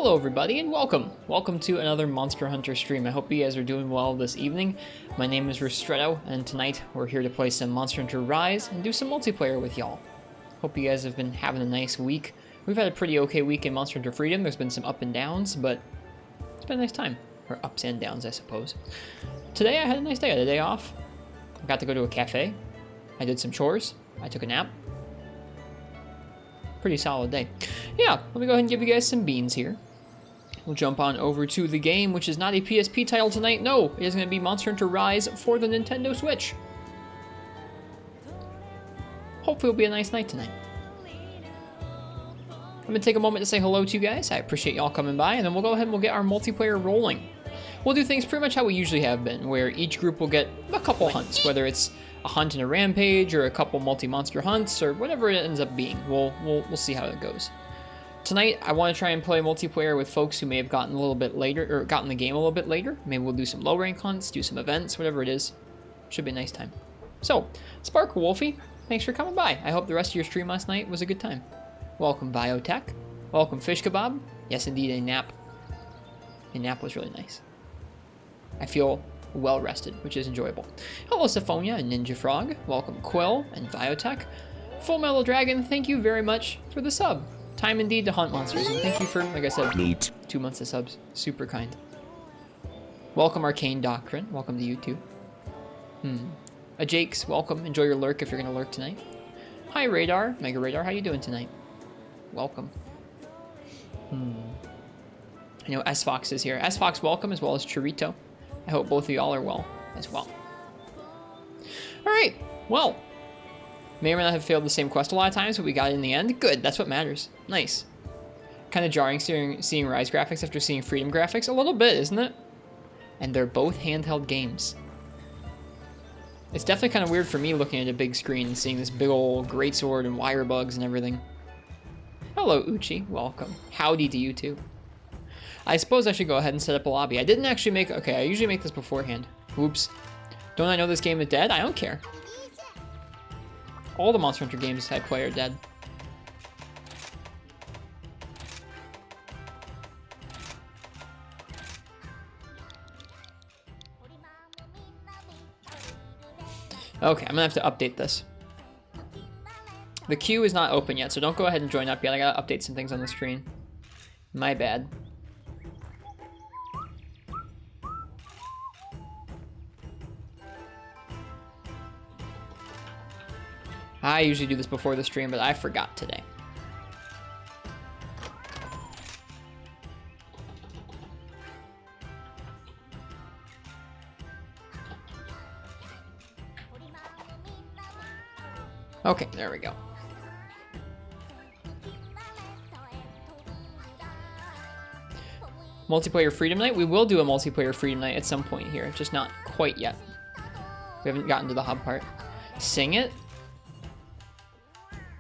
Hello everybody and welcome! Welcome to another Monster Hunter stream. I hope you guys are doing well this evening. My name is Ristretto and tonight we're here to play some Monster Hunter Rise and do some multiplayer with y'all. Hope you guys have been having a nice week. We've had a pretty okay week in Monster Hunter Freedom. There's been some up and downs, but it's been a nice time. Or ups and downs, I suppose. Today I had a nice day. I had a day off. I got to go to a cafe. I did some chores. I took a nap. Pretty solid day. Yeah, let me go ahead and give you guys some beans here. We'll jump on over to the game, which is not a PSP title tonight. No, it is going to be Monster Hunter Rise for the Nintendo Switch. Hopefully it'll be a nice night tonight. I'm going to take a moment to say hello to you guys. I appreciate y'all coming by, and then we'll go ahead and we'll get our multiplayer rolling. We'll do things pretty much how we usually have been, where each group will get a couple hunts, whether it's a hunt in a rampage or a couple multi-monster hunts or whatever it ends up being. We'll see how it goes. Tonight, I want to try and play multiplayer with folks who may have gotten a little bit later, or gotten the game a little bit later. Maybe we'll do some low rank hunts, do some events, whatever it is. Should be a nice time. So, Spark Wolfie, thanks for coming by. I hope the rest of your stream last night was a good time. Welcome Biotech. Welcome Fish Kebab. Yes, indeed, a nap. A nap was really nice. I feel well rested, which is enjoyable. Hello Syphonia and Ninja Frog. Welcome Quill and Biotech. Full Metal Dragon, thank you very much for the sub. Time indeed to hunt monsters, and thank you for, like I said, 2 months of subs. Super kind. Welcome Arcane Doctrine. Welcome to you too. A Jakes, welcome. Enjoy your lurk if you're gonna lurk tonight. Hi Radar, Mega Radar, how you doing tonight? Welcome. I know S Fox is here. S Fox, welcome, as well as Chorito. I hope both of y'all are well as well. Alright, well. May or may not have failed the same quest a lot of times, but we got it in the end. Good, that's what matters. Nice. Kind of jarring seeing Rise graphics after seeing Freedom graphics. A little bit, isn't it? And they're both handheld games. It's definitely kind of weird for me looking at a big screen and seeing this big old greatsword and wire bugs and everything. Hello, Uchi. Welcome. Howdy to you too. I suppose I should go ahead and set up a lobby. I didn't actually make... Okay, I usually make this beforehand. Oops. Don't I know this game is dead? I don't care. All the Monster Hunter games I play are dead. Okay, I'm gonna have to update this. The queue is not open yet, so don't go ahead and join up yet. I gotta update some things on the screen. My bad. I usually do this before the stream, but I forgot today. Okay, there we go. Multiplayer Freedom Night? We will do a multiplayer Freedom Night at some point here, just not quite yet. We haven't gotten to the hub part. Sing it?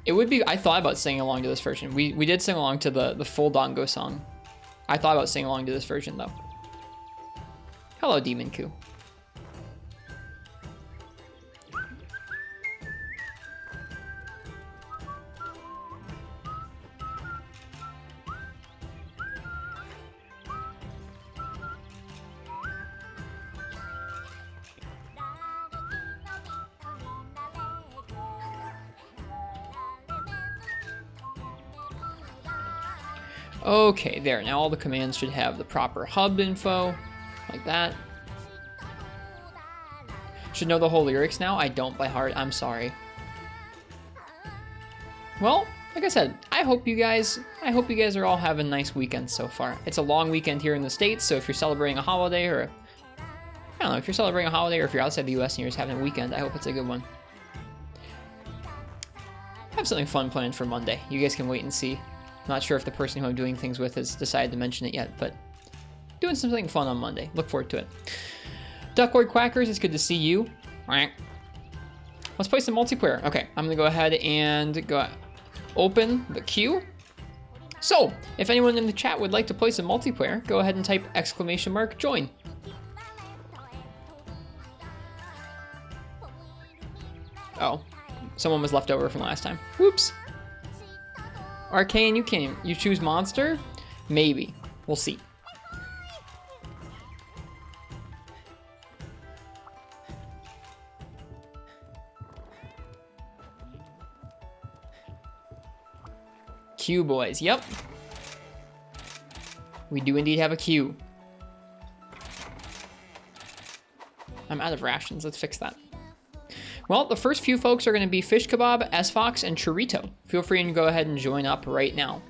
It would be... I thought about singing along to this version. We did sing along to the full Dango song. I thought about singing along to this version, though. Hello, Demon Coup. Okay, there. Now all the commands should have the proper hub info, like that. Should know the whole lyrics now. I don't by heart. I'm sorry. Well, like I said, I hope you guys are all having nice weekends so far. It's a long weekend here in the States, so if you're celebrating a holiday or I don't know, if you're celebrating a holiday or if you're outside the US and you're just having a weekend, I hope it's a good one. I have something fun planned for Monday. You guys can wait and see. Not sure if the person who I'm doing things with has decided to mention it yet, but doing something fun on Monday. Look forward to it. Duckwood Quackers, it's good to see you. Let's play some multiplayer. Okay, I'm gonna go ahead and open the queue. So, if anyone in the chat would like to play some multiplayer, go ahead and type !join. Oh, someone was left over from last time. Whoops. Arcane, you choose monster? Maybe. We'll see. Q, boys. Yep. We do indeed have a queue. I'm out of rations. Let's fix that. Well, the first few folks are going to be Fish Kebab, S-Fox, and Churrito. Feel free to go ahead and join up right now.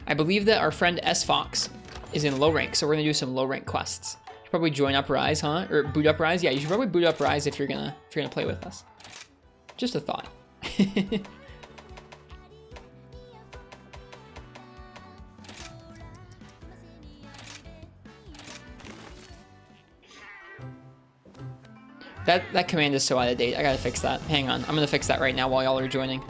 I believe that our friend S-Fox is in low rank, so we're going to do some low rank quests. You should probably join up Rise, huh? Or boot up Rise? Yeah, you should probably boot up Rise if you're gonna play with us. Just a thought. That command is so out of date. I gotta fix that. Hang on. I'm gonna fix that right now while y'all are joining.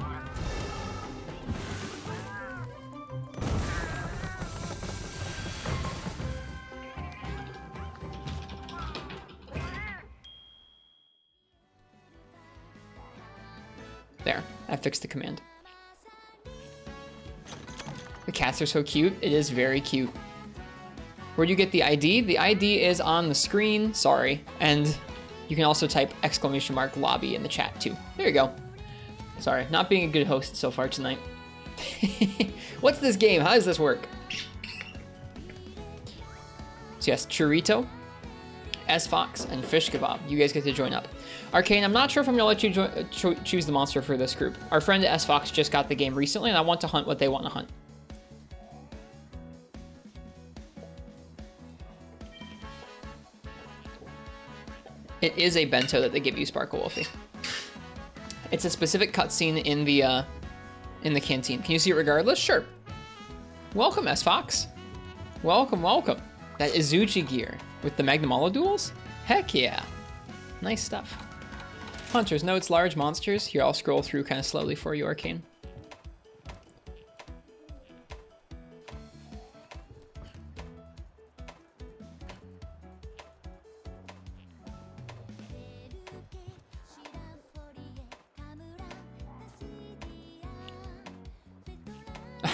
There. I fixed the command. The cats are so cute. It is very cute. Where do you get the ID? The ID is on the screen. Sorry. And you can also type !lobby in the chat too. There you go. Sorry, not being a good host so far tonight. What's this game? How does this work? So yes, Churrito, S-Fox, and Fish Kebab. You guys get to join up. Arcane, I'm not sure if I'm gonna let you choose the monster for this group. Our friend S-Fox just got the game recently, and I want to hunt what they want to hunt. It is a bento that they give you, Sparkle Wolfie. It's a specific cutscene in the canteen. Can you see it regardless? Sure. Welcome, S-Fox. Welcome, welcome. That Izuchi gear with the Magnamalo duels? Heck yeah. Nice stuff. Hunters, notes, large monsters. Here, I'll scroll through kind of slowly for you, Arcane.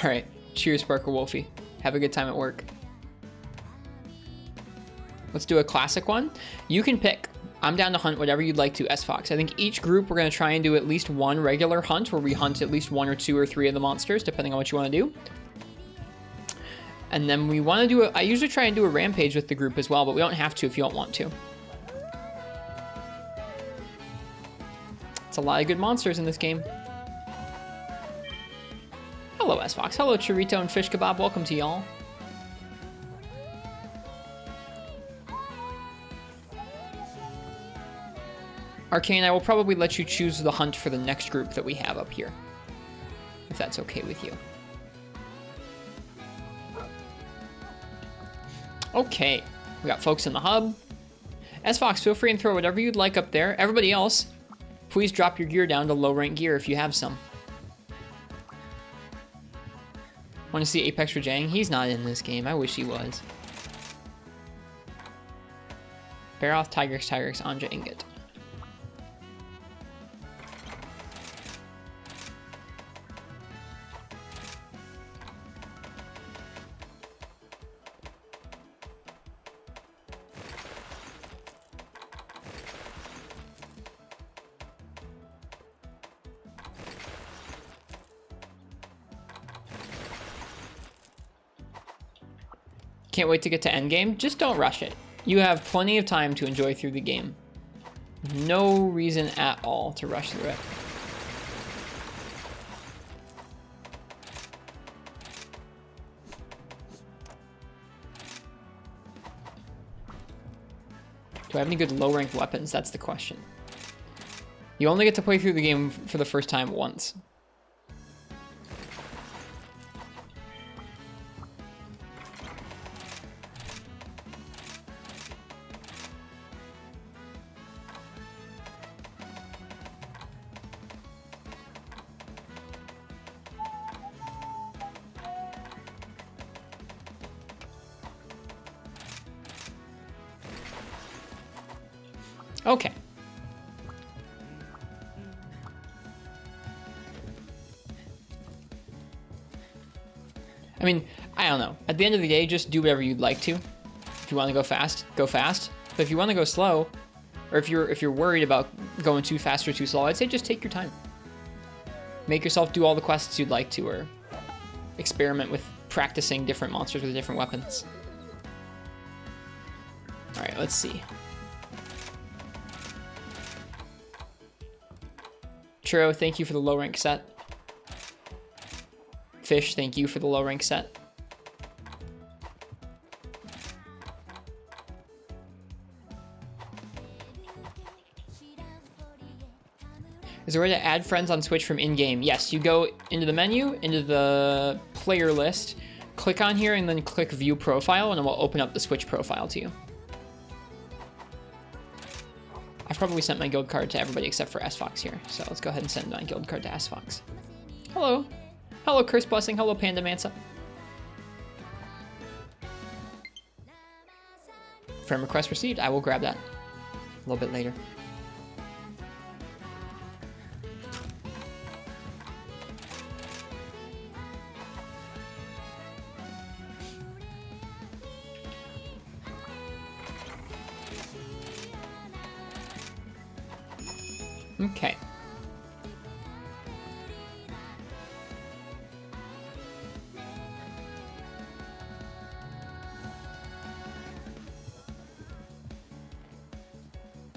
All right, cheers, Sparkle Wolfie. Have a good time at work. Let's do a classic one. You can pick. I'm down to hunt whatever you'd like to, S-Fox. I think each group we're going to try and do at least one regular hunt where we hunt at least 1 or 2 or 3 of the monsters, depending on what you want to do. And then we want to do I usually try and do a rampage with the group as well, but we don't have to if you don't want to. It's a lot of good monsters in this game. Hello, S-Fox. Hello, Churrito and Fish Kebab. Welcome to y'all. Arcane, I will probably let you choose the hunt for the next group that we have up here, if that's okay with you. Okay, we got folks in the hub. S-Fox, feel free and throw whatever you'd like up there. Everybody else, please drop your gear down to low rank gear if you have some. Want to see Apex Rajang? He's not in this game. I wish he was. Baroth, Tigrex, Anja, Ingot. Can't wait to get to endgame. Just don't rush it. You have plenty of time to enjoy through the game. No reason at all to rush through it. Do I have any good low-ranked weapons? That's the question. You only get to play through the game for the first time once. Okay. I mean, I don't know. At the end of the day, just do whatever you'd like to. If you want to go fast, go fast. But if you want to go slow, or if you're worried about going too fast or too slow, I'd say just take your time. Make yourself do all the quests you'd like to, or experiment with practicing different monsters with different weapons. All right, let's see. Churro, thank you for the low rank set. Fish, thank you for the low rank set. Is there a way to add friends on Switch from in-game? Yes, you go into the menu, into the player list, click on here, and then click View Profile, and it will open up the Switch profile to you. I've probably sent my guild card to everybody except for S-Fox here, so let's go ahead and send my guild card to S-Fox. Hello. Hello, Curse Blessing. Hello, Panda Mansa. Friend request received. I will grab that a little bit later. Okay.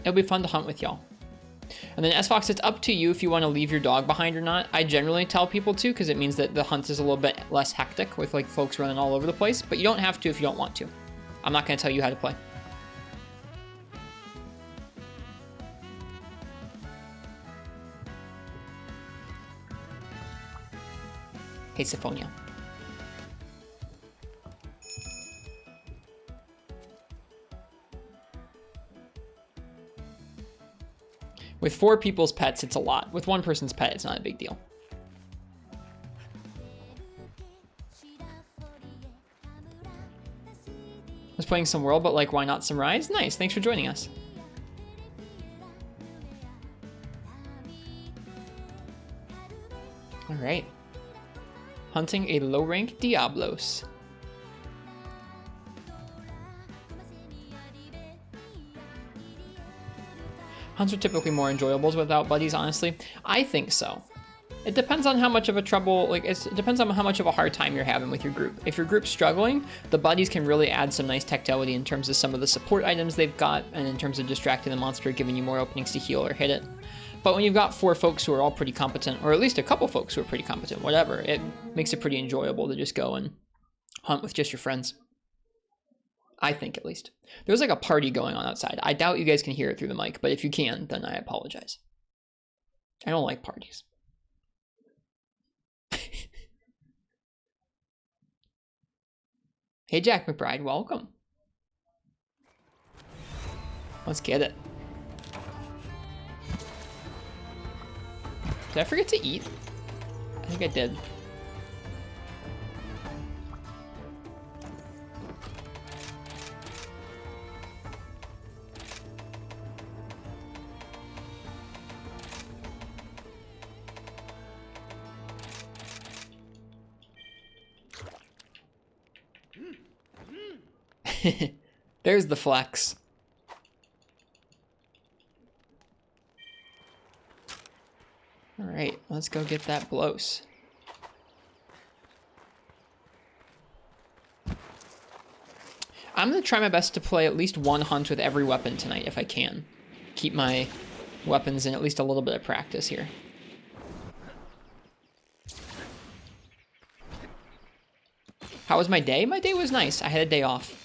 It'll be fun to hunt with y'all. And then S-Fox, it's up to you if you want to leave your dog behind or not. I generally tell people to, because it means that the hunt is a little bit less hectic with like folks running all over the place, but you don't have to if you don't want to. I'm not going to tell you how to play. Hey, Syphonia. With 4 people's pets, it's a lot. With 1 person's pet, it's not a big deal. I was playing some World, but like, why not some Rise? Nice, thanks for joining us. All right. Hunting a low-rank Diablos. Hunts are typically more enjoyable without buddies, honestly. I think so. It depends on how much of a trouble, like, it depends on how much of a hard time you're having with your group. If your group's struggling, the buddies can really add some nice tactility in terms of some of the support items they've got, and in terms of distracting the monster, giving you more openings to heal or hit it. But when you've got 4 folks who are all pretty competent, or at least a couple folks who are pretty competent, whatever, it makes it pretty enjoyable to just go and hunt with just your friends. I think, at least. There's like a party going on outside. I doubt you guys can hear it through the mic, but if you can, then I apologize. I don't like parties. Hey, Jack McBride, welcome. Let's get it. Did I forget to eat? I think I did. There's the flex. All right, let's go get that blows. I'm gonna try my best to play at least 1 hunt with every weapon tonight if I can. Keep my weapons in at least a little bit of practice here. How was my day? My day was nice. I had a day off.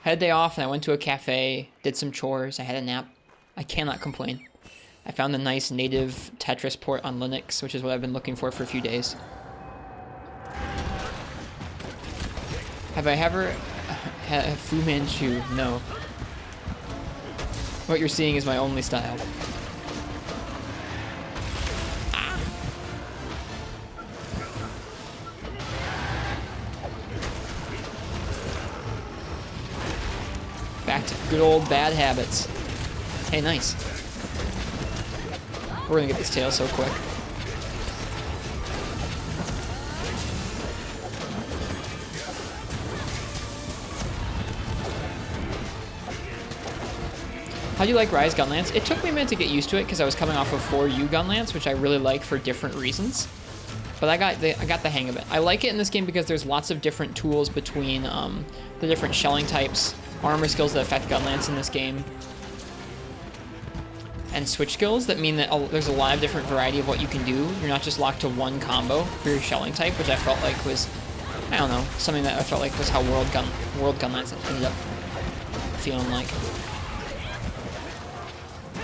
And I went to a cafe, did some chores, I had a nap. I cannot complain. I found a nice native Tetris port on Linux, which is what I've been looking for a few days. Have I ever had a Fu Manchu? No. What you're seeing is my only style. Back to good old bad habits. Hey, nice. We're gonna get this tail so quick. How do you like Rise Gunlance? It took me a minute to get used to it because I was coming off of 4U Gunlance, which I really like for different reasons. But I got the hang of it. I like it in this game because there's lots of different tools between the different shelling types, armor skills that affect Gunlance in this game, and switch skills that mean that there's a lot of different variety of what you can do. You're not just locked to one combo for your shelling type, which I felt like was, I don't know, something that I felt like was how World Gunlance ended up feeling like.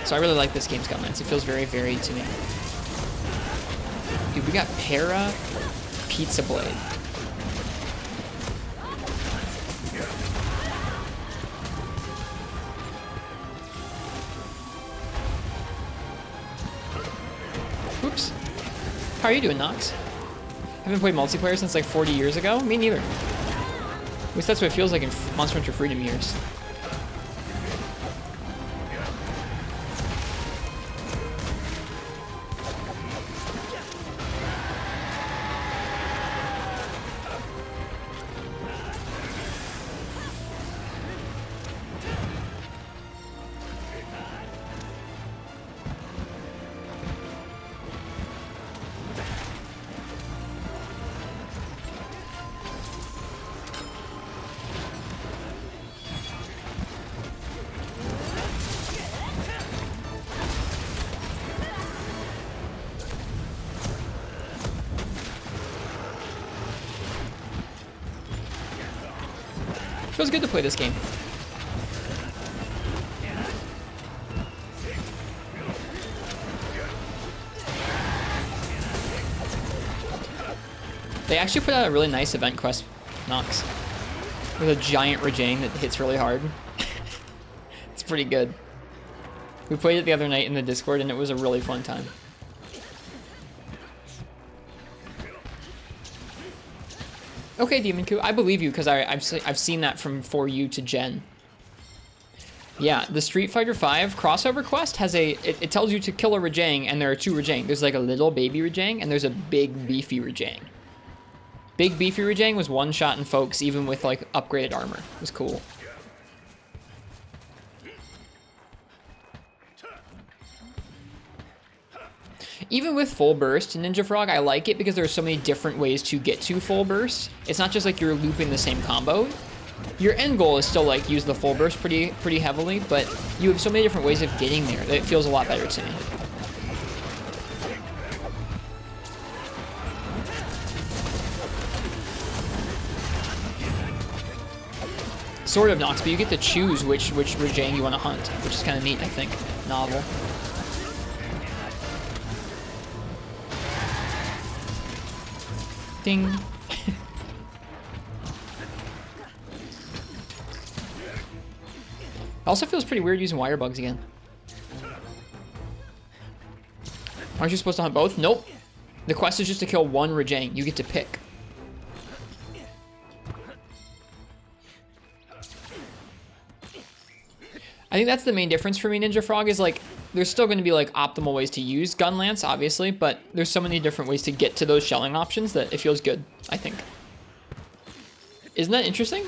So I really like this game's Gunlance. It feels very varied to me. Dude, we got Para Pizza Blade. Oops. How are you doing, Nox? Haven't played multiplayer since like 40 years ago? Me neither. At least that's what it feels like in Monster Hunter Freedom years. Feels good to play this game. They actually put out a really nice event quest, Nox, with a giant Rajang that hits really hard. It's pretty good. We played it the other night in the Discord and it was a really fun time. Okay, Demon Coup, I believe you because I've seen that from 4U to Gen. Yeah, the Street Fighter V crossover quest has it tells you to kill a Rajang, and there are two Rajang. There's like a little baby Rajang, and there's a big beefy Rajang. Big beefy Rajang was one shot in folks, even with like upgraded armor. It was cool. Even with full burst in Ninja Frog, I like it because there's so many different ways to get to full burst. It's not just like you're looping the same combo. Your end goal is still like use the full burst pretty heavily, but you have so many different ways of getting there that it feels a lot better to me. Sort of, Nox, but you get to choose which Rajang you want to hunt, which is kind of neat, I think. Novel. Ding. It also feels pretty weird using wire bugs again. Aren't you supposed to hunt both? Nope. The quest is just to kill one Rajang. You get to pick. I think that's the main difference for me, Ninja Frog, is like, there's still going to be like optimal ways to use Gunlance, obviously, but there's so many different ways to get to those shelling options that it feels good, I think. Isn't that interesting?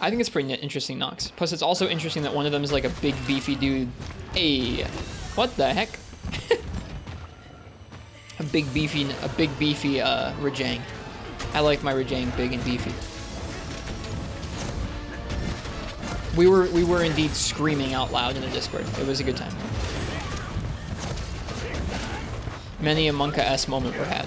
I think it's pretty interesting, Nox. Plus, it's also interesting that one of them is like a big beefy dude. Hey, what the heck? a big beefy Rajang. I like my Rajang big and beefy. We were indeed screaming out loud in the Discord. It was a good time. Many a Monka S moment were had.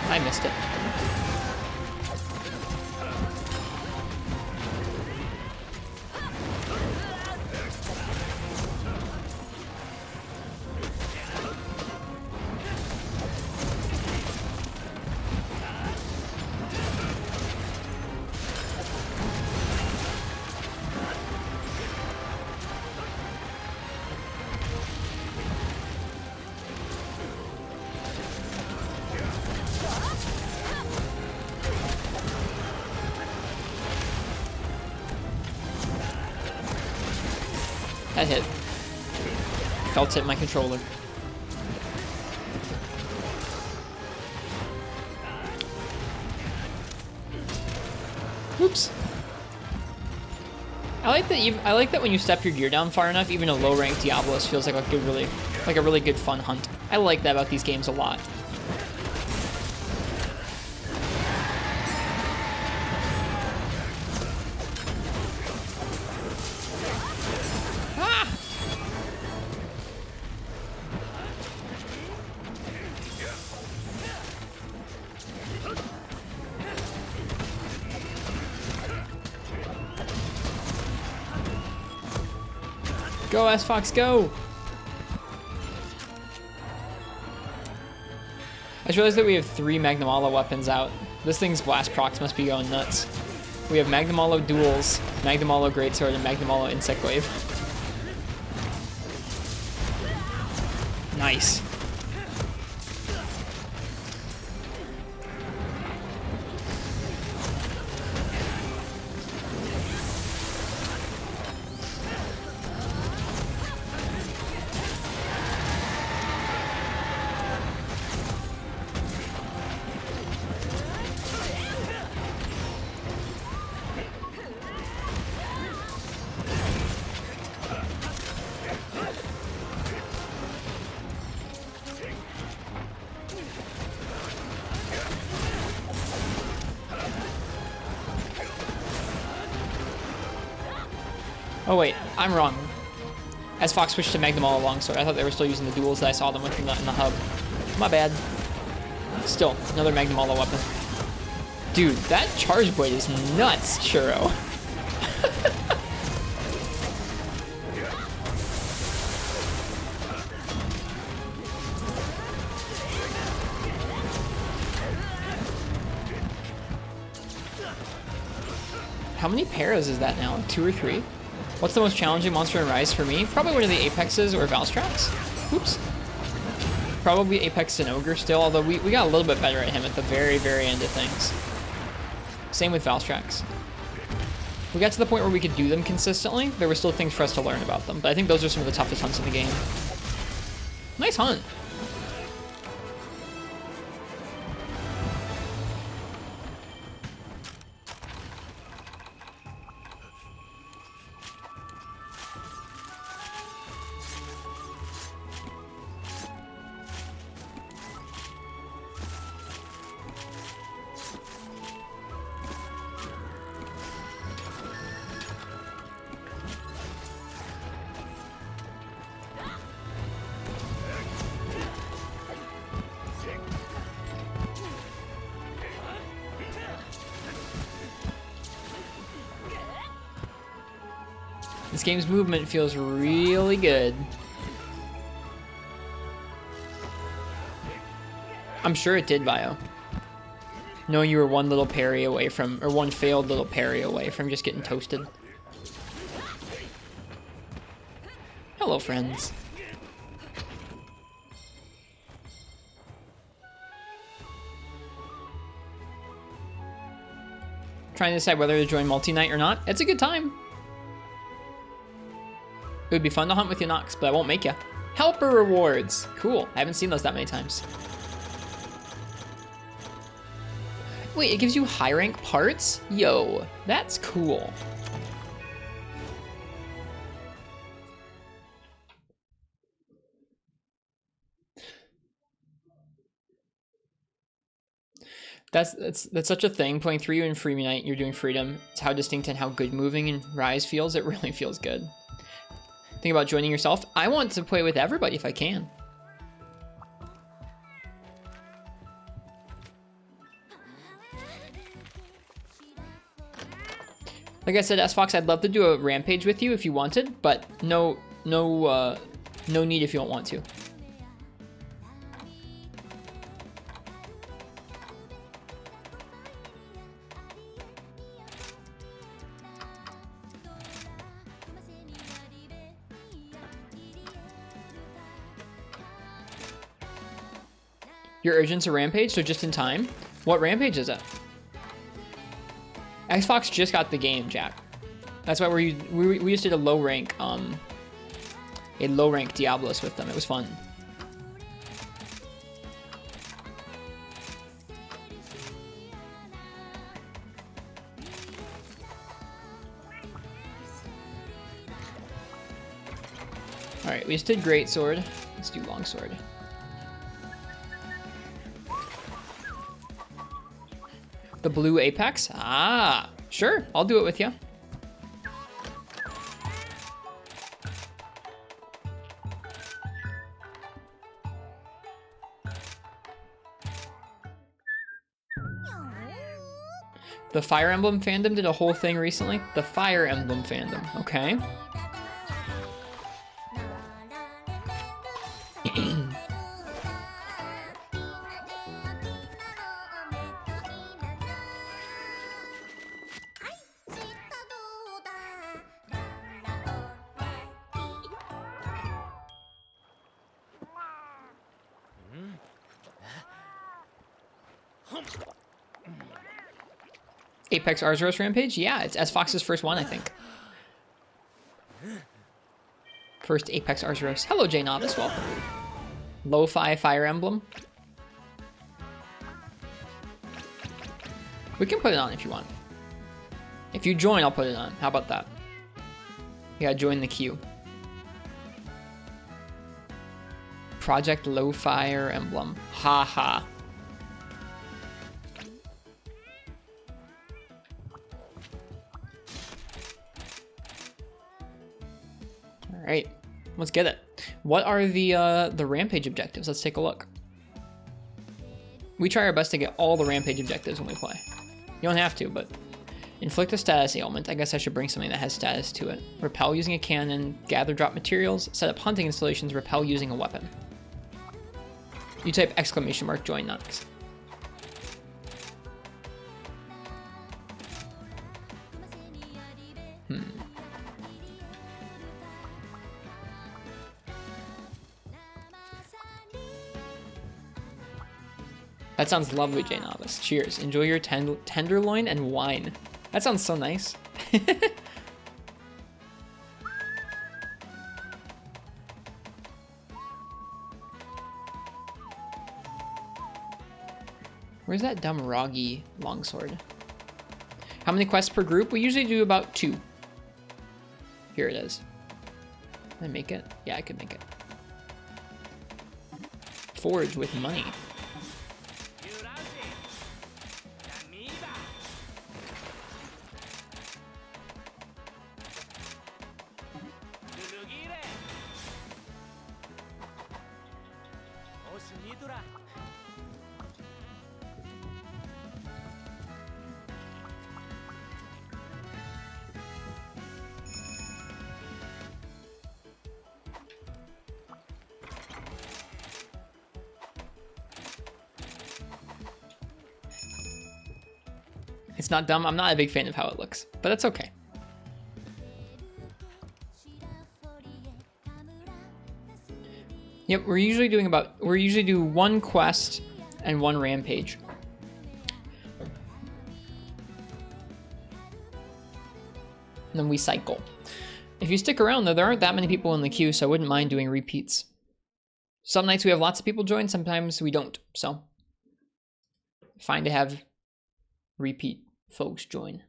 I missed it. That hit. Felt it in my controller. Oops. I like that when you step your gear down far enough, even a low rank Diablos feels like a really good fun hunt. I like that about these games a lot. Go, S-Fox, go! I just realized that we have 3 Magnamalo weapons out. This thing's blast procs must be going nuts. We have Magnamalo Duels, Magnamalo Greatsword, and Magnamalo Insect Wave. Nice. Oh wait, I'm wrong. S-Fox switched to Magnamalo Longsword. I thought they were still using the duels that I saw them with in the hub. My bad. Still, another Magnamalo weapon. Dude, that charge blade is nuts, Churro. How many paras is that now? 2 or 3? What's the most challenging monster in Rise for me? Probably one of the Apexes or Valstrax. Oops. Probably Apex and Ogre still, although we got a little bit better at him at the very, very end of things. Same with Valstrax. We got to the point where we could do them consistently. There were still things for us to learn about them, but I think those are some of the toughest hunts in the game. Nice hunt. This game's movement feels really good. I'm sure it did, Vio. Knowing you were one little parry away from, or one failed little parry away from just getting toasted. Hello, friends. Trying to decide whether to join multi-night or not. It's a good time. It would be fun to hunt with you, Nox, but I won't make you. Helper rewards. Cool. I haven't seen those that many times. Wait, it gives you high rank parts? Yo, that's cool. That's such a thing. Playing 3U in Free Night, you're doing Freedom. It's how distinct and how good moving in Rise feels. It really feels good. Think about joining yourself. I want to play with everybody if I can. Like I said, S-Fox, I'd love to do a Rampage with you if you wanted, but no need if you don't want to. Your urgent's a Rampage, so just in time. What Rampage is it? Xbox just got the game, Jack. That's why we just did a low rank Diablos with them. It was fun. Alright, we just did greatsword. Let's do longsword. The blue apex? Ah, sure, I'll do it with you. The Fire Emblem fandom did a whole thing recently. The Fire Emblem fandom, okay. Apex Arzuros Rampage? Yeah, it's S Fox's first one, I think. First Apex Arzuros. Hello, J Novice, welcome. Lo-fi Fire Emblem. We can put it on if you want. If you join, I'll put it on. How about that? You gotta join the queue. Project Lo-Fire Emblem. Ha ha. Alright, let's get it. What are the Rampage objectives? Let's take a look. We try our best to get all the Rampage objectives when we play. You don't have to, but... Inflict a status ailment. I guess I should bring something that has status to it. Repel using a cannon. Gather drop materials. Set up hunting installations. Repel using a weapon. You type exclamation mark join Nox. That sounds lovely, J Novice. Cheers. Enjoy your tenderloin and wine. That sounds so nice. Where's that dumb Roggy longsword? How many quests per group? We usually do about 2. Here it is. Can I make it? Yeah, I could make it. Forge with money. It's not dumb. I'm not a big fan of how it looks, but that's okay. Yep, we usually do 1 quest and 1 rampage. And then we cycle. If you stick around though, there aren't that many people in the queue, so I wouldn't mind doing repeats. Some nights we have lots of people join, sometimes we don't, so fine to have repeat folks join.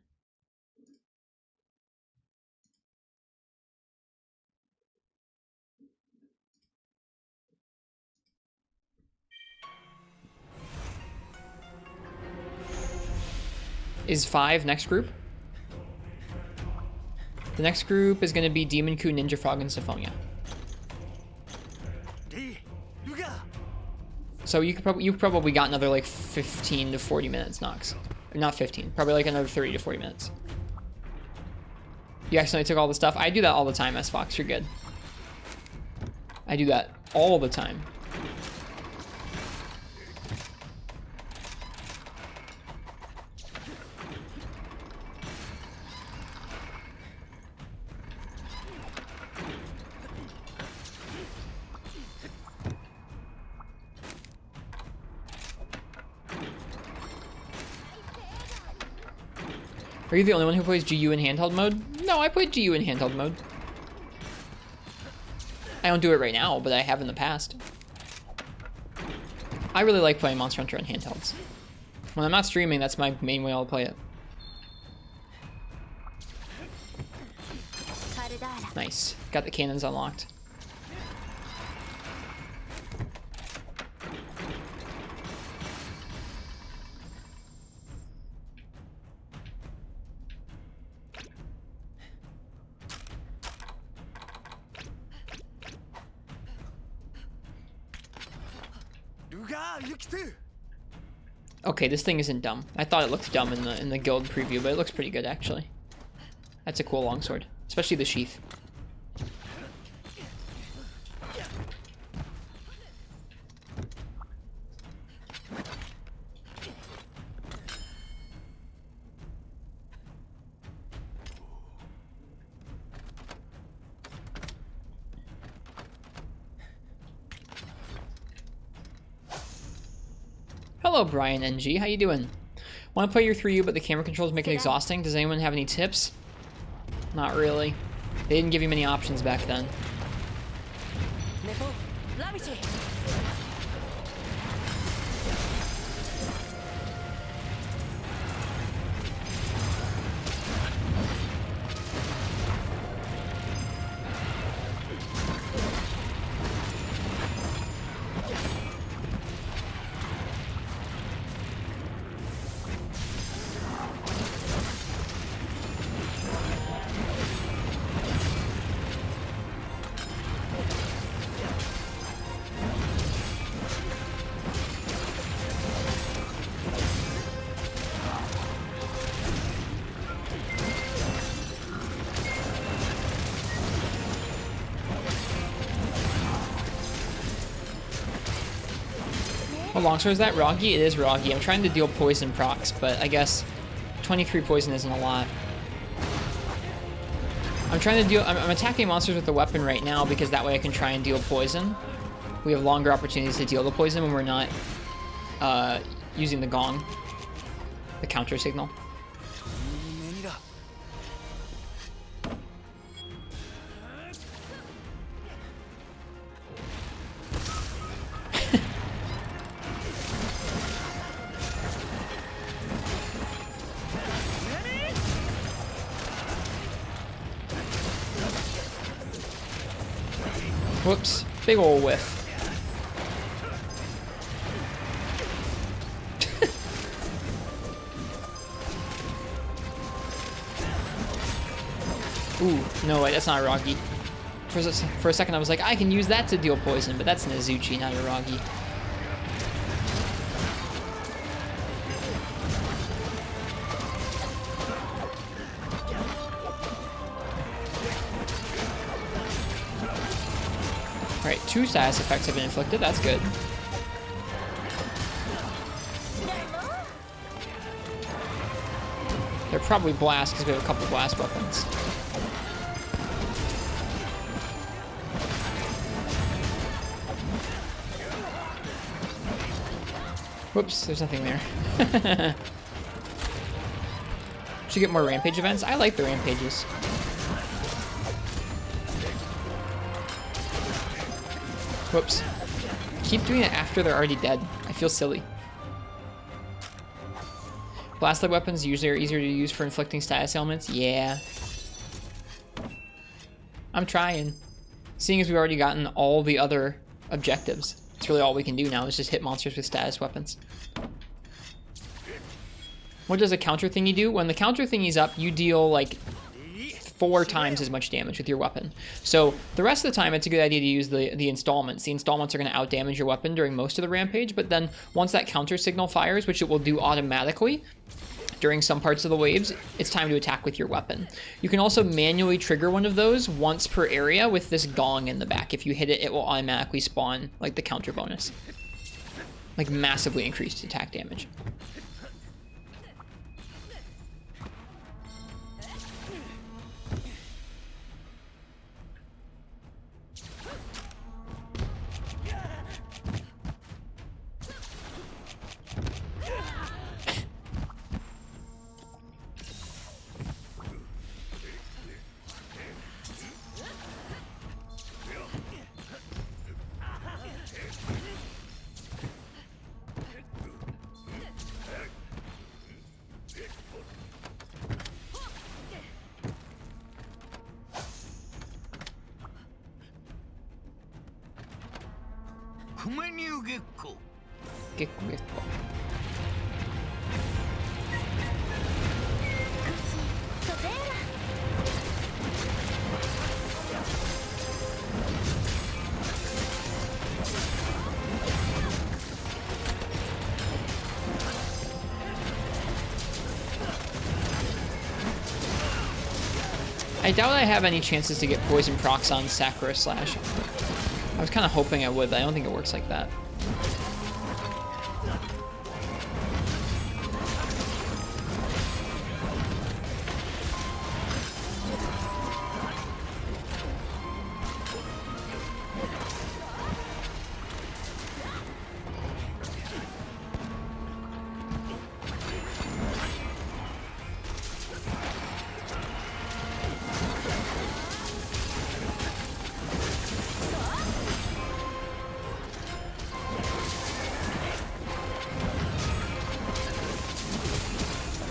Is 5 next group? The next group is going to be Demon Coup, Ninja Frog, and Symphonia. So you've probably got another like 15 to 40 minutes, Nox. Not 15, probably like another 30 to 40 minutes. You accidentally took all the stuff. I do that all the time, S Fox. You're good. I do that all the time. Are you the only one who plays GU in handheld mode? No, I played GU in handheld mode. I don't do it right now, but I have in the past. I really like playing Monster Hunter on handhelds. When I'm not streaming, that's my main way I'll play it. Nice. Got the cannons unlocked. Okay, this thing isn't dumb. I thought it looked dumb in the guild preview, but it looks pretty good actually. That's a cool longsword, especially the sheath. Hello, Brian NG. How you doing? Want to play your 3U, but the camera controls make it exhausting. Does anyone have any tips? Not really. They didn't give you many options back then. What longsword is that? Roggy? It is Roggy. I'm trying to deal poison procs, but I guess 23 poison isn't a lot. I'm trying to deal... I'm attacking monsters with the weapon right now because that way I can try and deal poison. We have longer opportunities to deal the poison when we're not using the gong, the counter signal. Whoops, big ol' whiff. Ooh, no way, that's not a Roggy. For a second I was like, I can use that to deal poison, but that's an Azuchi, not a Roggy. Alright, 2 status effects have been inflicted, that's good. They're probably blast because we have a couple blast weapons. Whoops, there's nothing there. Should get more Rampage events? I like the Rampages. Whoops. Keep doing it after they're already dead. I feel silly. Blast-like weapons usually are easier to use for inflicting status ailments. Yeah. I'm trying. Seeing as we've already gotten all the other objectives, it's really all we can do now is just hit monsters with status weapons. What does a counter thingy do? When the counter thingy's up, you deal like 4 times as much damage with your weapon. So the rest of the time, it's a good idea to use the installments. The installments are going to outdamage your weapon during most of the rampage, but then once that counter signal fires, which it will do automatically during some parts of the waves, it's time to attack with your weapon. You can also manually trigger one of those once per area with this gong in the back. If you hit it, it will automatically spawn like the counter bonus. Like massively increased attack damage. Gekko. I doubt I have any chances to get poison procs on Sakura Slash. I was kind of hoping I would, but I don't think it works like that.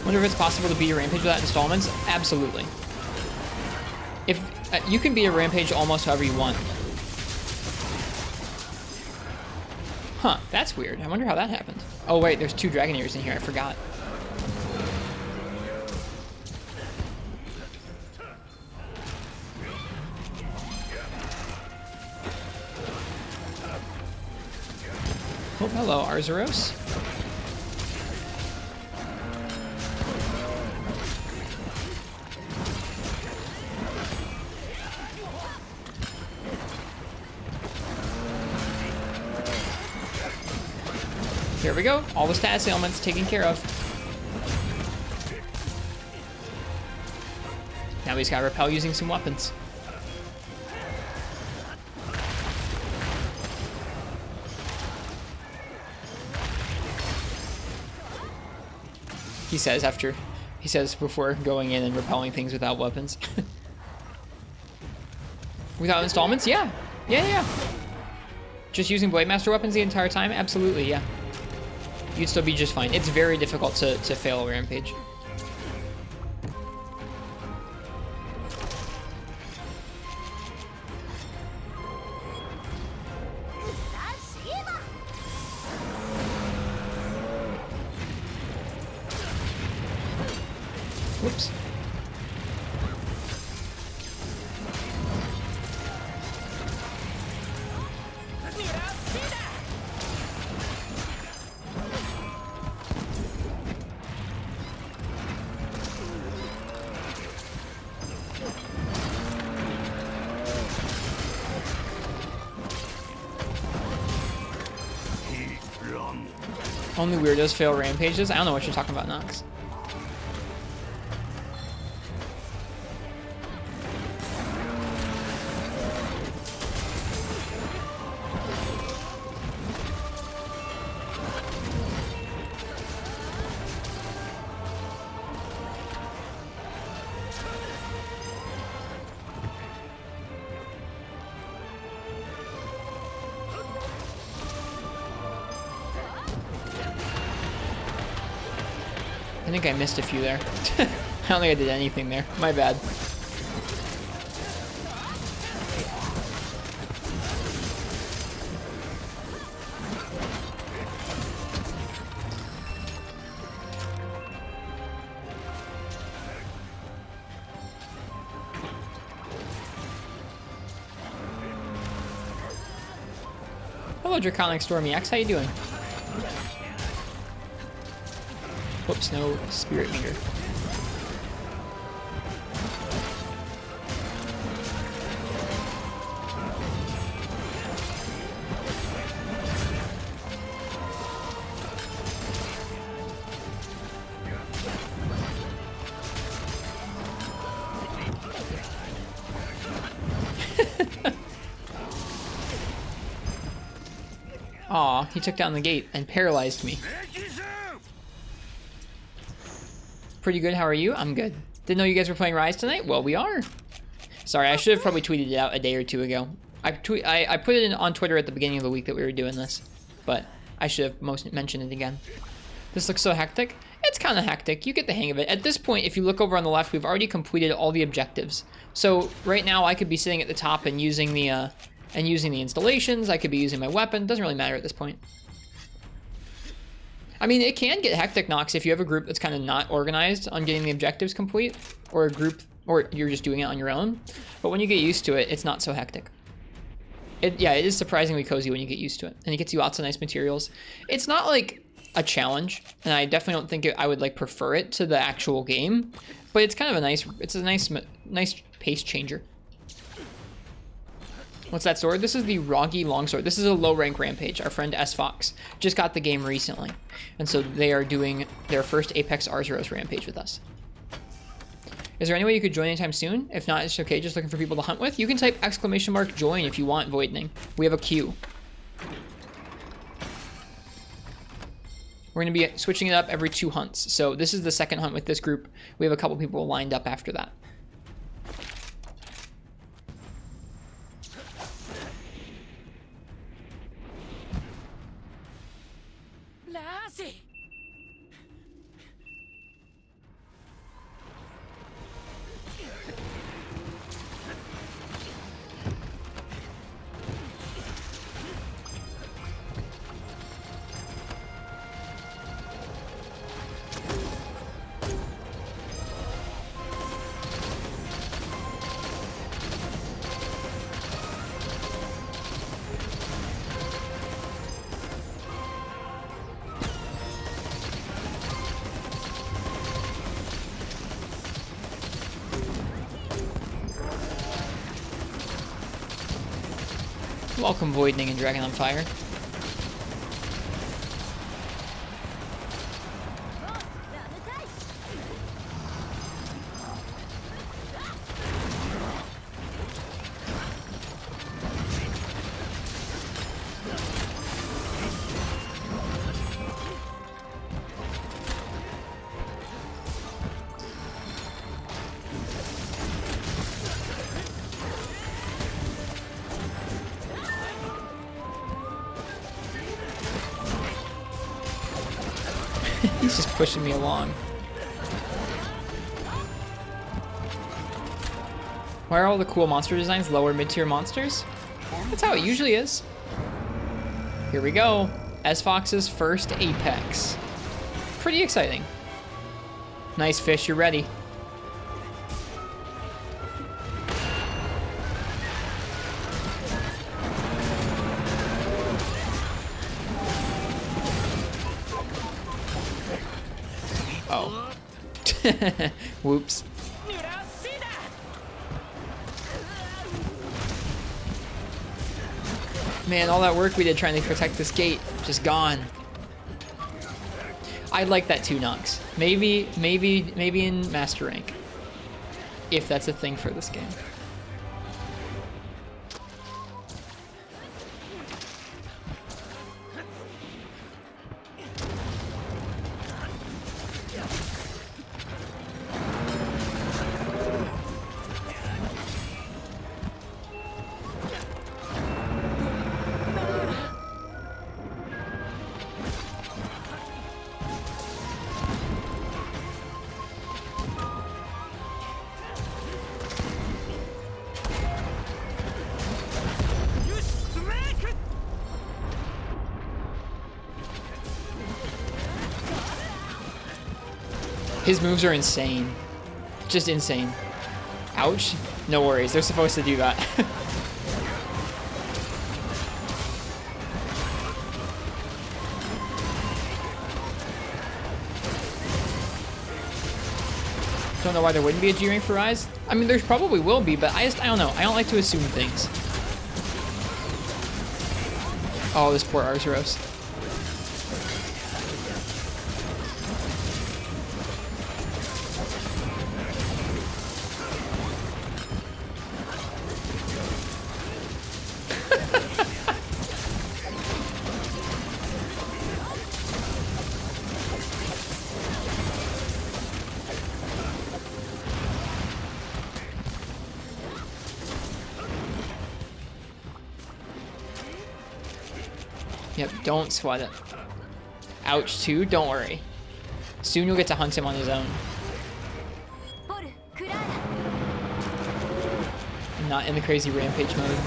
Wonder if it's possible to beat a Rampage without installments? Absolutely. If you can beat a Rampage almost however you want. Huh, that's weird. I wonder how that happened. Oh wait, there's 2 Dragonaires in here, I forgot. Oh, hello, Arzuros. Here we go. All the status ailments taken care of. Now he's got to repel using some weapons. He says before going in and repelling things without weapons. Without installments? Yeah. Yeah. Just using Blade Master weapons the entire time? Absolutely, yeah. You'd still be just fine. It's very difficult to fail a Rampage. Whoops. Only weirdos fail Rampages? I don't know what you're talking about, Nox. I think I missed a few there. I don't think I did anything there. My bad. Hello, Draconic Stormy X. How you doing? Whoops, no spirit meter. Aw, he took down the gate and paralyzed me. Pretty good, how are you? I'm good. Didn't know you guys were playing Rise tonight? Well, we are. Sorry, I should have probably tweeted it out a day or two ago. I put it on Twitter at the beginning of the week that we were doing this, but I should have mentioned it again. This looks so hectic. It's kind of hectic. You get the hang of it. At this point, if you look over on the left, we've already completed all the objectives. So right now, I could be sitting at the top and using the installations. I could be using my weapon. Doesn't really matter at this point. I mean, it can get hectic, Nox, if you have a group that's kind of not organized on getting the objectives complete, or a group, or you're just doing it on your own. But when you get used to it, it's not so hectic. Yeah, it is surprisingly cozy when you get used to it, and it gets you lots of nice materials. It's not like a challenge, and I definitely don't think I would like prefer it to the actual game, but it's kind of a nice pace changer. What's that sword? This is the Roggy Longsword. This is a low rank Rampage. Our friend S Fox just got the game recently. And so they are doing their first Apex Arzuros Rampage with us. Is there any way you could join anytime soon? If not, it's okay, just looking for people to hunt with. You can type !join if you want, Voidning. We have a queue. We're going to be switching it up every 2 hunts. So this is the second hunt with this group. We have a couple people lined up after that. Welcome, Voidning and Dragon on Fire. He's just pushing me along. Why are all the cool monster designs lower mid-tier monsters? That's how it usually is. Here we go. S-Fox's first Apex. Pretty exciting. Nice fish, you're ready. Oh. Whoops. Man, all that work we did trying to protect this gate, just gone. I'd like that 2 Nox. Maybe in Master Rank. If that's a thing for this game. His moves are insane. Just insane. Ouch. No worries, they're supposed to do that. Don't know why there wouldn't be a G rank for Rise. I mean, there probably will be, but I don't know. I don't like to assume things. Oh, this poor Arzuros. Yep, don't sweat it. Ouch, too? Don't worry. Soon you'll get to hunt him on his own. Not in the crazy Rampage mode.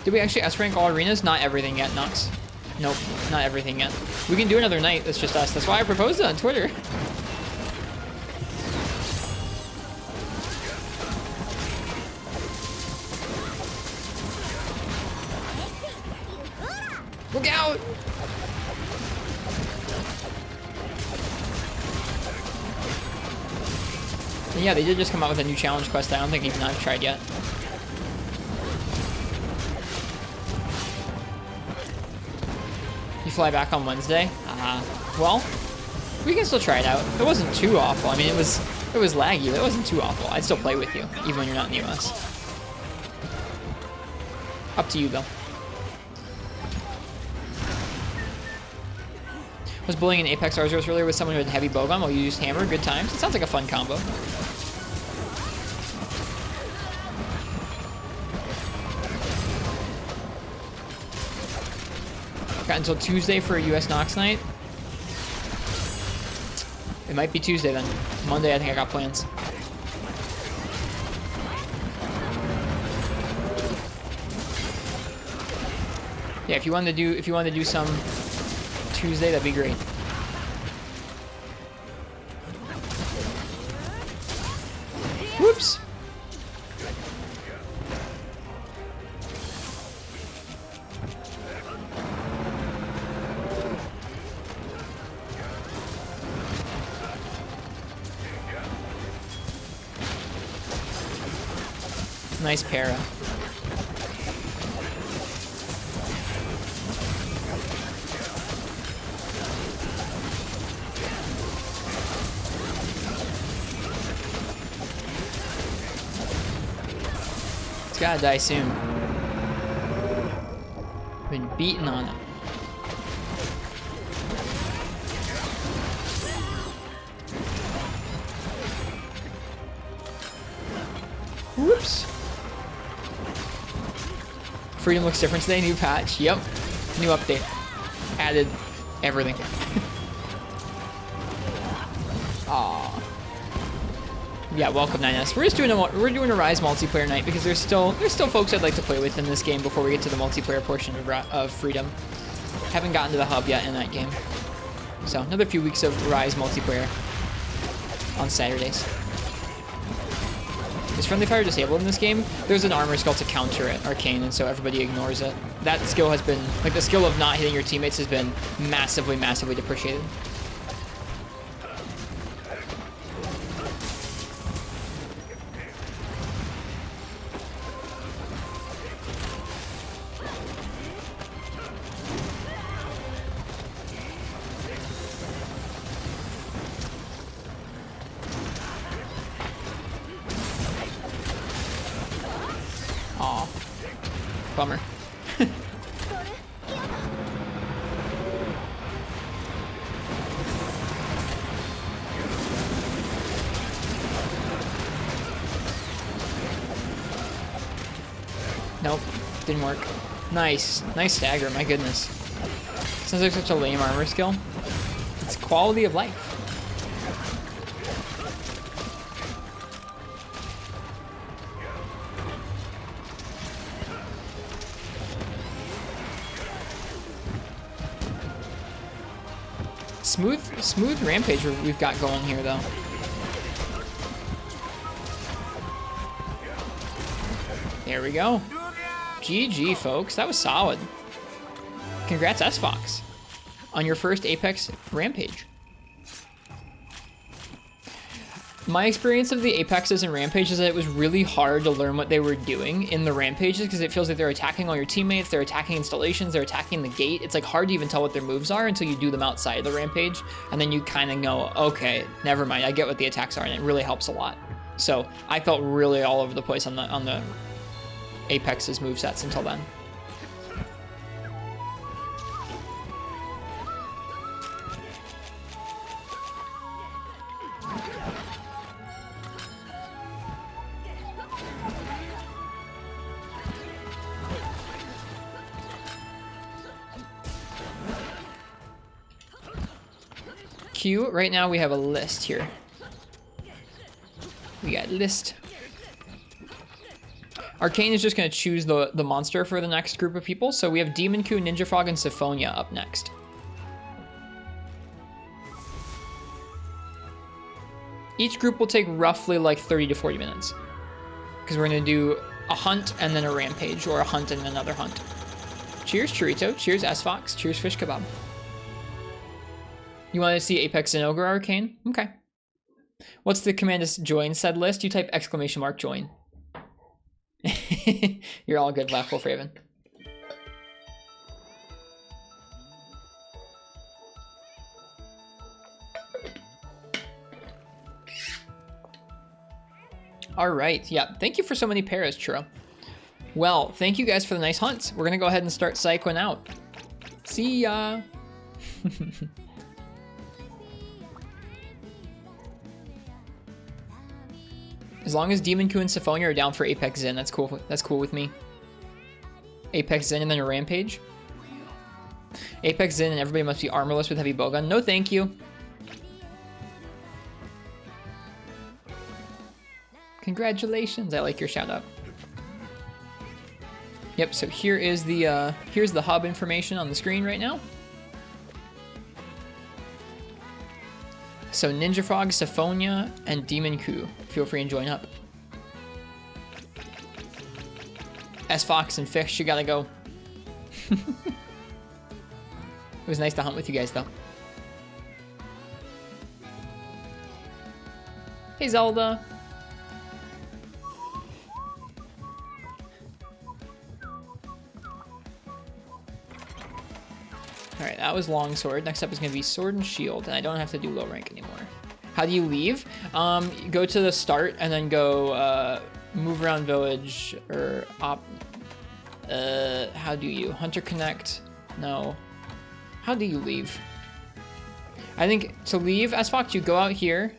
Did we actually S-rank all arenas? Not everything yet, Nox. Nope, not everything yet. We can do another night, that's just us. That's why I proposed it on Twitter. Yeah, they did just come out with a new challenge quest that I don't think even I've tried yet. You fly back on Wednesday? Well, we can still try it out. It wasn't too awful. I mean, it was laggy, but it wasn't too awful. I'd still play with you, even when you're not in the US. Up to you, though. Was bullying in Apex Arceus earlier with someone who had heavy bowgun while you used hammer? Good times. It sounds like a fun combo. Got until Tuesday for a US Nox night. It might be Tuesday then. Monday, I think I got plans. Yeah, if you wanted to do some Tuesday, that'd be great. Whoops. Nice para. It's gotta die soon. Been beaten on it. Whoops. Freedom looks different today. New patch. Yep. New update. Added everything. Aw. Yeah, welcome 9S. We're doing a Rise multiplayer night because there's still folks I'd like to play with in this game before we get to the multiplayer portion of Freedom. Haven't gotten to the hub yet in that game. So another few weeks of Rise multiplayer on Saturdays. Is friendly fire disabled in this game? There's an armor skill to counter it, Arcane, and so everybody ignores it. That skill has been, like the skill of not hitting your teammates has been massively, massively depreciated. Aw. Bummer. Nope, didn't work. Nice. Nice stagger, my goodness. Sounds like such a lame armor skill. It's quality of life. Smooth Rampage we've got going here, though. There we go. GG, folks. That was solid. Congrats, S-Fox, on your first Apex Rampage. My experience of the Apexes and Rampage is that it was really hard to learn what they were doing in the Rampages because it feels like they're attacking all your teammates, they're attacking installations, they're attacking the gate. It's like hard to even tell what their moves are until you do them outside of the Rampage, and then you kind of know, okay, never mind, I get what the attacks are, and it really helps a lot. So I felt really all over the place on the Apex's movesets until then. Q, right now we have a list here. We got list. Arcane is just going to choose the monster for the next group of people. So we have Demon Coup, Ninja Frog, and Syphonia up next. Each group will take roughly like 30 to 40 minutes. Because we're going to do a hunt and then a rampage, or a hunt and another hunt. Cheers, Churrito. Cheers, S-Fox. Cheers, Fish Kebab. You want to see Apex and Ogre Arcane? Okay. What's the command to join said list? You type !join. You're all good, Black Wolf Raven. All right, yeah, thank you for so many pairs, Churro. Well, thank you guys for the nice hunts. We're gonna go ahead and start cycling out. See ya. As long as Demon Ku and Syphonia are down for Apex Zen, that's cool. That's cool with me. Apex Zen and then a Rampage. Apex Zen and everybody must be armorless with heavy bowgun. No, thank you. Congratulations! I like your shout out. Yep. So here is the here's the hub information on the screen right now. So Ninja Frog, Syphonia, and Demon Ku. Feel free and join up. S Fox and Fish, you gotta go. It was nice to hunt with you guys, though. Hey, Zelda. Alright, that was Longsword. Next up is going to be Sword and Shield, and I don't have to do low rank anymore. How do you leave? Go to the start, and then go move around village, or how do you? Hunter Connect? No. How do you leave? I think to leave, as Fox, you go out here,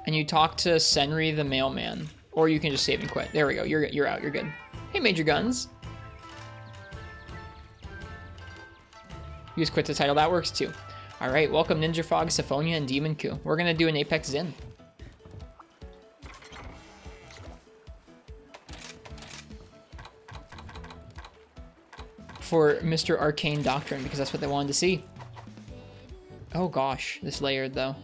and you talk to Senri the mailman, or you can just save and quit. There we go. You're out. You're good. Hey, Major Guns. You just quit the title. That works too. All right, welcome Ninja Frog, Syphonia, and Demon Ku. We're gonna do an Apex Zen. For Mr. Arcane Doctrine, because that's what they wanted to see. Oh gosh, this layered though.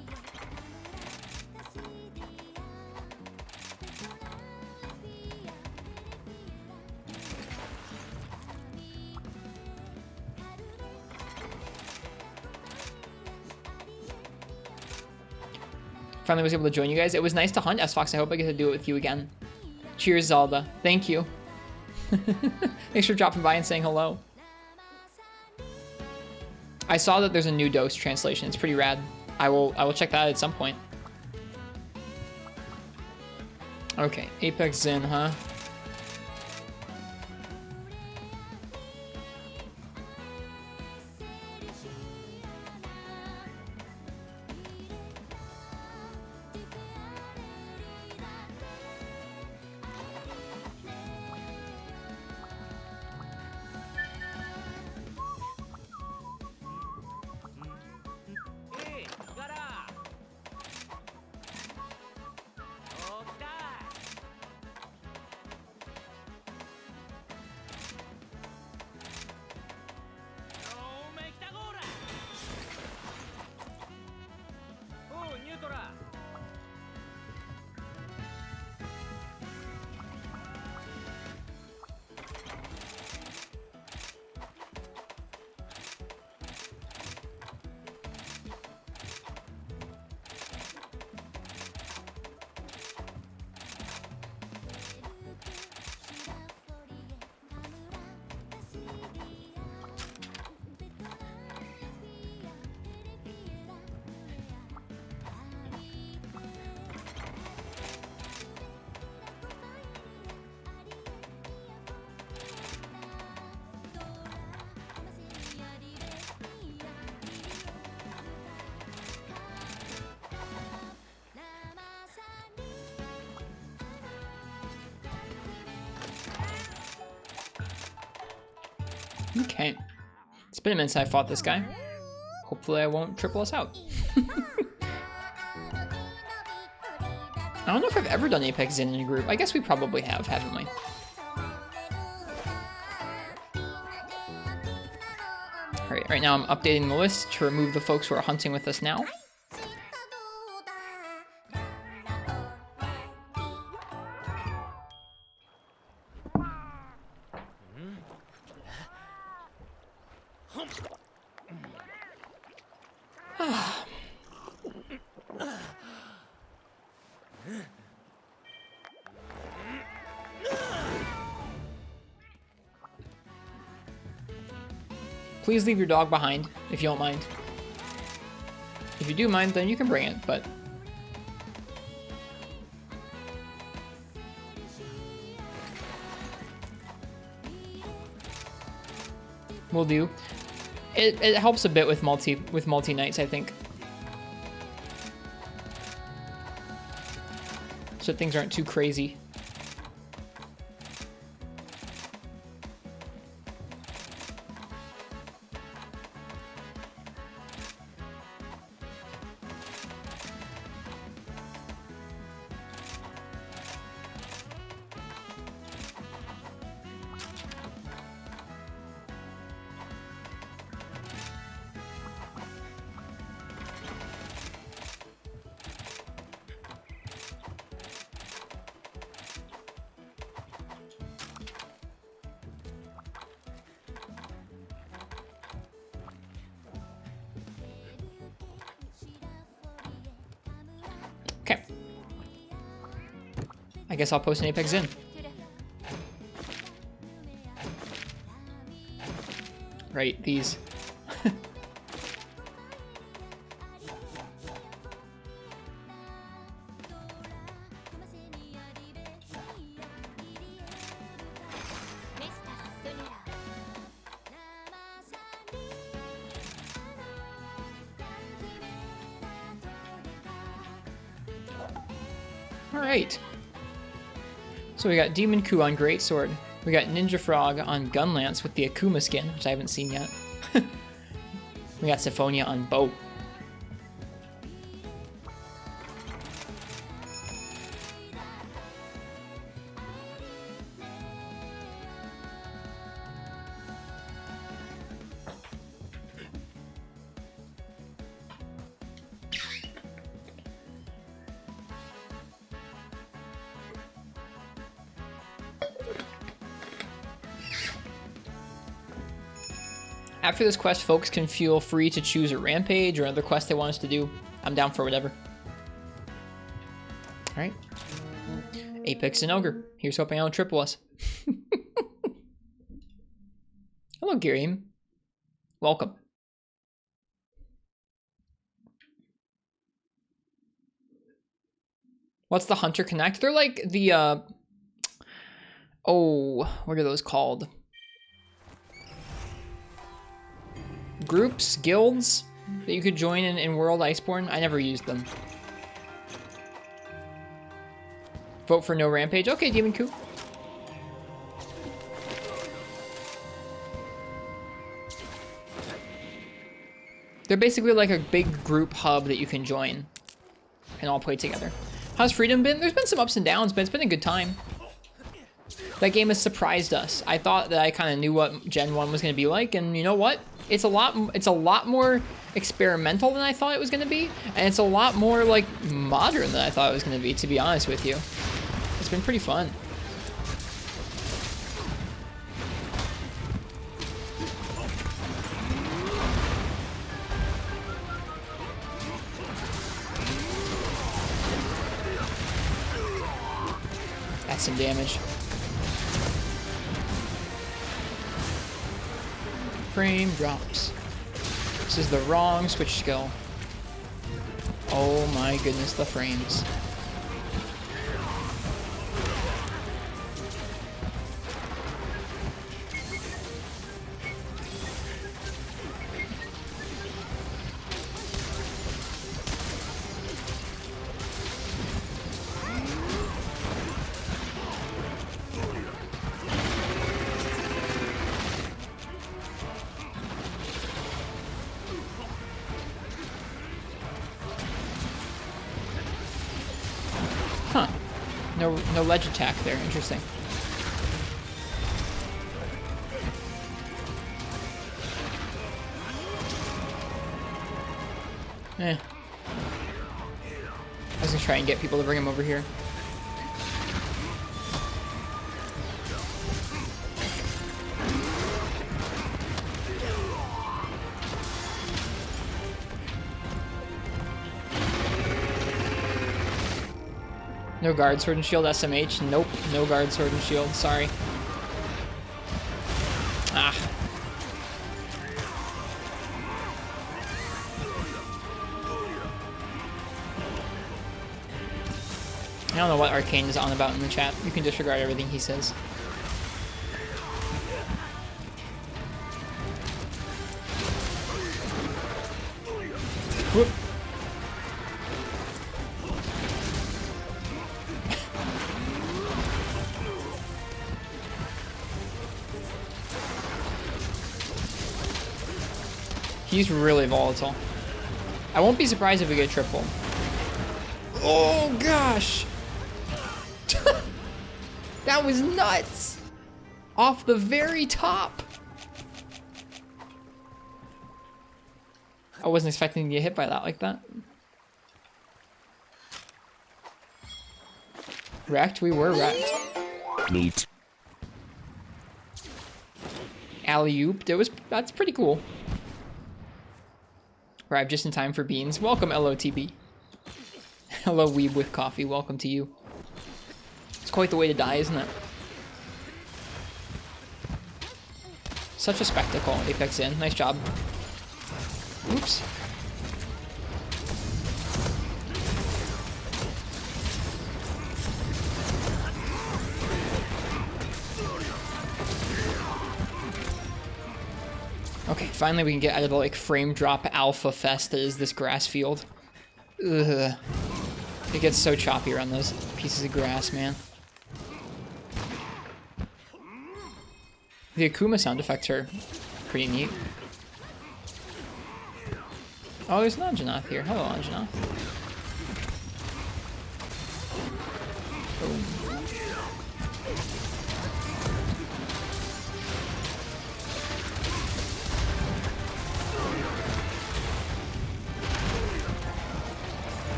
Finally was able to join you guys. It was nice to hunt, S-Fox. I hope I get to do it with you again. Cheers, Zelda. Thank you. Thanks for dropping by and saying hello. I saw that there's a new dose translation. It's pretty rad. I will check that out at some point. Okay, Apex Zen, huh? Okay. It's been a minute since I fought this guy. Hopefully I won't triple us out. I don't know if I've ever done Apex Zen in a group. I guess we probably have, haven't we? Alright, right now I'm updating the list to remove the folks who are hunting with us now. Please leave your dog behind, if you don't mind. If you do mind, then you can bring it, but... Will do. It helps a bit with multi nights, I think. So things aren't too crazy. Okay. I guess I'll post an Apex in. Right, these. Alright. So we got Demon Ku on Greatsword. We got Ninja Frog on Gunlance with the Akuma skin, which I haven't seen yet. We got Symphonia on Bow. After this quest, folks can feel free to choose a rampage or another quest they want us to do. I'm down for whatever. Alright. Apex and Ogre. Here's hoping I don't triple us. Hello, Girim. Welcome. What's the Hunter Connect? They're like the, oh, what are those called? Groups, guilds that you could join in World Iceborne. I never used them. Vote for no rampage. Okay, Demon Coup. They're basically like a big group hub that you can join and all play together. How's Freedom been? There's been some ups and downs, but it's been a good time. That game has surprised us. I thought that I kind of knew what Gen 1 was going to be like, and you know what? It's a lot more experimental than I thought it was going to be, and it's a lot more like modern than I thought it was going to be, to be honest with you. It's been pretty fun. That's some damage. Frame drops. This is the wrong switch skill. Oh my goodness, the frames. Huh. No ledge attack there. Interesting. I was gonna try and get people to bring him over here. No guard, sword and shield, SMH. Nope, no guard, sword and shield. Sorry. Ah. I don't know what Arcane is on about in the chat. You can disregard everything he says. Whoop. He's really volatile. I won't be surprised if we get triple. Oh gosh! That was nuts! Off the very top! I wasn't expecting to get hit by that like that. Wrecked? We were wrecked. Neat. Alley-oop. That's pretty cool. Arrived just in time for beans. Welcome, LOTB. Hello, Weeb with coffee. Welcome to you. It's quite the way to die, isn't it? Such a spectacle. Apex in. Nice job. Oops. Okay, finally we can get out of the like frame drop alpha fest that is this grass field. Ugh. It gets so choppy around those pieces of grass, man. The Akuma sound effects are pretty neat. Oh, there's an Anjanath here. Hello, Anjanath. Boom.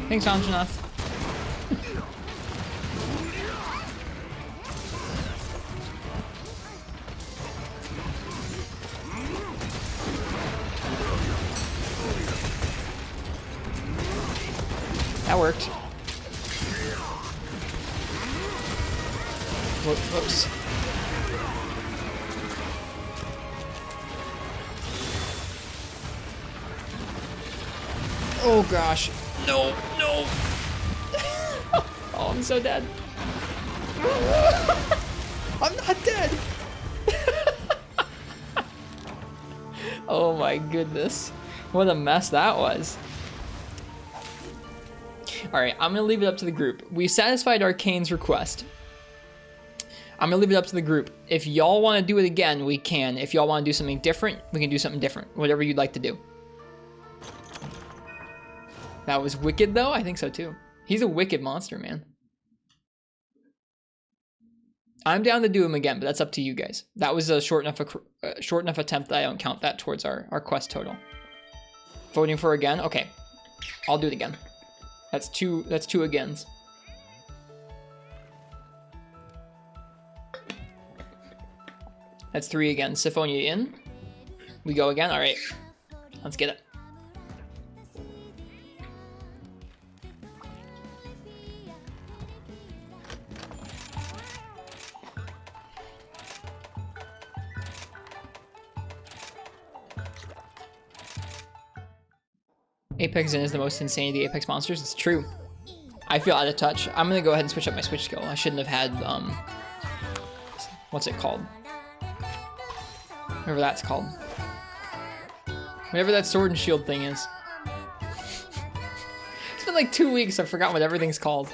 Thanks, Anjanath. That worked. Whoops. Oh gosh. No, no. Oh, I'm so dead. I'm not dead. Oh my goodness. What a mess that was. Alright, I'm gonna leave it up to the group. We satisfied Arcane's request. I'm gonna leave it up to the group. If y'all want to do it again, we can. If y'all want to do something different, we can do something different. Whatever you'd like to do. That was wicked, though? I think so, too. He's a wicked monster, man. I'm down to do him again, but that's up to you guys. That was a short enough attempt that I don't count that towards our quest total. Voting for again? Okay. I'll do it again. That's two agains. That's 3 again. Syphonia in. We go again? Alright. Let's get it. Apex in is the most insane of the Apex monsters. It's true. I feel out of touch. I'm gonna go ahead and switch up my switch skill. I shouldn't have had, what's it called? Whatever that's called. Whatever that sword and shield thing is. It's been like 2 weeks, I've forgotten what everything's called.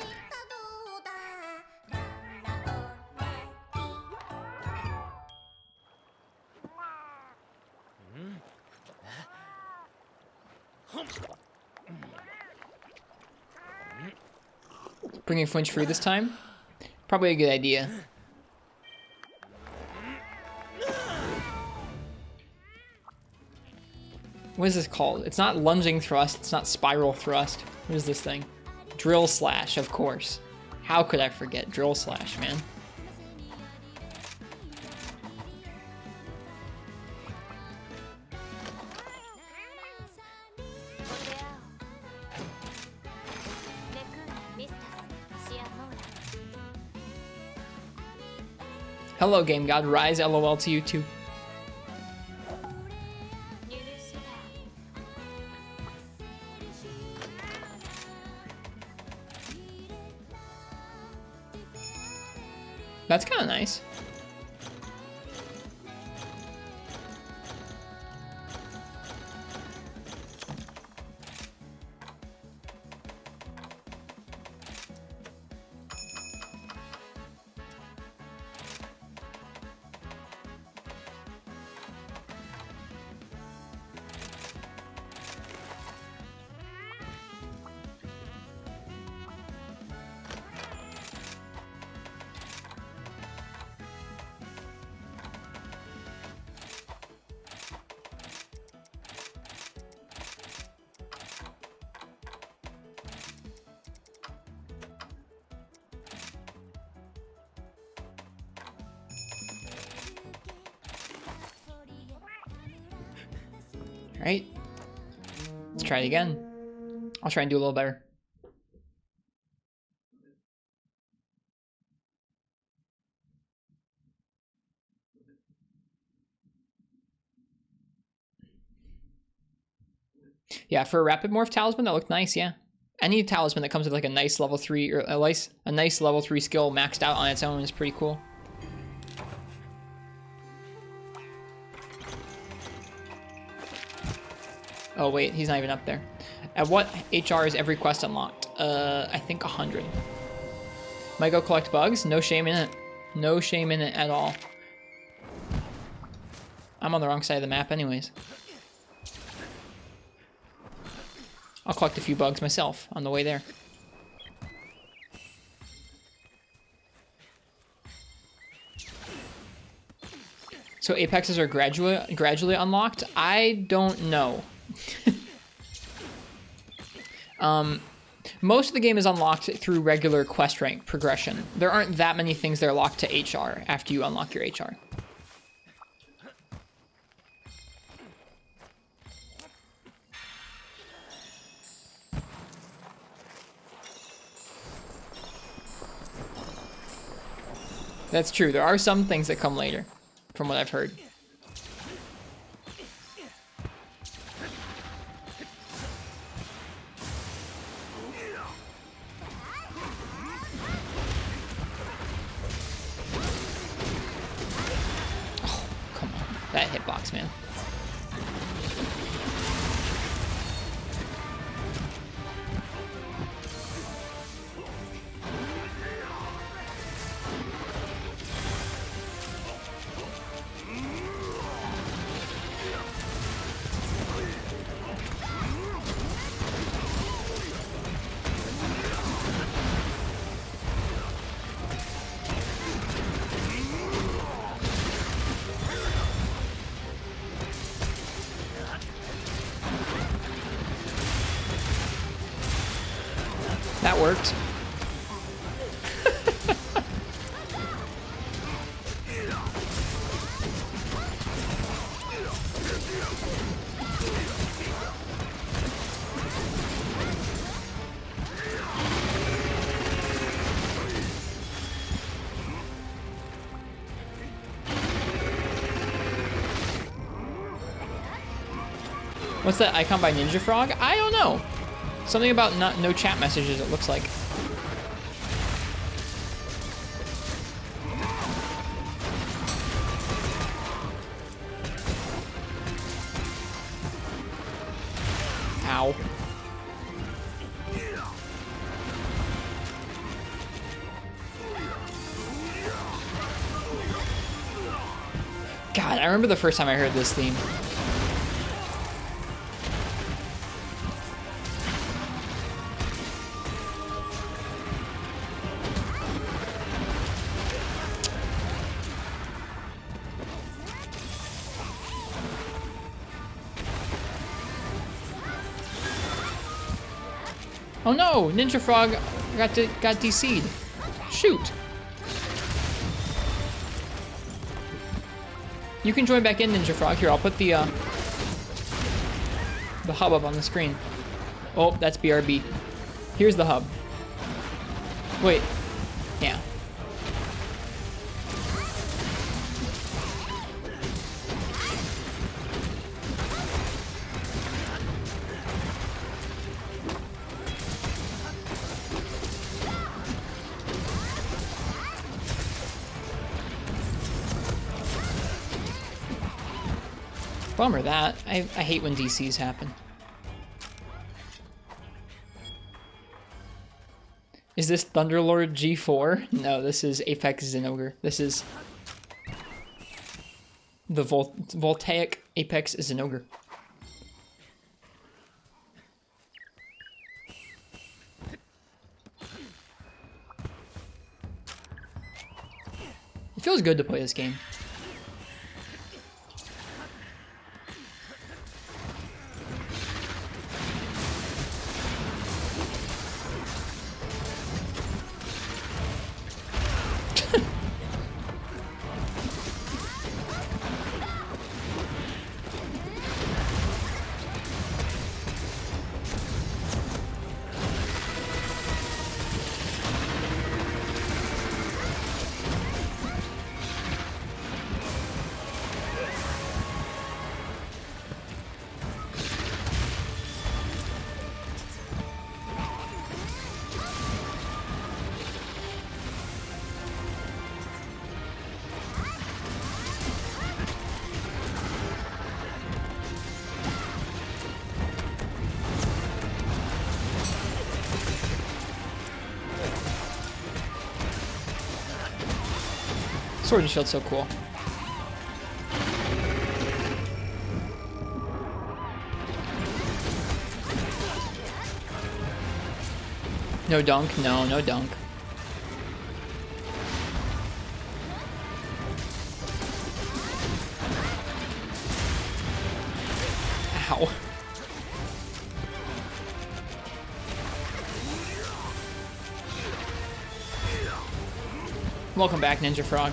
Bringing flinch free this time? Probably a good idea. What is this called? It's not lunging thrust, it's not spiral thrust. What is this thing? Drill slash, of course. How could I forget? Drill slash, man. Hello, Game God. Rise, LOL to you too. That's kind of nice. Alright. Let's try it again. I'll try and do a little better. Yeah, for a Rapid Morph Talisman, that looked nice, yeah. Any talisman that comes with like a nice level 3 or a nice level 3 skill maxed out on its own is pretty cool. Oh wait, he's not even up there. At what HR is every quest unlocked? I think 100. Might go collect bugs? No shame in it. No shame in it at all. I'm on the wrong side of the map anyways. I'll collect a few bugs myself on the way there. So apexes are gradually unlocked? I don't know. Most of the game is unlocked through regular quest rank progression. There aren't that many things that are locked to HR after you unlock your HR. That's true. There are some things that come later, from what I've heard. Oh, come on. That hitbox, man. That worked. What's that icon by Ninja Frog? I don't know. Something about no chat messages, it looks like. Ow. God, I remember the first time I heard this theme. Oh no! Ninja Frog got DC'd. Shoot! You can join back in, Ninja Frog. Here, I'll put the hub up on the screen. Oh, that's BRB. Here's the hub. Wait. Yeah. Bummer that. I hate when DCs happen. Is this Thunderlord G4? No, this is Apex Zinogre. This is the Voltaic Apex Zinogre. It feels good to play this game. Sword and Shield's so cool. No dunk? No, no dunk. Ow. Welcome back, Ninja Frog.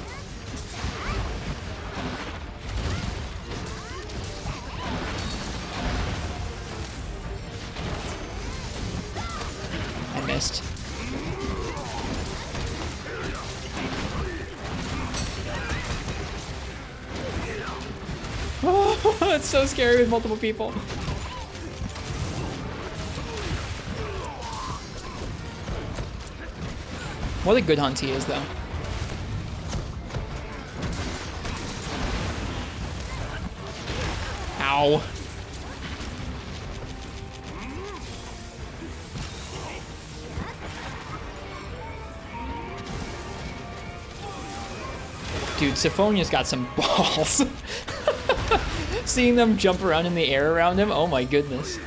I missed. Oh, it's so scary with multiple people. What a good hunt he is, though. Ow. Dude, Syphonia's got some balls. Seeing them jump around in the air around him, oh my goodness.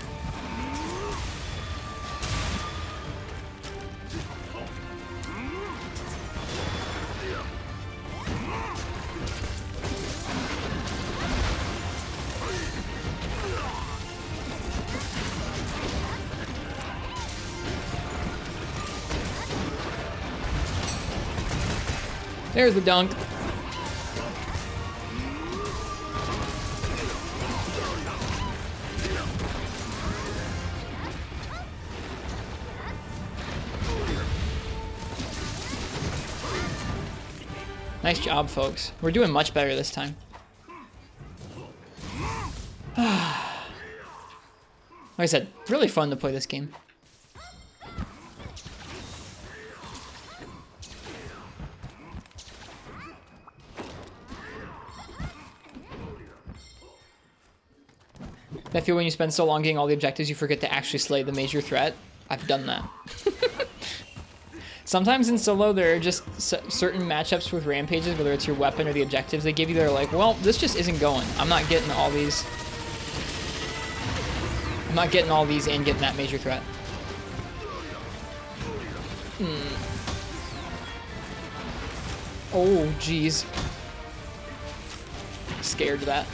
There's the dunk. Nice job, folks. We're doing much better this time. Like I said, really fun to play this game. I feel when you spend so long getting all the objectives, you forget to actually slay the major threat. I've done that. Sometimes in solo, there are just certain matchups with rampages, whether it's your weapon or the objectives they give you, they're like, well, this just isn't going. I'm not getting all these. I'm not getting all these and getting that major threat. Oh, jeez. Scared of that.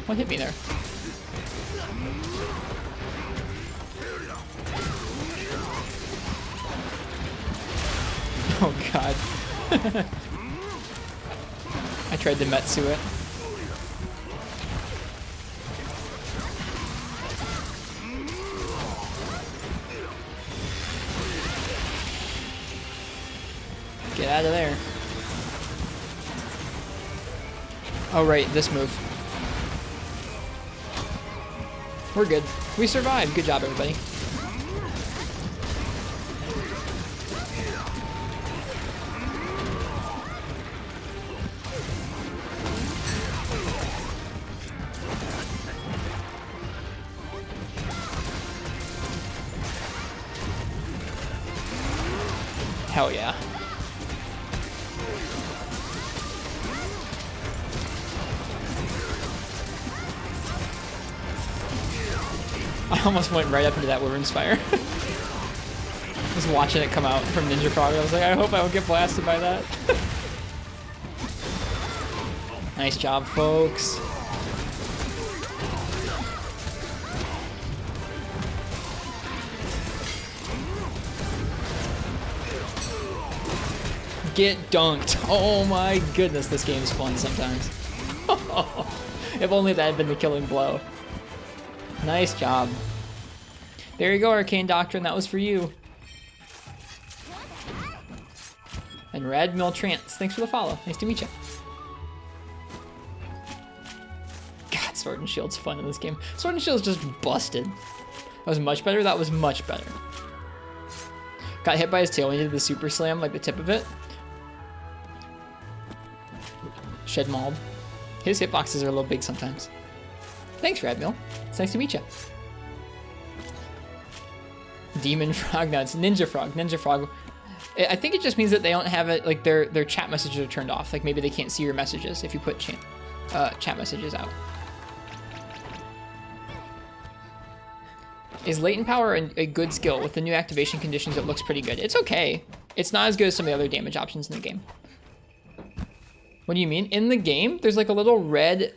What hit me there? Oh god. I tried to Metsu it. Get out of there. Oh, right, this move. We're good. We survived. Good job, everybody. Hell yeah. I almost went right up into that Wyvern's Fire. Just watching it come out from Ninja Frog, I was like, I hope I don't get blasted by that. Nice job, folks. Get dunked. Oh my goodness, this game is fun sometimes. If only that had been the killing blow. Nice job. There you go, Arcane Doctrine. That was for you. And Radmill Trance. Thanks for the follow. Nice to meet you. God, Sword and Shield's fun in this game. Sword and Shield's just busted. That was much better. That was much better. Got hit by his tail when he did the Super Slam, like the tip of it. Shed Mauled. His hitboxes are a little big sometimes. Thanks, Radmill. It's nice to meet you. Demon Frog. No, it's Ninja Frog. Ninja Frog. I think it just means that they don't have it, like their chat messages are turned off. Like maybe they can't see your messages if you put chat messages out. Is latent power a good skill? With the new activation conditions, it looks pretty good. It's okay. It's not as good as some of the other damage options in the game. What do you mean? In the game, there's like a little red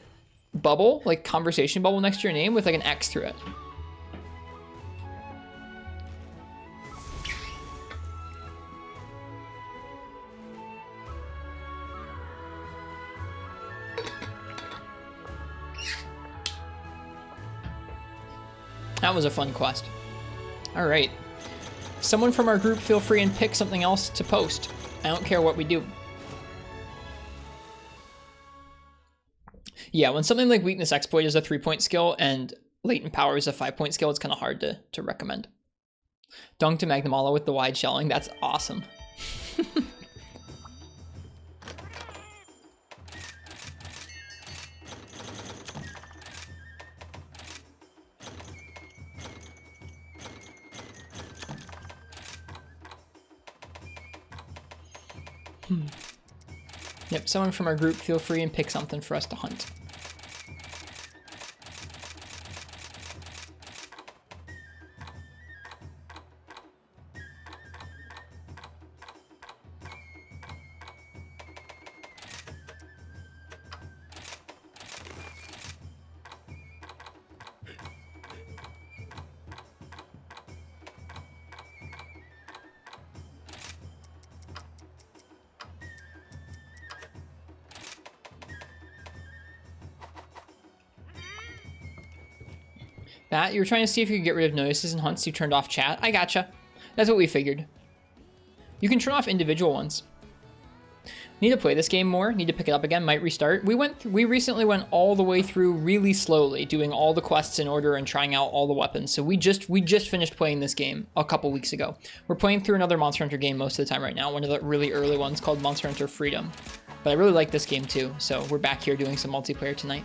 bubble, like conversation bubble next to your name with like an X through it. That was a fun quest. All right. Someone from our group, feel free and pick something else to post. I don't care what we do. Yeah, when something like Weakness Exploit is a 3-point skill and Latent Power is a 5-point skill, it's kind of hard to recommend. Dunk to Magnamalo with the wide shelling. That's awesome. Yep, someone from our group, feel free and pick something for us to hunt. That, you were trying to see if you could get rid of notices and hunts, you turned off chat. I gotcha. That's what we figured. You can turn off individual ones. Need to play this game more, need to pick it up again, might restart. We recently went all the way through really slowly, doing all the quests in order and trying out all the weapons. So we just finished playing this game a couple weeks ago. We're playing through another Monster Hunter game most of the time right now, one of the really early ones called Monster Hunter Freedom. But I really like this game too, so we're back here doing some multiplayer tonight.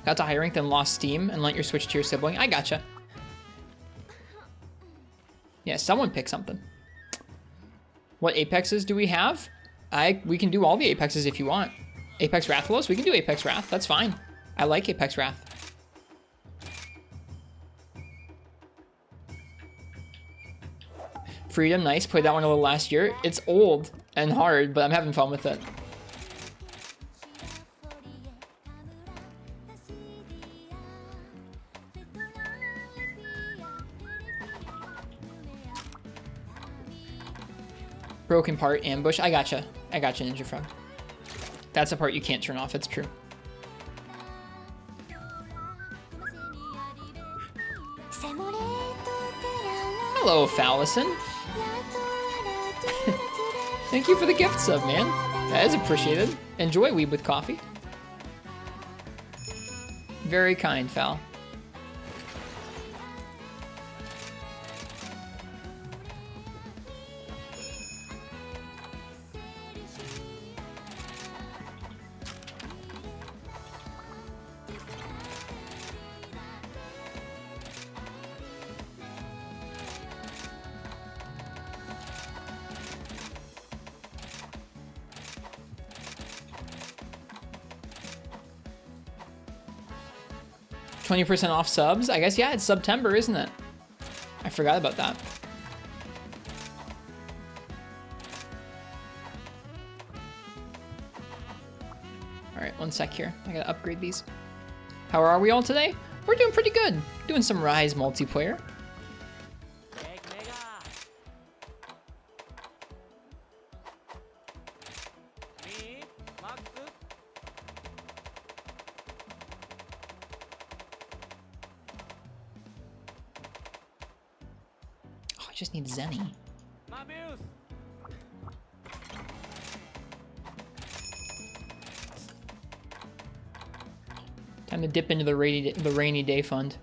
Got to high rank, then lost Steam and lent your Switch to your sibling. I gotcha. Yeah, someone pick something. What Apexes do we have? We can do all the Apexes if you want. Apex Rathalos? We can do Apex Wrath. That's fine. I like Apex Wrath. Freedom, nice. Played that one a little last year. It's old and hard, but I'm having fun with it. Broken part, ambush. I gotcha. I gotcha, Ninja Frog. That's a part you can't turn off. It's true. Hello, Fallison. Thank you for the gift sub, man. That is appreciated. Enjoy Weeb with coffee. Very kind, Fal. $20% off subs? I guess, yeah, it's September, isn't it? I forgot about that. All right, one sec here. I gotta upgrade these. How are we all today? We're doing pretty good. Doing some Rise multiplayer. Just need Zenny. Time to dip into the rainy day fund.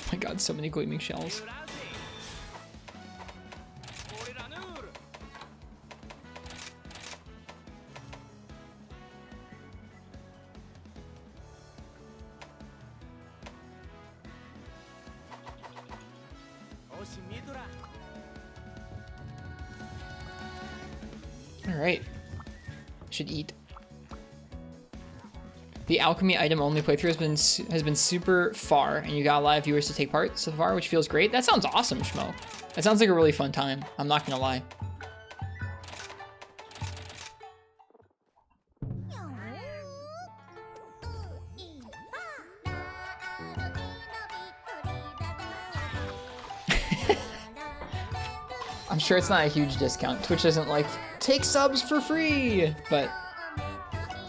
Oh my god, so many gleaming shells. Alright. Should eat. The alchemy item only playthrough has been super far, and you got a lot of viewers to take part so far, which feels great. That sounds awesome, Schmo. That sounds like a really fun time. I'm not gonna lie. I'm sure it's not a huge discount. Twitch isn't like, take subs for free, but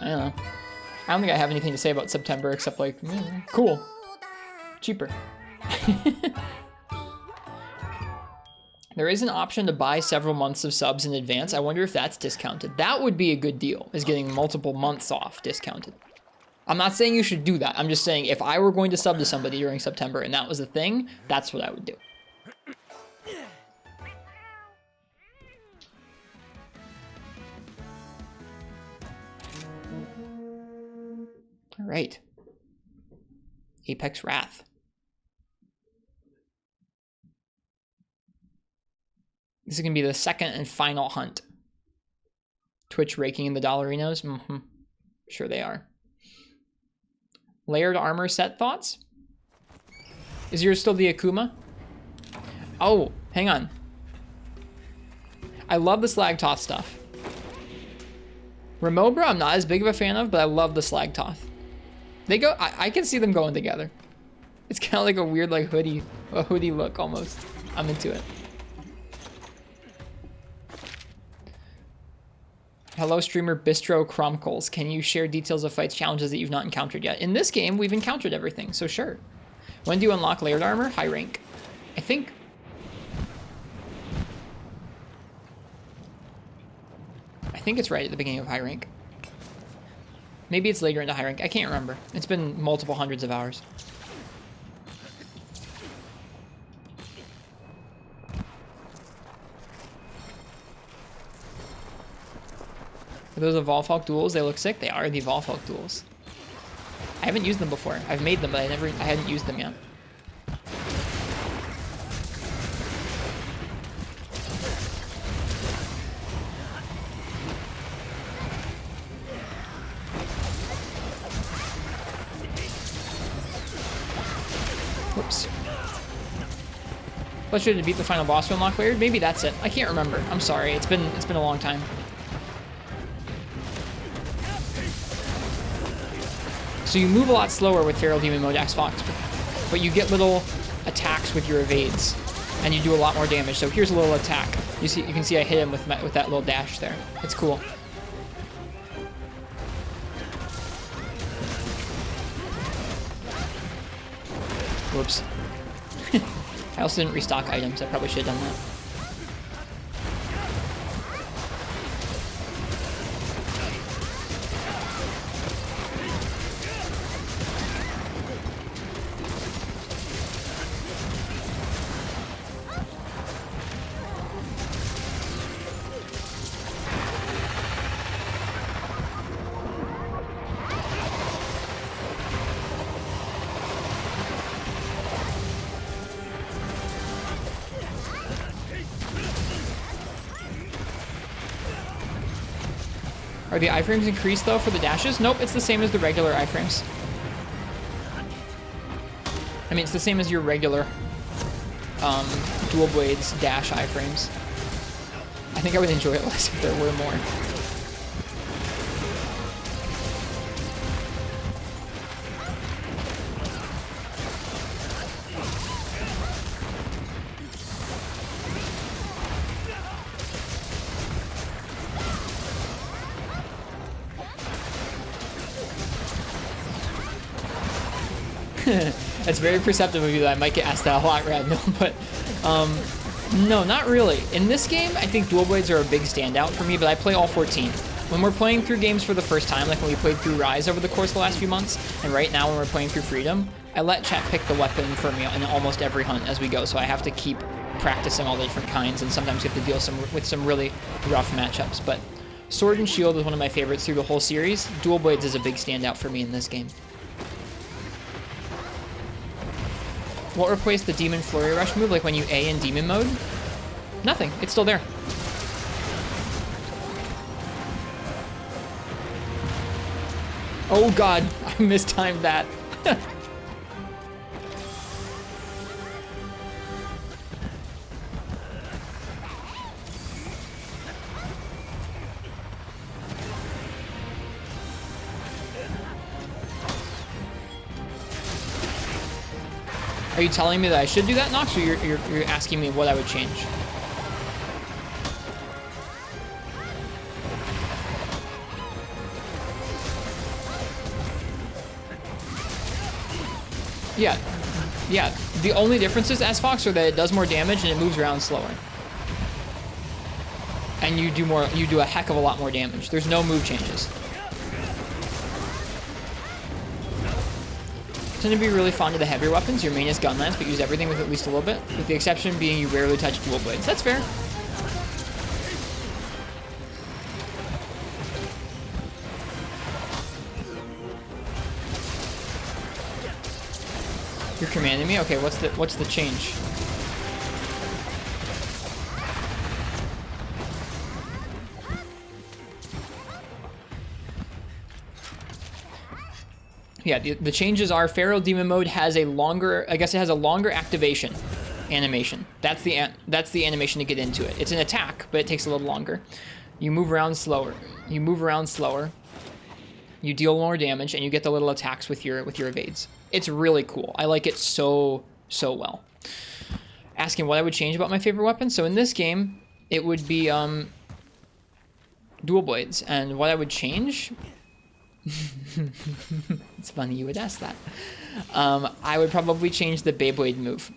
I don't know. I don't think I have anything to say about September except like, cool, cheaper. There is an option to buy several months of subs in advance. I wonder if that's discounted. That would be a good deal, is getting multiple months off discounted. I'm not saying you should do that. I'm just saying if I were going to sub to somebody during September and that was a thing, that's what I would do. All right. Apex Wrath. This is going to be the second and final hunt. Twitch raking in the dollarinos? Mm-hmm. Sure they are. Layered armor set thoughts? Is yours still the Akuma? Oh, hang on. I love the Slag Toth stuff. Remobra I'm not as big of a fan of, but I love the Slag Toth. They go, I can see them going together. It's kind of like a weird like hoodie look almost. I'm into it. Hello streamer Bistro Cromcoles. Can you share details of fights, challenges that you've not encountered yet? In this game, we've encountered everything, so sure. When do you unlock layered armor? High rank. I think it's right at the beginning of high rank. Maybe it's later into high rank. I can't remember. It's been multiple hundreds of hours. Are those Evolve Hulk duels? They look sick. They are the Evolve Hulk duels. I haven't used them before. I've made them, but I hadn't used them yet. Whoops. Let's try to beat the final boss to unlock layered. Maybe that's it. I can't remember. I'm sorry. It's been a long time. So you move a lot slower with Feral Demon Modax Fox, but you get little attacks with your evades, and you do a lot more damage. So here's a little attack. You can see I hit him with that little dash there. It's cool. Whoops. I also didn't restock items. I probably should have done that. Are the iframes increased though for the dashes? Nope, it's the same as the regular iframes. I mean, it's the same as your regular dual blades dash iframes. I think I would enjoy it less if there were more. That's very perceptive of you that I might get asked that a lot, Rad. No, but no, not really. In this game, I think dual blades are a big standout for me, but I play all 14. When we're playing through games for the first time, like when we played through Rise over the course of the last few months, and right now when we're playing through Freedom, I let chat pick the weapon for me in almost every hunt as we go, so I have to keep practicing all the different kinds, and sometimes you have to deal with some really rough matchups. But Sword and Shield is one of my favorites through the whole series. Dual blades is a big standout for me in this game. What replaced the Demon Flurry Rush move, like when you A in Demon mode? Nothing. It's still there. Oh god, I mistimed that. Are you telling me that I should do that, Nox, or you're asking me what I would change? Yeah. The only differences, S-Fox, are that it does more damage and it moves around slower. And you do a heck of a lot more damage. There's no move changes. Tend to be really fond of the heavier weapons. Your main is gun lance, but use everything with at least a little bit, with the exception being you rarely touch dual blades. That's fair. You're commanding me? Okay, what's the change? Yeah, the changes are Feral Demon mode has a longer, I guess it has a longer activation animation. That's the animation to get into it. It's an attack, but it takes a little longer. You move around slower. You deal more damage, and you get the little attacks with your evades. It's really cool. I like it so well. Asking what I would change about my favorite weapon. So in this game, it would be dual blades, and what I would change. It's funny you would ask that. I would probably change the Beyblade move.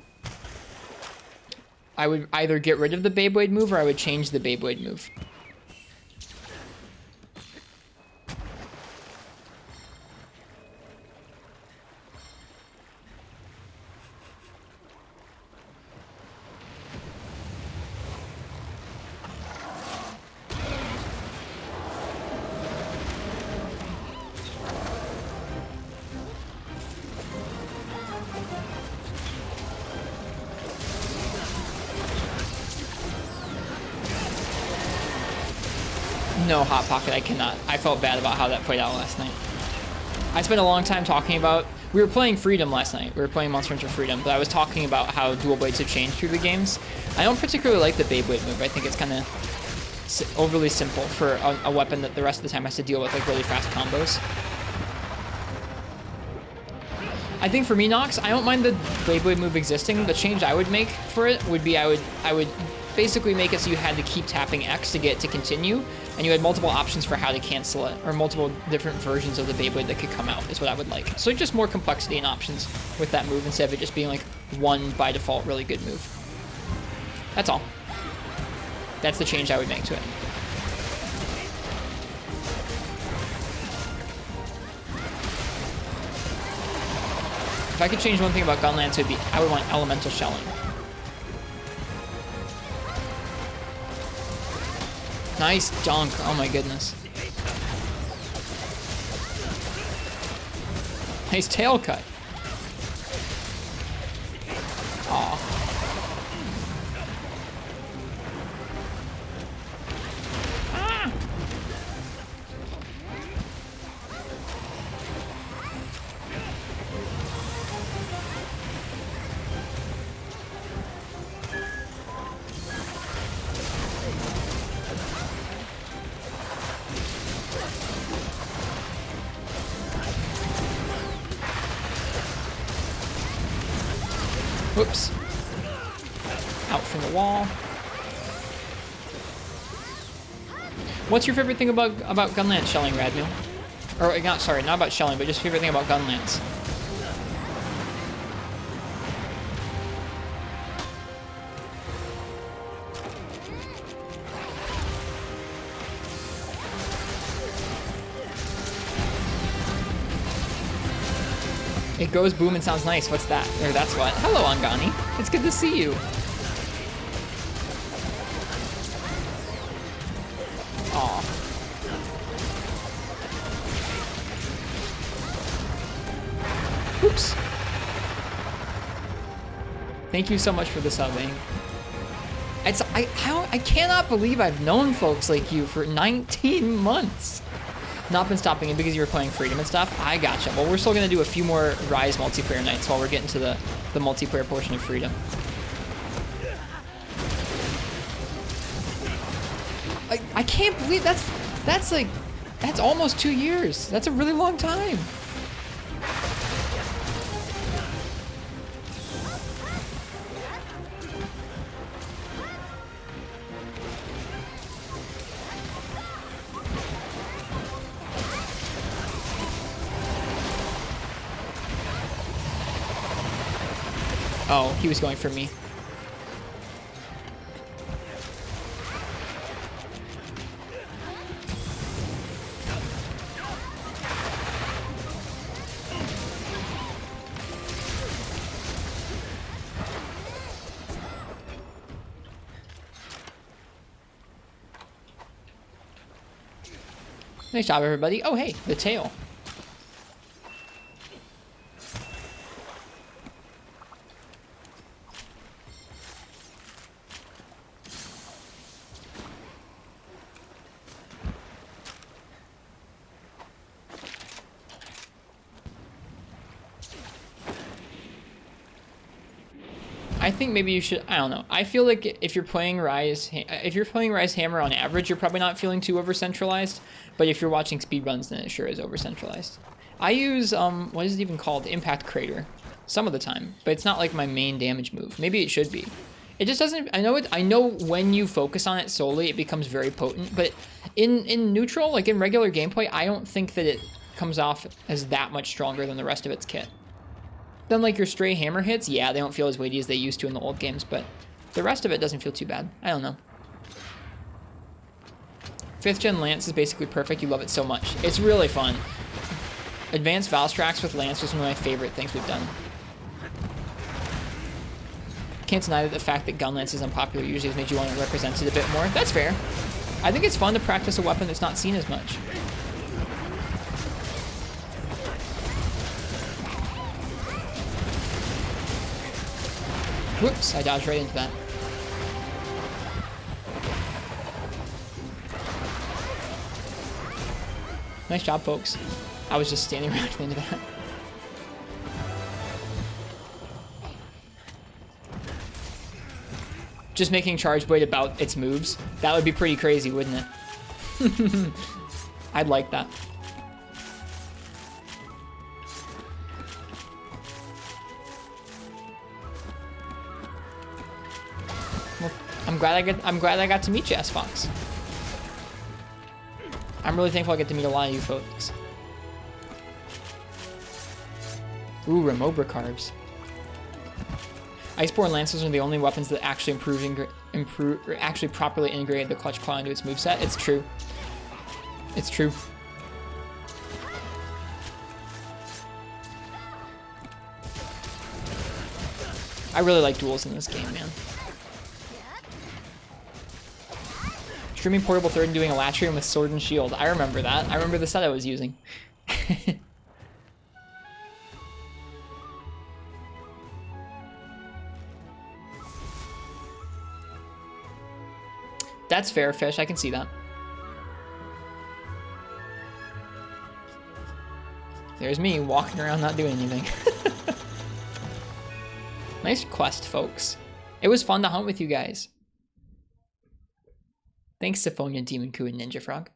I would either get rid of the Beyblade move or I would change the Beyblade move. No, Hot Pocket, I cannot. I felt bad about how that played out last night. I spent a long time talking about... We were playing Freedom last night. We were playing Monster Hunter Freedom, but I was talking about how dual blades have changed through the games. I don't particularly like the Beyblade move. I think it's kind of overly simple for a weapon that the rest of the time has to deal with like really fast combos. I think for me, Nox, I don't mind the Beyblade move existing. The change I would make for it would be I would basically make it so you had to keep tapping X to get it to continue, and you had multiple options for how to cancel it, or multiple different versions of the Beyblade that could come out is what I would like. So just more complexity and options with that move instead of it just being like one by default really good move. That's all. That's the change I would make to it. If I could change one thing about Gunlance, it would be I would want elemental shelling. Nice dunk. Oh my goodness. Nice tail cut. Aw. Ah. Whoops. Out from the wall. What's your favorite thing about Gunlance shelling, Radmeal? Or not, sorry, not about shelling, but just favorite thing about Gunlance. It goes boom and sounds nice. What's that? Or that's what. Hello, Angani. It's good to see you. Aw. Oops. Thank you so much for the subbing. I cannot believe I've known folks like you for 19 months. Not been stopping it because you were playing Freedom and stuff. I gotcha. Well, we're still gonna do a few more Rise multiplayer nights while we're getting to the multiplayer portion of Freedom. I can't believe that's almost 2 years. That's a really long time. Oh, he was going for me. Nice job, everybody. Oh, hey, the tail. I think maybe you should, I don't know. I feel like if you're playing Rise Hammer on average, you're probably not feeling too over-centralized. But if you're watching speedruns, then it sure is over-centralized. I use, what is it even called? Impact Crater. Some of the time. But it's not like my main damage move. Maybe it should be. It just doesn't, I know when you focus on it solely, it becomes very potent. But in neutral, like in regular gameplay, I don't think that it comes off as that much stronger than the rest of its kit. Then like your stray hammer hits, yeah, they don't feel as weighty as they used to in the old games, but the rest of it doesn't feel too bad. I don't know. 5th gen Lance is basically perfect. You love it so much. It's really fun. Advanced Valstrax with Lance was one of my favorite things we've done. Can't deny that the fact that Gun Lance is unpopular usually has made you want to represent it a bit more. That's fair. I think it's fun to practice a weapon that's not seen as much. Whoops, I dodged right into that. Nice job, folks. I was just standing right into that. Just making Charge Blade about its moves. That would be pretty crazy, wouldn't it? I'd like that. I'm glad I got to meet you, S Fox. I'm really thankful I get to meet a lot of you folks. Ooh, Remobra carves. Iceborne Lancers are the only weapons that actually actually properly integrated the Clutch Claw into its moveset. It's true. It's true. I really like duels in this game, man. Streaming Portable Third and doing a Latrium with Sword and Shield. I remember that. I remember the set I was using. That's fair, Fish. I can see that. There's me walking around not doing anything. Nice quest, folks. It was fun to hunt with you guys. Thanks, Syphonia, Demon Coup, and Ninja Frog.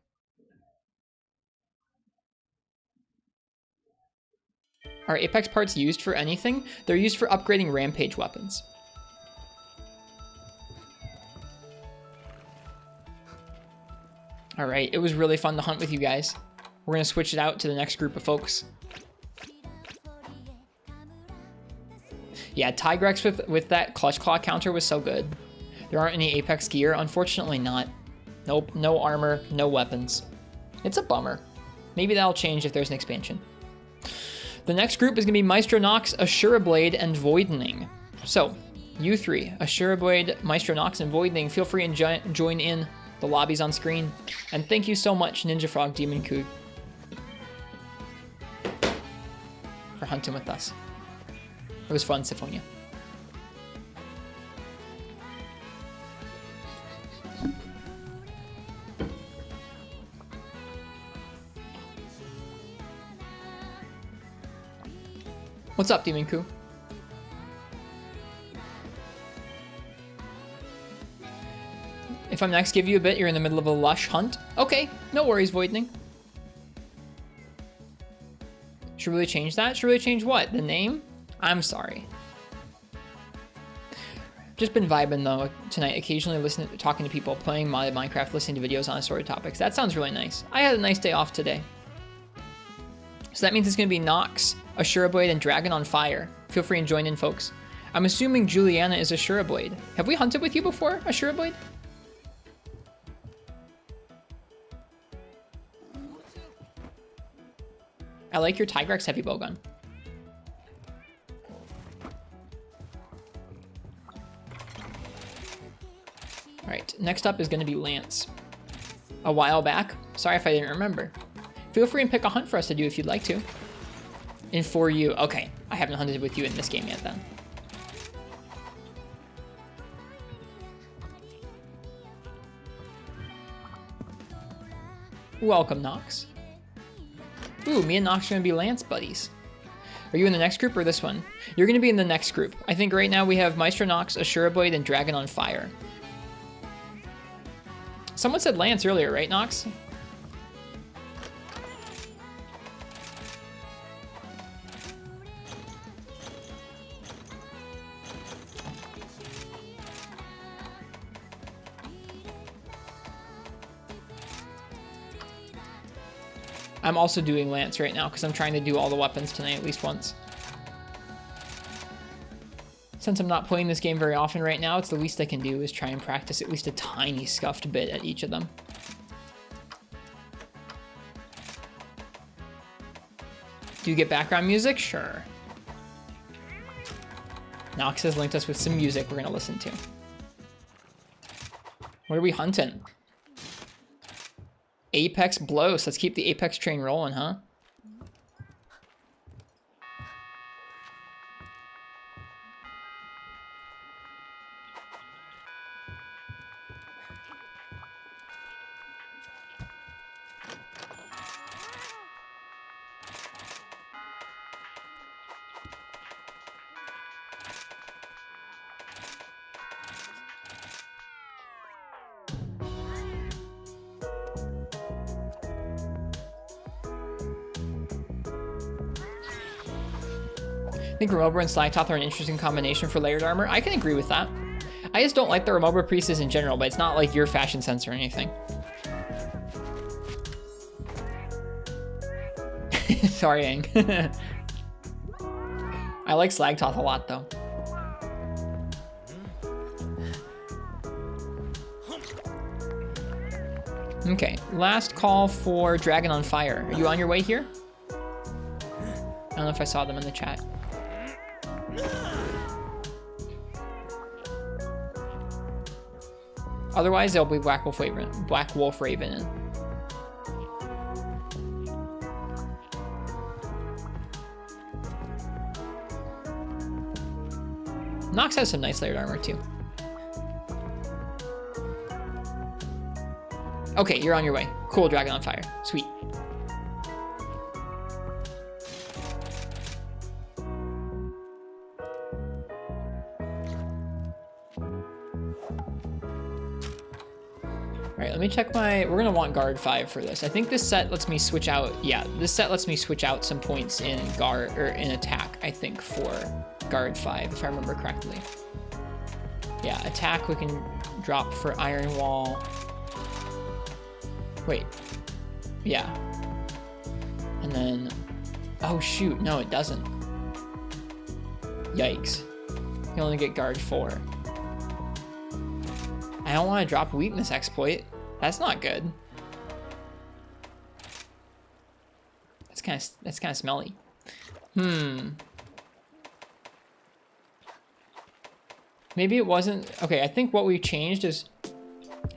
Are Apex parts used for anything? They're used for upgrading Rampage weapons. Alright, it was really fun to hunt with you guys. We're going to switch it out to the next group of folks. Yeah, Tigrex with that Clutch Claw counter was so good. There aren't any Apex gear? Unfortunately not. Nope, no armor, no weapons. It's a bummer. Maybe that'll change if there's an expansion. The next group is going to be Maestro Nox, Ashura Blade, and Voidning. So, you three, Ashura Blade, Maestro Nox, and Voidning, feel free and join in. The lobby's on screen. And thank you so much, Ninja Frog, Demon Coup, for hunting with us. It was fun, Syphonia. What's up, Demon Coup? If I'm next, give you a bit, you're in the middle of a lush hunt. Okay, no worries, Voidning. Should really change that? Should really change what? The name? I'm sorry. Just been vibing though tonight, occasionally talking to people, playing modded Minecraft, listening to videos on assorted topics. That sounds really nice. I had a nice day off today. So that means it's going to be Nox, Ashura Blade, and Dragon on Fire. Feel free and join in, folks. I'm assuming Juliana is Ashura Blade. Have we hunted with you before, Ashura Blade? I like your Tigrex heavy bowgun. Alright, next up is going to be Lance. A while back. Sorry if I didn't remember. Feel free and pick a hunt for us to do if you'd like to. And for you. Okay, I haven't hunted with you in this game yet then. Welcome, Nox. Ooh, me and Nox are going to be Lance buddies. Are you in the next group or this one? You're going to be in the next group. I think right now we have Maestro Nox, Ashura Blade, and Dragon on Fire. Someone said Lance earlier, right, Nox? I'm also doing Lance right now because I'm trying to do all the weapons tonight at least once. Since I'm not playing this game very often right now, it's the least I can do is try and practice at least a tiny scuffed bit at each of them. Do you get background music? Sure. Nox has linked us with some music we're going to listen to. What are we hunting? Apex blows. Let's keep the Apex train rolling, huh? I think Remobra and Slytoth are an interesting combination for layered armor. I can agree with that. I just don't like the Remoba Priestess in general, but it's not like your fashion sense or anything. Sorry, Ang. I like Slagtoth a lot, though. Okay, last call for Dragon on Fire. Are you on your way here? I don't know if I saw them in the chat. Otherwise, they'll be Black Wolf Raven in. Nox has some nice layered armor too. Okay, you're on your way. Cool, Dragon on Fire. Sweet. Alright, let me check my... We're gonna want guard 5 for this. I think this set lets me switch out... Yeah, this set lets me switch out some points in guard... or in attack, I think, for guard 5, if I remember correctly. Yeah, attack we can drop for Iron Wall. Wait. Yeah. And then... Oh shoot, no it doesn't. Yikes. You only get guard 4. I don't want to drop weakness exploit. That's not good. That's kind of smelly. Maybe it wasn't... Okay, I think what we changed is,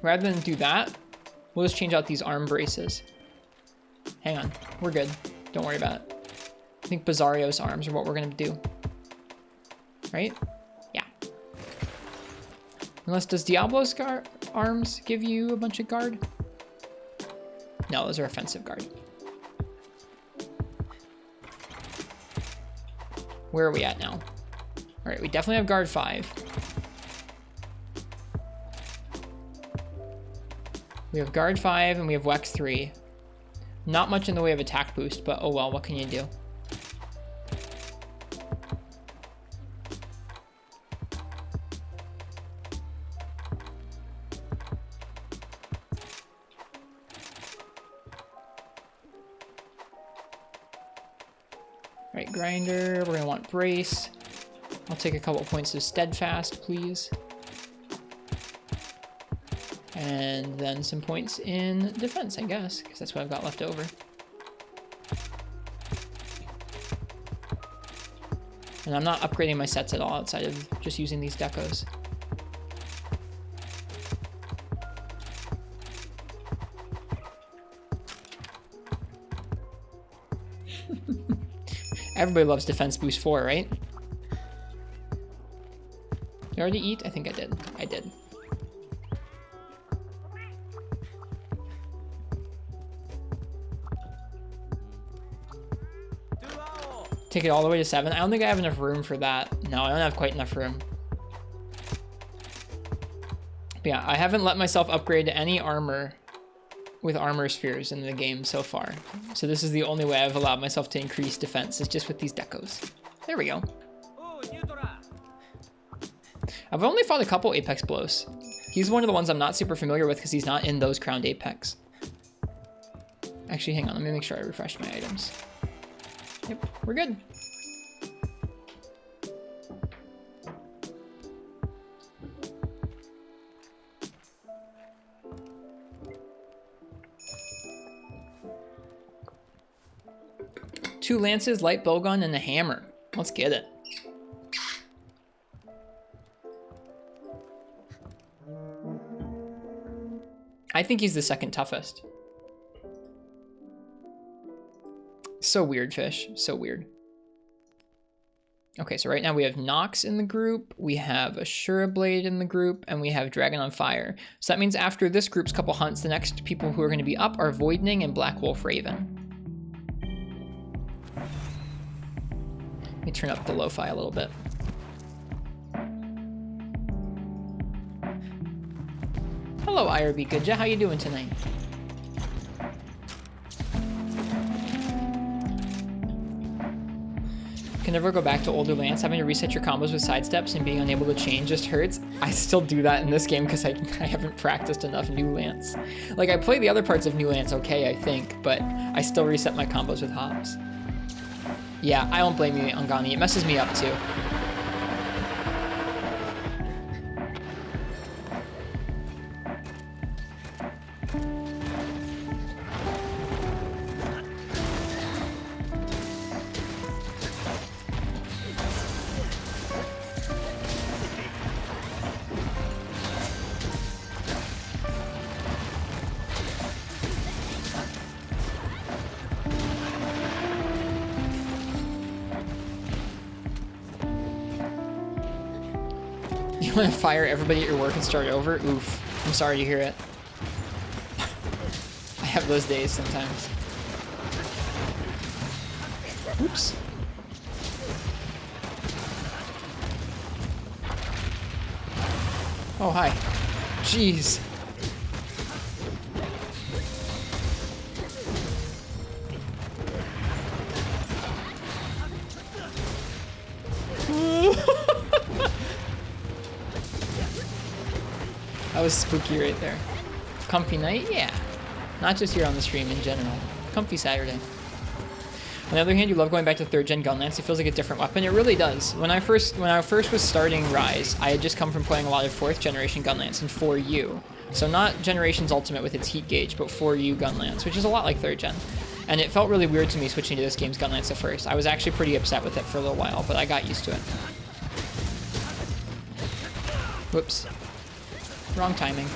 rather than do that, we'll just change out these arm braces. Hang on, we're good. Don't worry about it. I think Bizarrio's arms are what we're gonna do. Right? Yeah. Unless, does Diablo's arms give you a bunch of guard? No, those are offensive guard. Where are we at now? All right, we definitely have guard 5. We have guard 5 and we have Wex 3. Not much in the way of attack boost, but oh well, what can you do? Right, grinder, we're gonna want brace. I'll take a couple points of steadfast, please. And then some points in defense, I guess, because that's what I've got left over. And I'm not upgrading my sets at all outside of just using these decos. Everybody loves defense boost 4, right? Did I already eat? I think I did. I did. Take it all the way to 7. I don't think I have enough room for that. No, I don't have quite enough room. But yeah, I haven't let myself upgrade any armor with armor spheres in the game so far. So this is the only way I've allowed myself to increase defense, is just with these decos. There we go. I've only fought a couple Apex Blows. He's one of the ones I'm not super familiar with because he's not in those crowned Apex. Actually, hang on, let me make sure I refresh my items. Yep, we're good. Two lances, light bowgun, and a hammer. Let's get it. I think he's the second toughest. So weird, Fish. So weird. Okay, so right now we have Nox in the group, we have Ashura Blade in the group, and we have Dragon on Fire. So that means after this group's couple hunts, the next people who are going to be up are Voidning and Black Wolf Raven. Let me turn up the lo-fi a little bit. Hello, IRB Goodja. How you doing tonight? Can never go back to older Lance. Having to reset your combos with sidesteps and being unable to change just hurts. I still do that in this game because I haven't practiced enough new Lance. Like, I play the other parts of new Lance okay, I think, but I still reset my combos with hops. Yeah, I don't blame you, Ungani. It messes me up too. You want to fire everybody at your work and start over? Oof. I'm sorry to hear it. I have those days sometimes. Oops. Oh, hi. Jeez. That was spooky right there. Comfy night? Yeah. Not just here on the stream in general. Comfy Saturday. On the other hand, you love going back to 3rd gen Gunlance. It feels like a different weapon. It really does. When I first was starting Rise, I had just come from playing a lot of 4th generation Gunlance and 4U. So not Generations Ultimate with its heat gauge, but 4U Gunlance, which is a lot like 3rd gen. And it felt really weird to me switching to this game's Gunlance at first. I was actually pretty upset with it for a little while, but I got used to it. Whoops. Wrong timing.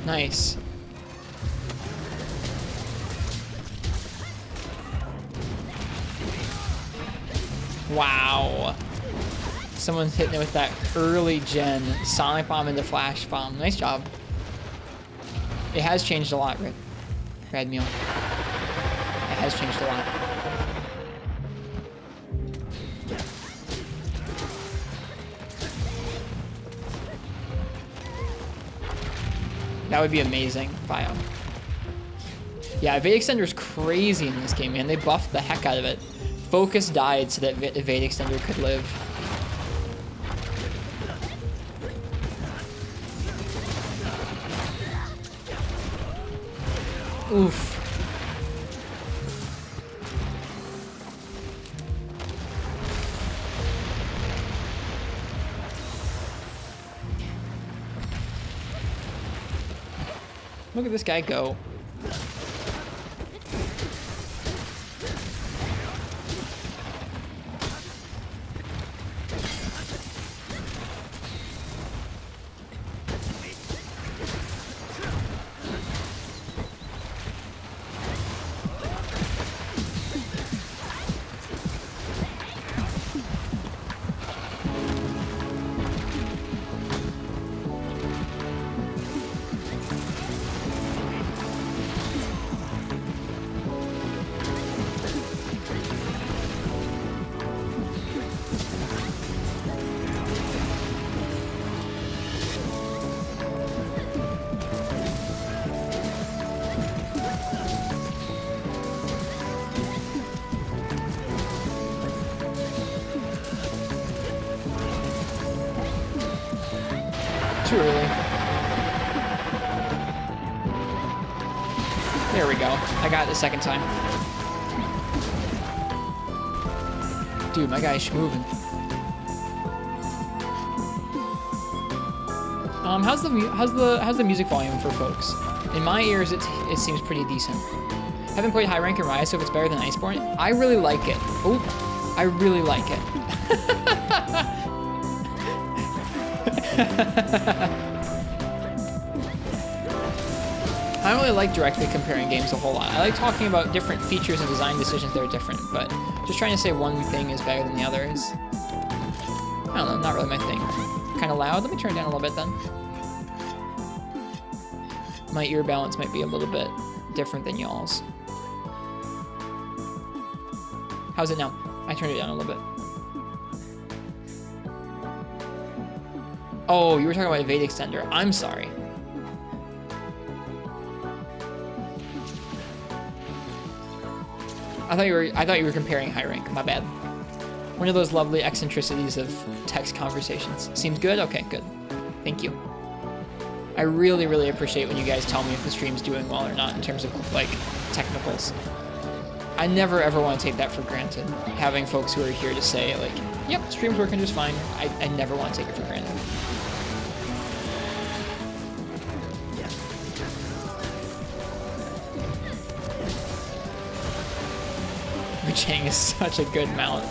Nice. Wow. Someone's hitting it with that early gen Sonic Bomb into Flash Bomb. Nice job. It has changed a lot, Radmeal. It has changed a lot. That would be amazing, Bio. Yeah, Evade Extender is crazy in this game, man. They buffed the heck out of it. Focus died so that Evade Extender could live. Oof. Look at this guy go. Too early. There we go. I got it the second time. Dude, my guy's schmoving. How's the music volume for folks? In my ears, it seems pretty decent. Haven't played high rank in Rise, so if it's better than Iceborne, I really like it. Oh, I really like it. I don't really like directly comparing games a whole lot. I like talking about different features and design decisions that are different, but just trying to say one thing is better than the other is, I don't know, not really my thing. kind of loud. Let me turn it down a little bit then. My ear balance might be a little bit different than y'all's. How's it now? I turned it down a little bit. Oh, you were talking about evade extender. I'm sorry. I thought you were comparing high rank. My bad. One of those lovely eccentricities of text conversations. Seems good? Okay, good. Thank you. I really, really appreciate when you guys tell me if the stream's doing well or not in terms of, like, technicals. I never, ever want to take that for granted. Having folks who are here to say, like, yep, stream's working just fine. I never want to take it for granted. Chang is such a good mount.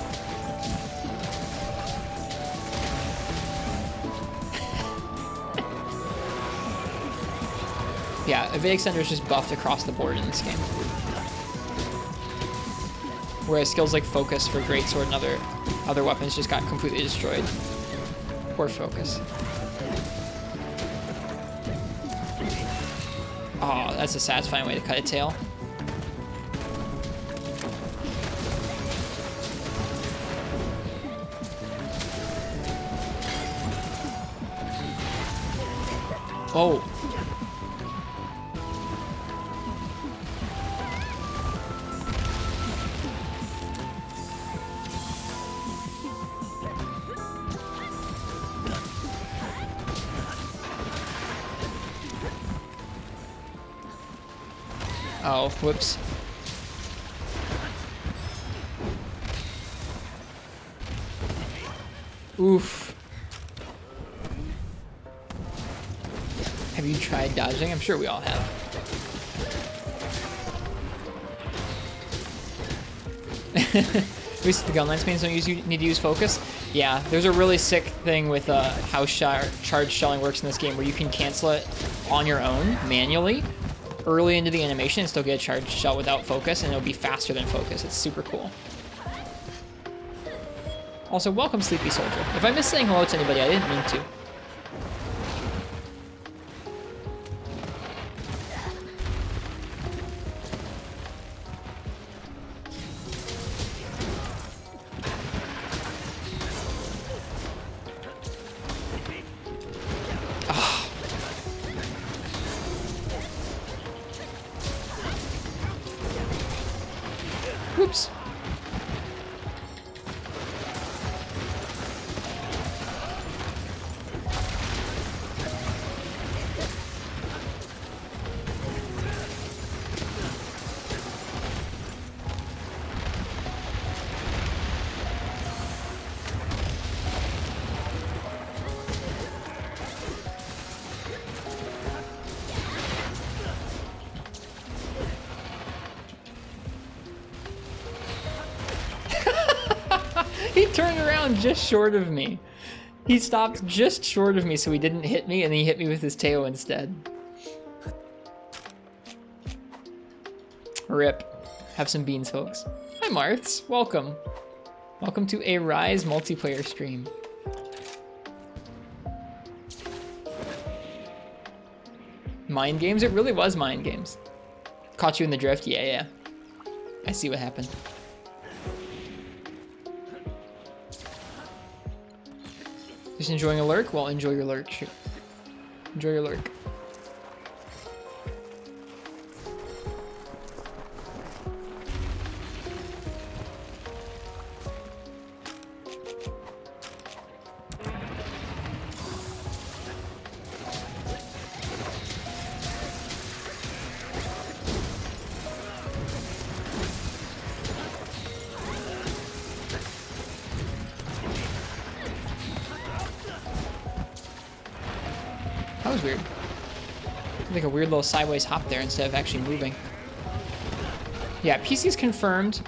Yeah, evade extender is just buffed across the board in this game. Whereas skills like focus for greatsword and other weapons just got completely destroyed. Poor focus. Oh, that's a satisfying way to cut a tail. Oh. Oh, whoops. Oof. Have you tried dodging? I'm sure we all have. At least the gunline spans don't need to use focus. Yeah, there's a really sick thing with how charge shelling works in this game where you can cancel it on your own, manually, early into the animation and still get a charged shell without focus, and it'll be faster than focus. It's super cool. Also, welcome, Sleepy Soldier. If I missed saying hello to anybody, I didn't mean to. Whoops. He turned around just short of me. He stopped just short of me so he didn't hit me, and he hit me with his tail instead. Rip. Have some beans, folks. Hi, Marths. Welcome. Welcome to a Rise multiplayer stream. Mind games? It really was mind games. Caught you in the drift? Yeah. I see what happened. Just enjoying a lurk? Well, enjoy your lurk. Shoot. Enjoy your lurk. That was weird. Like a weird little sideways hop there instead of actually moving. Yeah, PC's confirmed.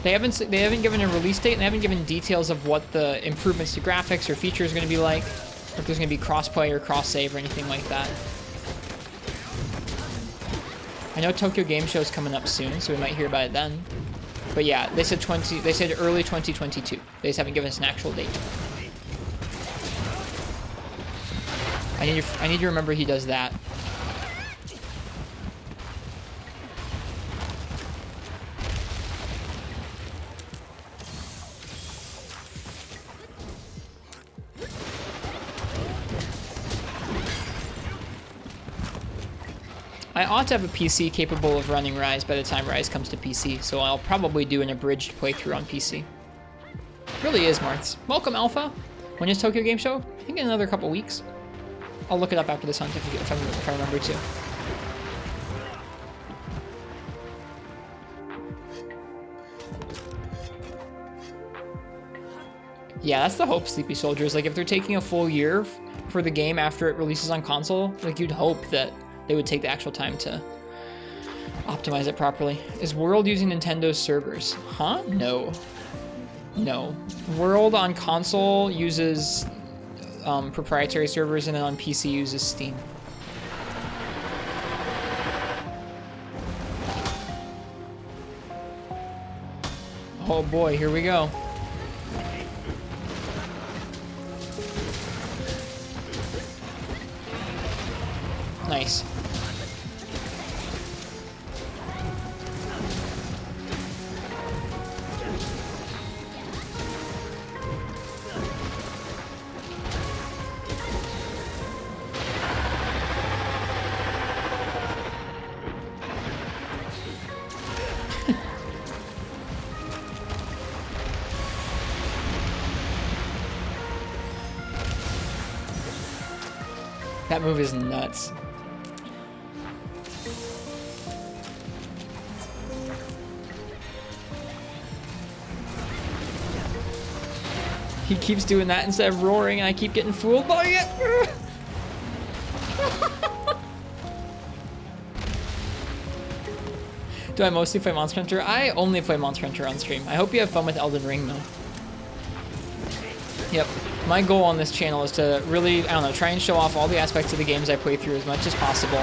They haven't given a release date, and they haven't given details of what the improvements to graphics or features are going to be like, or if there's going to be cross-play or cross-save or anything like that. I know Tokyo Game Show is coming up soon, so we might hear about it then. But yeah, they said early 2022. They just haven't given us an actual date. I need to remember he does that. I ought to have a PC capable of running Rise by the time Rise comes to PC, so I'll probably do an abridged playthrough on PC. Really is, Marths. Welcome, Alpha. When is Tokyo Game Show? I think in another couple weeks. I'll look it up after this hunt if I remember to. Yeah, that's the hope, Sleepy Soldiers. Like, if they're taking a full year for the game after it releases on console, like, you'd hope that they would take the actual time to optimize it properly. Is World using Nintendo's servers? Huh? No. No. World on console uses proprietary servers, and then on PC uses Steam. Oh boy, here we go. Nice. That move is nuts. He keeps doing that instead of roaring, and I keep getting fooled by it. Do I mostly play Monster Hunter? I only play Monster Hunter on stream. I hope you have fun with Elden Ring, though. Yep. My goal on this channel is to really, I don't know, try and show off all the aspects of the games I play through as much as possible.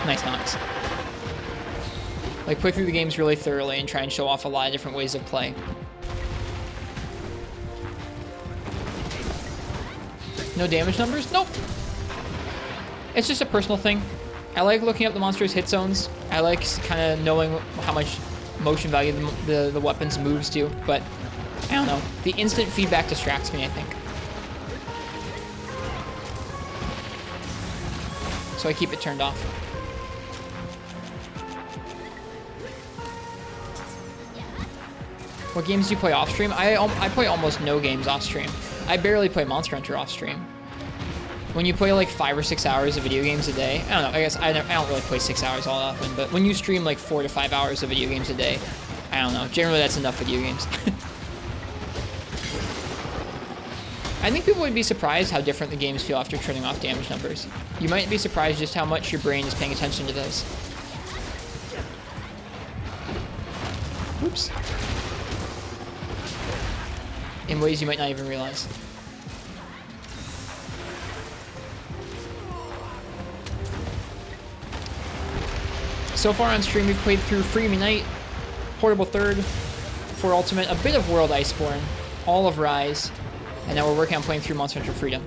Nice knocks. Like, play through the games really thoroughly and try and show off a lot of different ways of play. No damage numbers? Nope. It's just a personal thing. I like looking up the monster's hit zones. I like kind of knowing how much motion value the weapons moves do, but I don't know. The instant feedback distracts me, I think. So I keep it turned off. What games do you play off stream? I play almost no games off stream. I barely play Monster Hunter off stream. When you play like 5 or 6 hours of video games a day, I don't know, I guess I don't really play 6 hours all that often, but when you stream like 4 to 5 hours of video games a day, I don't know, generally that's enough video games. I think people would be surprised how different the games feel after turning off damage numbers. You might be surprised just how much your brain is paying attention to those. Oops. In ways you might not even realize. So far on stream, we've played through Freedom Unite, Portable Third, for Ultimate, a bit of World Iceborne, all of Rise, and now we're working on playing through Monster Hunter Freedom.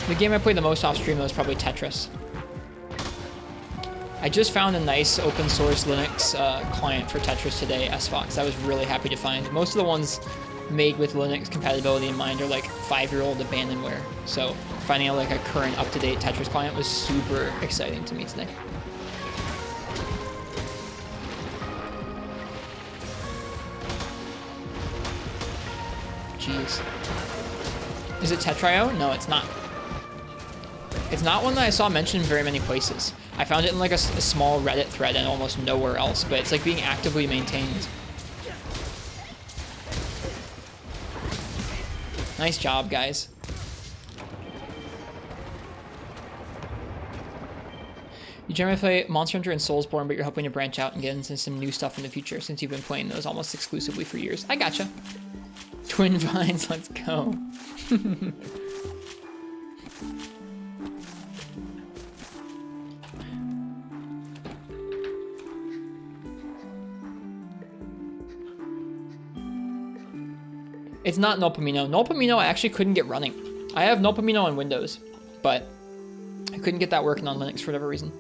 The game I played the most off stream though is probably Tetris. I just found a nice open source Linux client for Tetris today, SFox. I was really happy to find. Most of the ones made with Linux compatibility in mind are like 5-year-old abandonware. So finding out like a current up-to-date Tetris client was super exciting to me today. Jeez. Is it Tetrio? No, it's not. It's not one that I saw mentioned in very many places. I found it in like a small Reddit thread and almost nowhere else, but it's like being actively maintained. Nice job, guys. You generally play Monster Hunter and Soulsborne, but you're hoping to branch out and get into some new stuff in the future since you've been playing those almost exclusively for years. I gotcha. Twin Vines, let's go. It's not Nopamino. Nopamino I actually couldn't get running. I have Nopamino on Windows, but I couldn't get that working on Linux for whatever reason.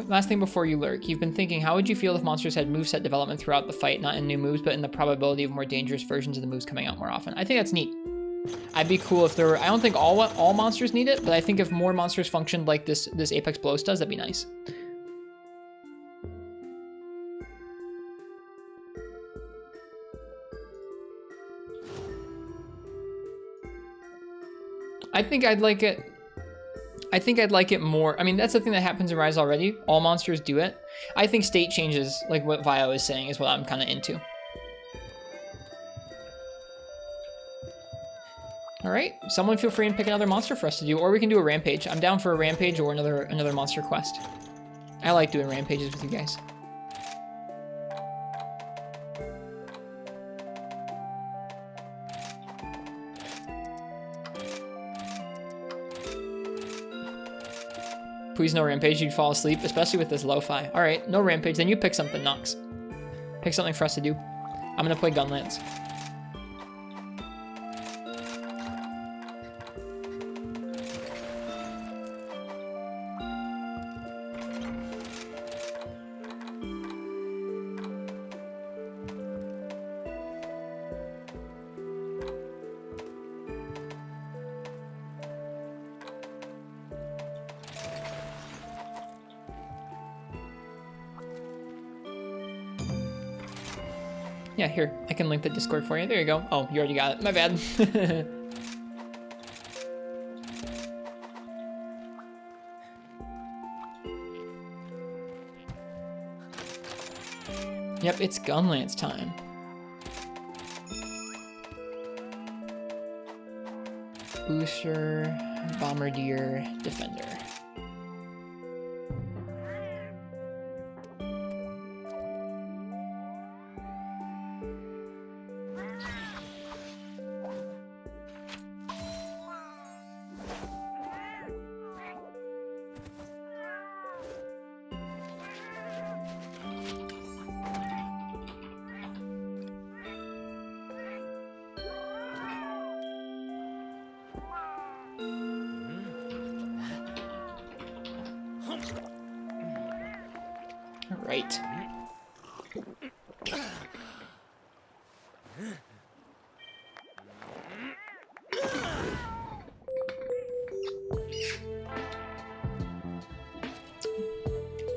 Last thing before you lurk. You've been thinking, how would you feel if monsters had moveset development throughout the fight, not in new moves, but in the probability of more dangerous versions of the moves coming out more often? I think that's neat. I'd be cool if there were, I don't think all monsters need it, but I think if more monsters functioned like this Apex Blows does, that'd be nice. I think I'd like it. I think I'd like it more. I mean, that's the thing that happens in Rise already. All monsters do it. I think state changes, like what Vio is saying, is what I'm kind of into. All right, someone feel free and pick another monster for us to do, or we can do a rampage. I'm down for a rampage or another monster quest. I like doing rampages with you guys. Please no rampage, you'd fall asleep, especially with this lo-fi. All right, no rampage, then you pick something, Nox. Pick something for us to do. I'm gonna play Gunlance. Yeah, here, I can link the Discord for you. There you go. Oh, you already got it. My bad. Yep, it's Gunlance time. Booster, Bombardier, Defender. Right.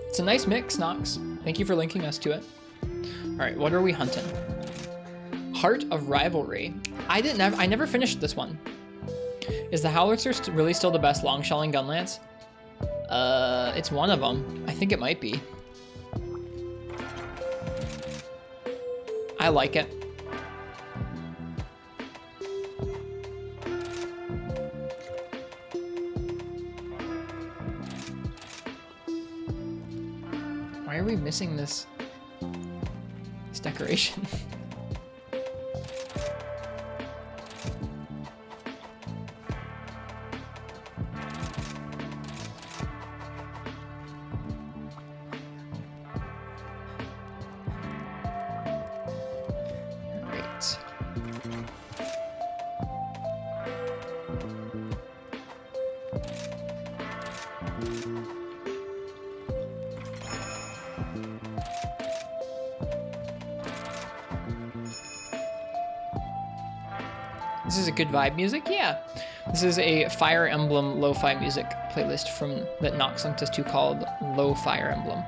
It's a nice mix, Nox. Thank you for linking us to it. All right, what are we hunting? Heart of Rivalry. I never finished this one. Is the Howitzer really still the best long-shelling Gunlance? It's one of them. I think it might be. I like it. Why are we missing this decoration? This is a good vibe music, yeah. This is a Fire Emblem lo-fi music playlist that Nox linked us to called Low Fire Emblem.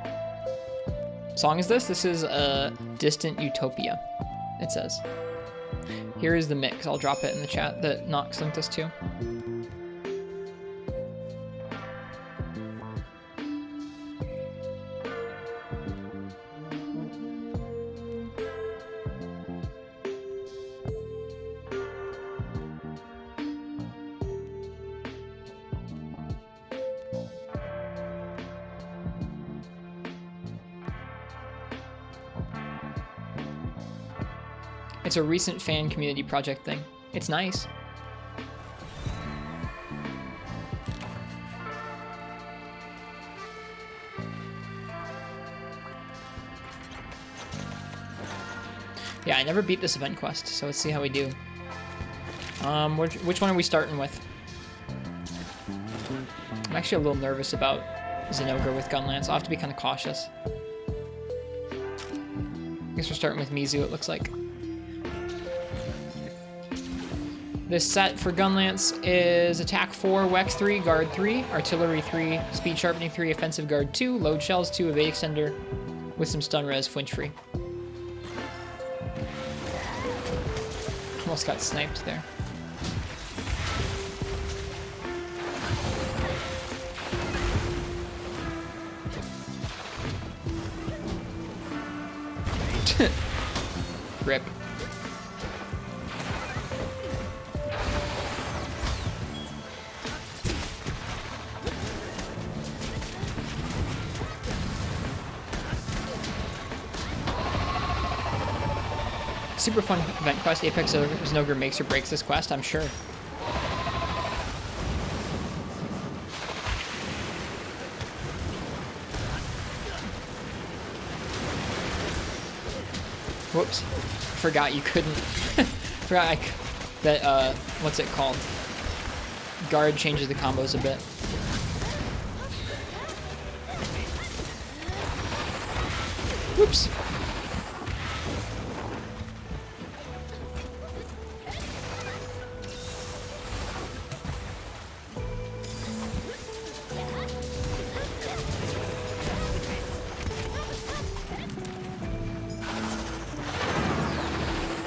Song is this? This is Distant Utopia, it says. Here is the mix. I'll drop it in the chat that Nox linked us to. It's a recent fan community project thing. It's nice. Yeah, I never beat this event quest, so let's see how we do. Which one are we starting with? I'm actually a little nervous about Zinogre with Gunlance. I'll have to be kind of cautious. I guess we're starting with Mizu, it looks like. This set for Gunlance is Attack 4, Wex 3, Guard 3, Artillery 3, Speed Sharpening 3, Offensive Guard 2, Load Shells 2, Evade Extender, with some Stun Res, Flinch Free. Almost got sniped there. Rip. Super fun event quest. Apex Zinogre makes or breaks this quest, I'm sure. Whoops. Forgot you couldn't. Forgot that, what's it called? Guard changes the combos a bit. Whoops.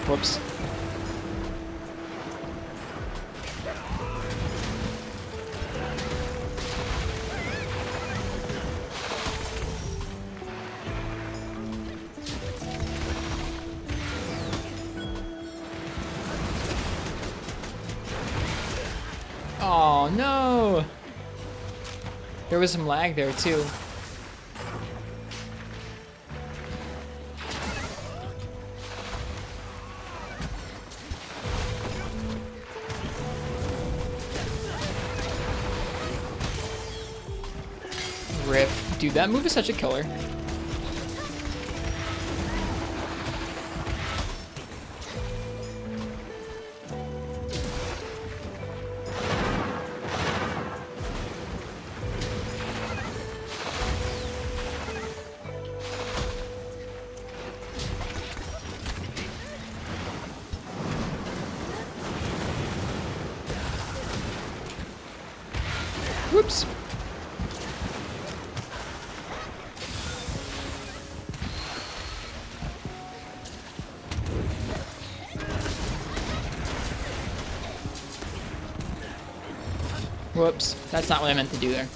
Whoops. Oh no! There was some lag there too. Rip. Dude, that move is such a killer. Whoops. Whoops. That's not what I meant to do there.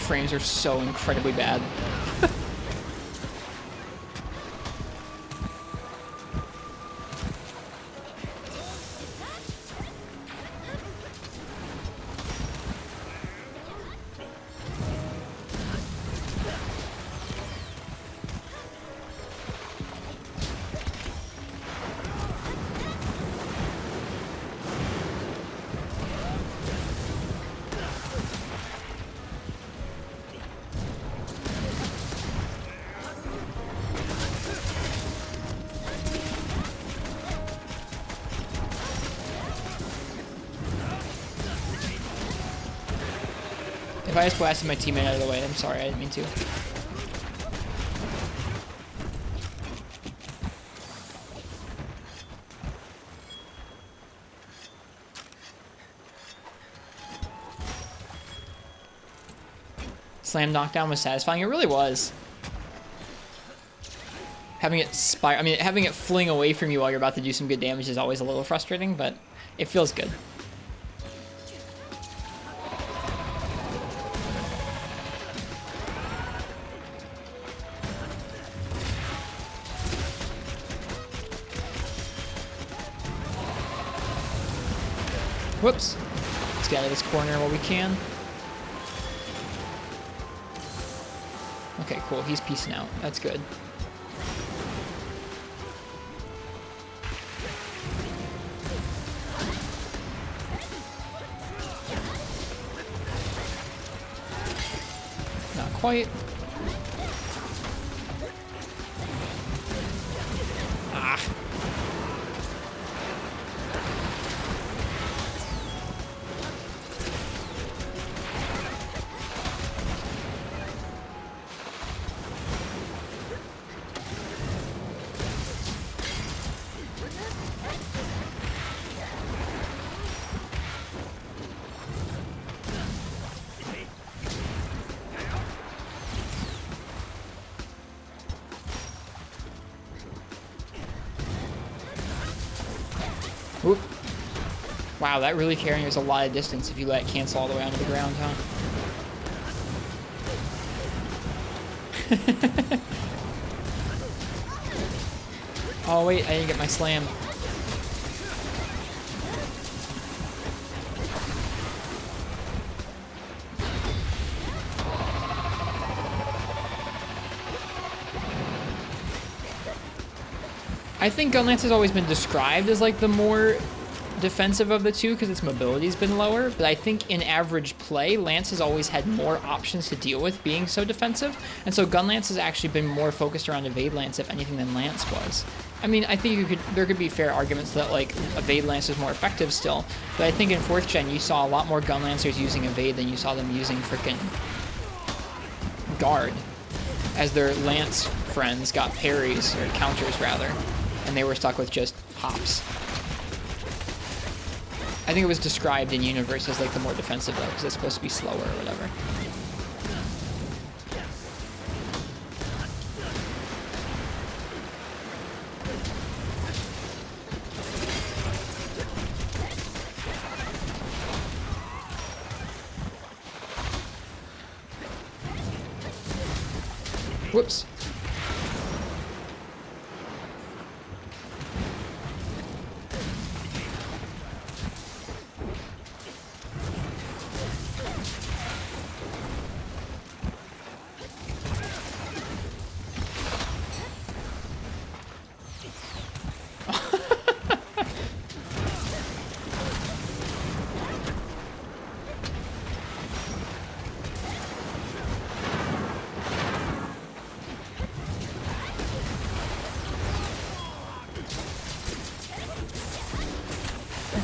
Frames are so incredibly bad. If I just blasted my teammate out of the way, I'm sorry, I didn't mean to. Slam knockdown was satisfying. It really was. Having it having it fling away from you while you're about to do some good damage is always a little frustrating, but It feels good. Whoops. Let's get out of this corner while we can. Okay, cool. He's peacing out. That's good. Not quite. Ah. Oop. Wow, that really carrying us a lot of distance if you let it cancel all the way onto the ground, huh? Oh wait, I didn't get my slam. I think Gunlance has always been described as like the more defensive of the two because its mobility's been lower, but I think in average play, Lance has always had more options to deal with being so defensive, and so Gunlance has actually been more focused around Evade Lance, if anything, than Lance was. I mean, I think there could be fair arguments that like Evade Lance is more effective still, but I think in 4th gen you saw a lot more Gunlancers using Evade than you saw them using frickin' Guard, as their Lance friends got parries, or counters rather, and they were stuck with just hops. I think it was described in universe as like the more defensive though, because it's supposed to be slower or whatever. Whoops.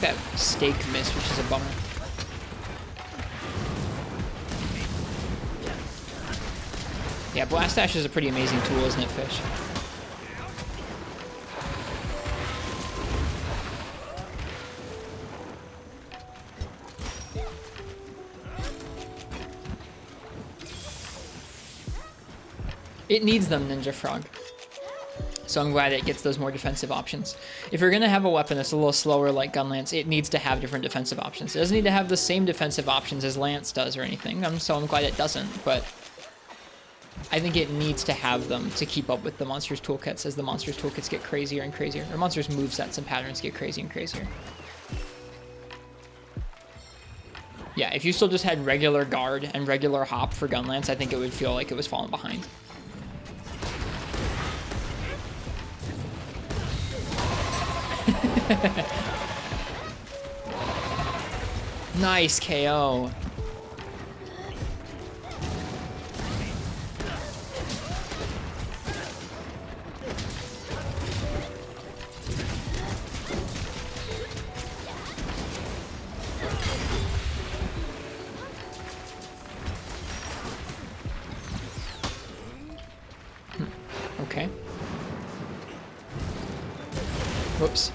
That stake missed, which is a bummer. Yeah, Blast Dash is a pretty amazing tool, isn't it, Fish? It needs them, Ninja Frog. So I'm glad it gets those more defensive options. If you're gonna have a weapon that's a little slower like Gunlance, it needs to have different defensive options. It doesn't need to have the same defensive options as Lance does or anything, so I'm glad it doesn't, but I think it needs to have them to keep up with the monster's toolkits as the monster's toolkits get crazier and crazier, or monster's movesets and patterns get crazier and crazier. Yeah, if you still just had regular guard and regular hop for Gunlance, I think it would feel like it was falling behind. Nice KO. Okay. Whoops.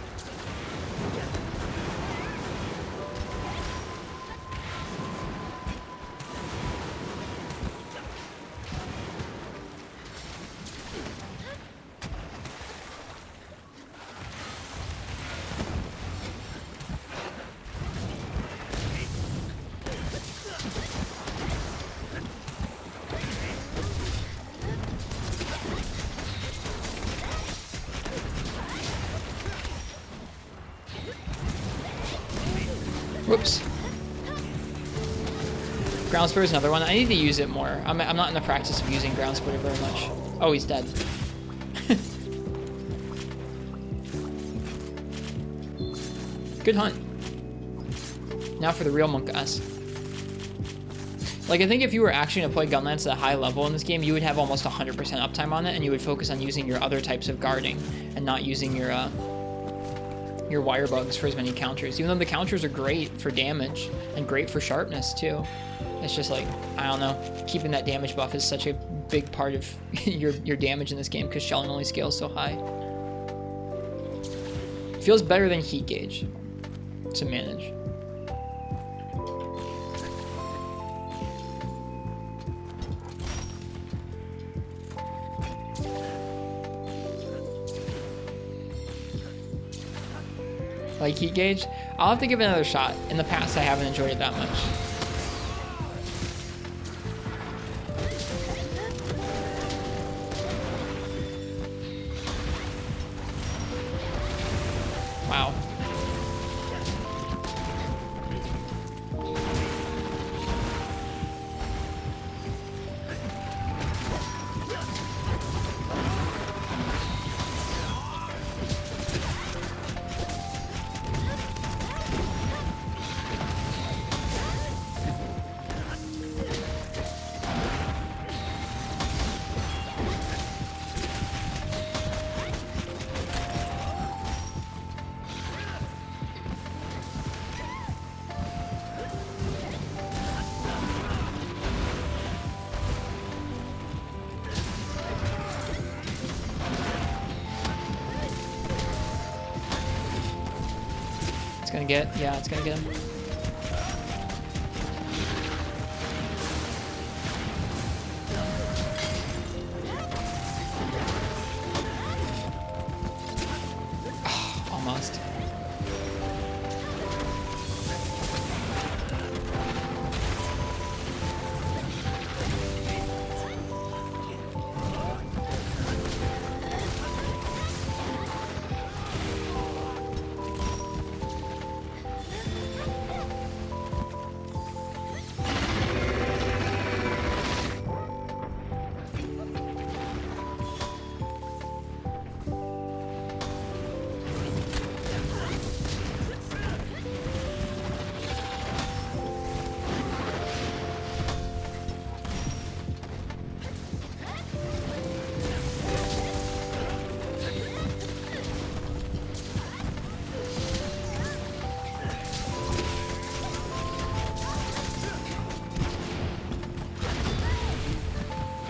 Whoops. Ground Splitter is another one. I need to use it more. I'm not in the practice of using Ground Splitter very much. Oh, he's dead. Good hunt. Now for the real monk ass. Like, I think if you were actually going to play Gunlance at a high level in this game, you would have almost 100% uptime on it, and you would focus on using your other types of guarding and not using your wire bugs for as many counters. Even though the counters are great for damage and great for sharpness too. It's just like, I don't know, keeping that damage buff is such a big part of your damage in this game because shelling only scales so high. Feels better than Heat Gauge to manage. Like Heat Gauge, I'll have to give it another shot. In the past, I haven't enjoyed it that much. Wow. It's gonna get, yeah, it's gonna get him. Oh, almost.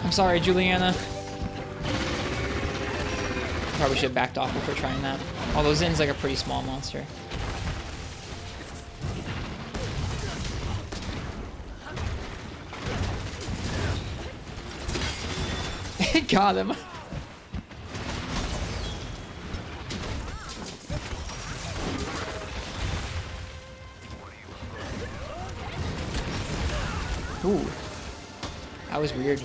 I'm sorry, Juliana. Probably should have backed off before trying that. Although Zin's like a pretty small monster. Got him. Ooh. That was weird.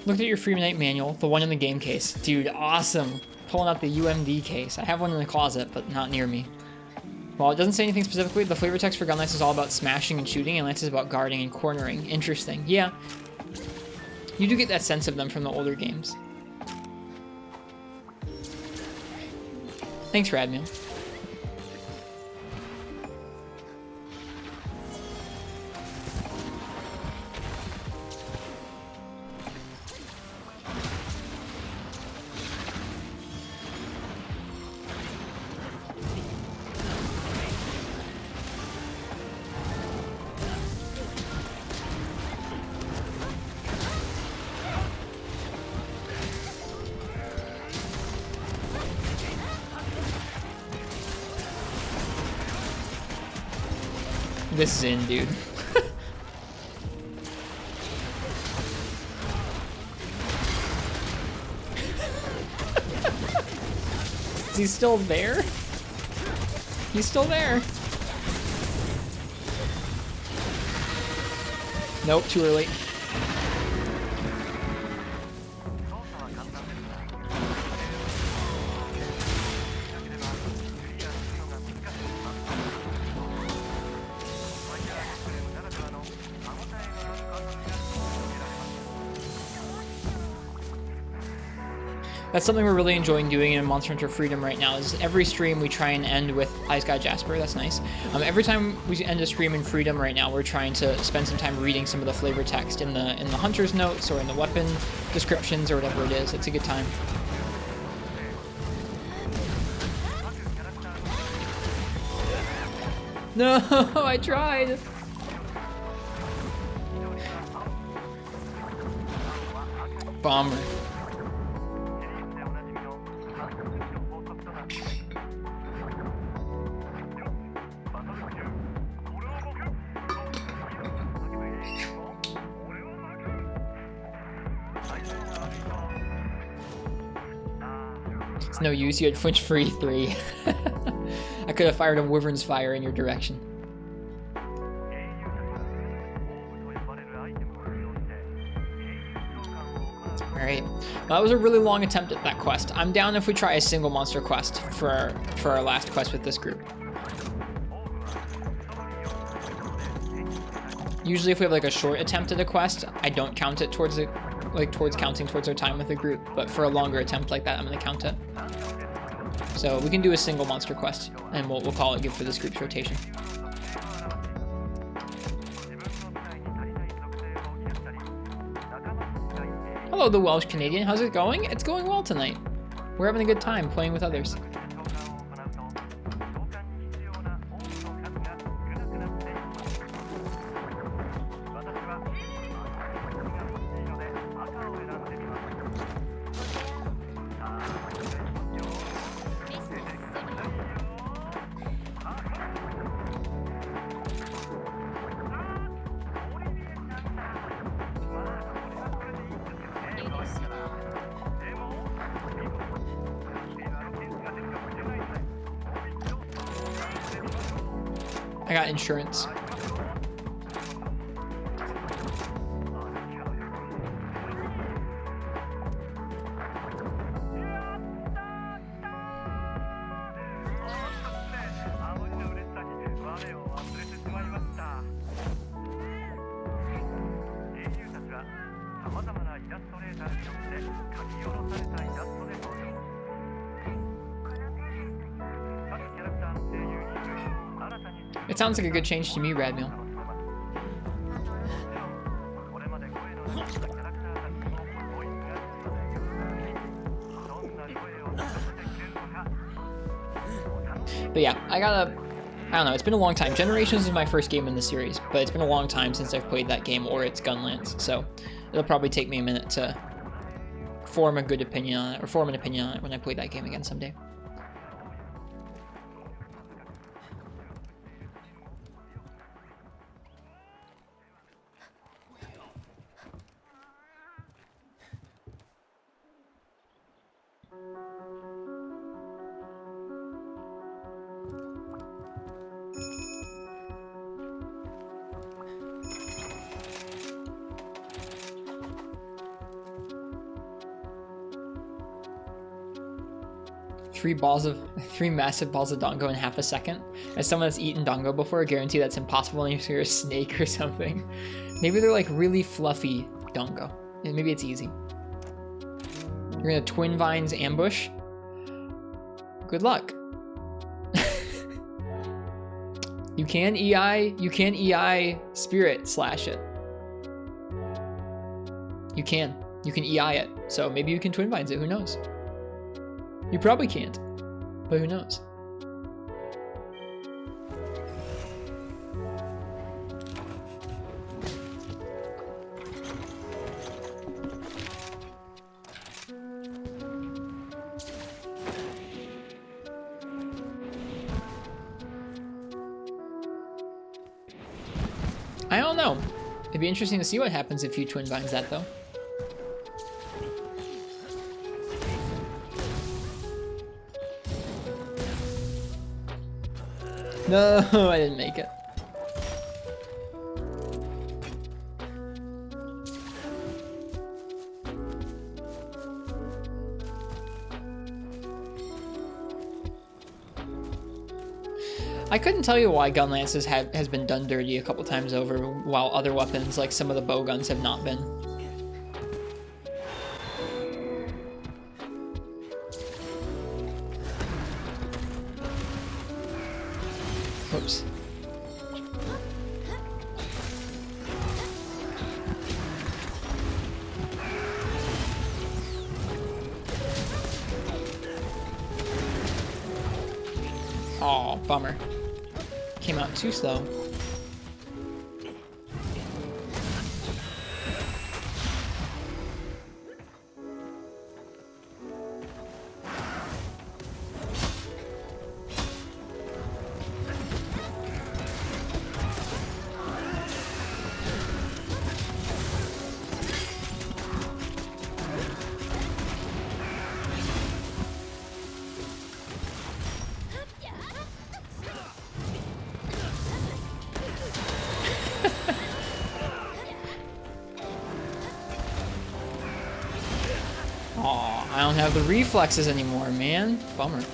Looked at your Free Night manual, the one in the game case. Dude, awesome. Pulling out the UMD case. I have one in the closet, but not near me. While it doesn't say anything specifically, the flavor text for Gunlance is all about smashing and shooting, and Lance is about guarding and cornering. Interesting. Yeah. You do get that sense of them from the older games. Thanks, Radmeal. This is in, dude. Is he still there? He's still there. Nope, too early. That's something we're really enjoying doing in Monster Hunter Freedom right now, is every stream we try and end with Ice God Jasper. That's nice. Every time we end a stream in Freedom right now, we're trying to spend some time reading some of the flavor text in the hunter's notes or in the weapon descriptions or whatever it is. It's a good time. No, I tried. Bomber. It's no use, you had flinch for E3. I could have fired a Wyvern's Fire in your direction. Alright, well, that was a really long attempt at that quest. I'm down if we try a single monster quest for our last quest with this group. Usually if we have like a short attempt at a quest, I don't count it towards it, towards counting towards our time with the group, but for a longer attempt like that, I'm gonna count it. So we can do a single monster quest, and we'll call it good for this group's rotation. Hello, the Welsh Canadian. How's it going? It's going well tonight. We're having a good time playing with others. I got insurance. It sounds like a good change to me, Radmill. But yeah, I don't know, it's been a long time. Generations is my first game in the series, but it's been a long time since I've played that game or its Gunlance, so it'll probably take me a minute to form a good opinion on it, or form an opinion on it when I play that game again someday. Three massive balls of Dongo in half a second. As someone that's eaten Dongo before, I guarantee that's impossible unless you're a snake or something. Maybe they're like really fluffy Dongo. And maybe it's easy. You're gonna Twin Vines ambush. Good luck. You can EI Spirit slash it. You can EI it. So maybe you can Twin Vines it, who knows? You probably can't, but who knows? I don't know. It'd be interesting to see what happens if you Twin Vines that, though. No, I didn't make it. I couldn't tell you why gun lances has been done dirty a couple times over, while other weapons, like some of the bow guns, have not been. Oops. Aw, bummer. Came out too slow. Aw, I don't have the reflexes anymore, man. Bummer.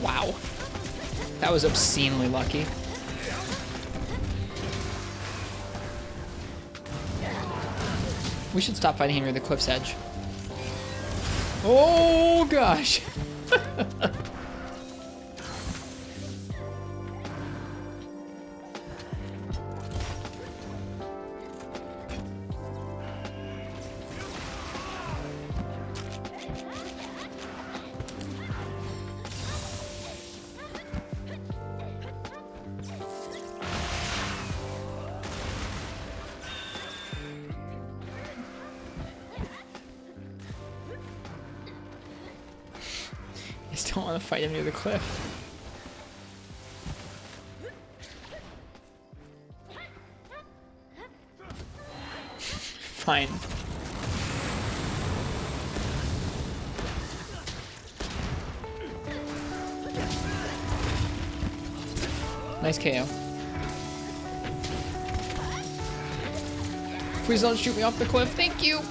Wow. That was obscenely lucky. We should stop fighting him near the cliff's edge. Oh gosh. I just don't want to fight him near the cliff. Fine. Nice KO. Please don't shoot me off the cliff. Thank you.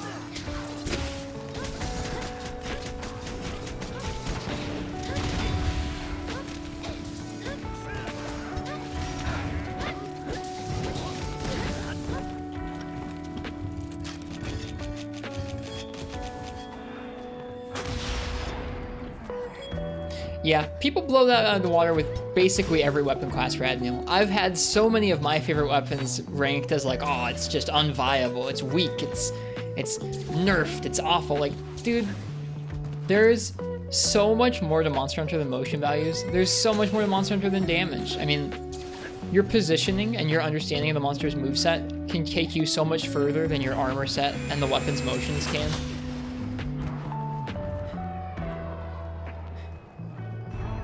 Yeah, people blow that out of the water with basically every weapon class for Admiral. I've had so many of my favorite weapons ranked as like, oh, it's just unviable, it's weak, it's nerfed, it's awful. Like, dude, there's so much more to Monster Hunter than motion values. There's so much more to Monster Hunter than damage. I mean, your positioning and your understanding of the monster's moveset can take you so much further than your armor set and the weapon's motions can.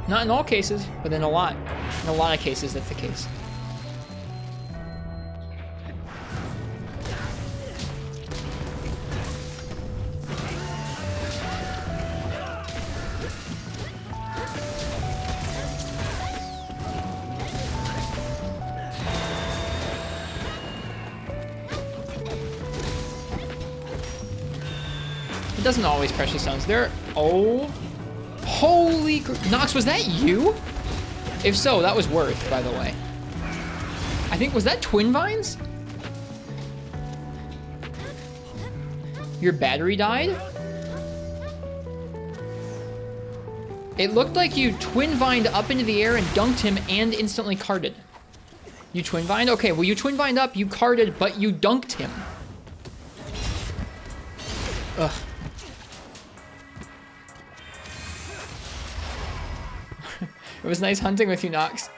Not in all cases, but in a lot. In a lot of cases, that's the case. It doesn't always pressure stones. There. Oh. Holy Nox, was that you? If so, that was worth, by the way. I think, was that Twin Vines? Your battery died? It looked like you Twin Vined up into the air and dunked him and instantly carded. You Twin Vined? Okay, well you Twin Vined up, you carded, but you dunked him. Ugh. It was nice hunting with you, Nox.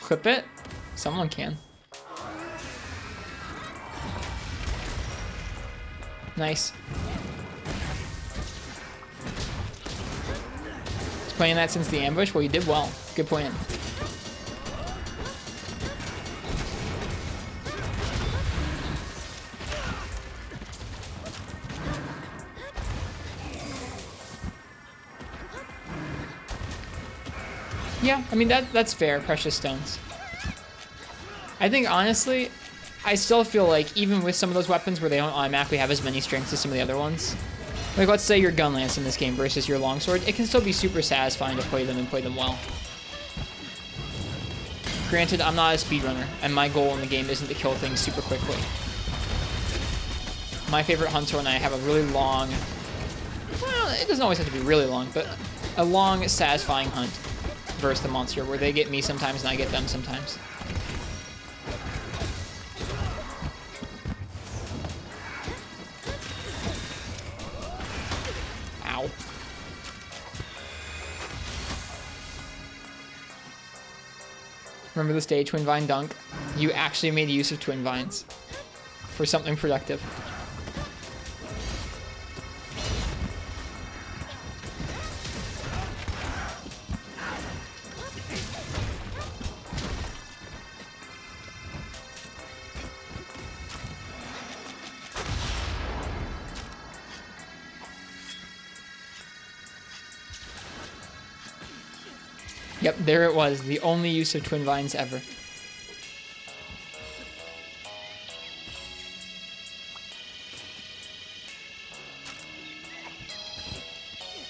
Clip it? Someone can. Nice. playing that since the ambush? Well, you did well. Good plan. Yeah, I mean, that's fair. Precious stones. I think, honestly, I still feel like even with some of those weapons where they don't automatically have as many strengths as some of the other ones, like let's say your gun lance in this game versus your longsword, it can still be super satisfying to play them and play them well. Granted, I'm not a speedrunner, and my goal in the game isn't to kill things super quickly. My favorite hunts are when I have a really long, well, it doesn't always have to be really long, but a long, satisfying hunt versus the monster, where they get me sometimes and I get them sometimes. Ow. Remember the stage Twin Vine dunk? You actually made use of Twin Vines for something productive. Yep, there it was. The only use of Twin Vines ever.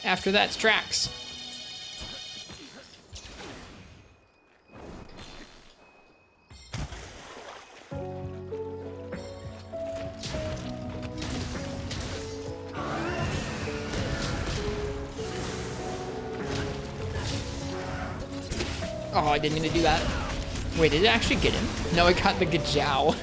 After that's tracks. Oh, I didn't mean to do that. Wait, did it actually get him? No, it got the Gajow.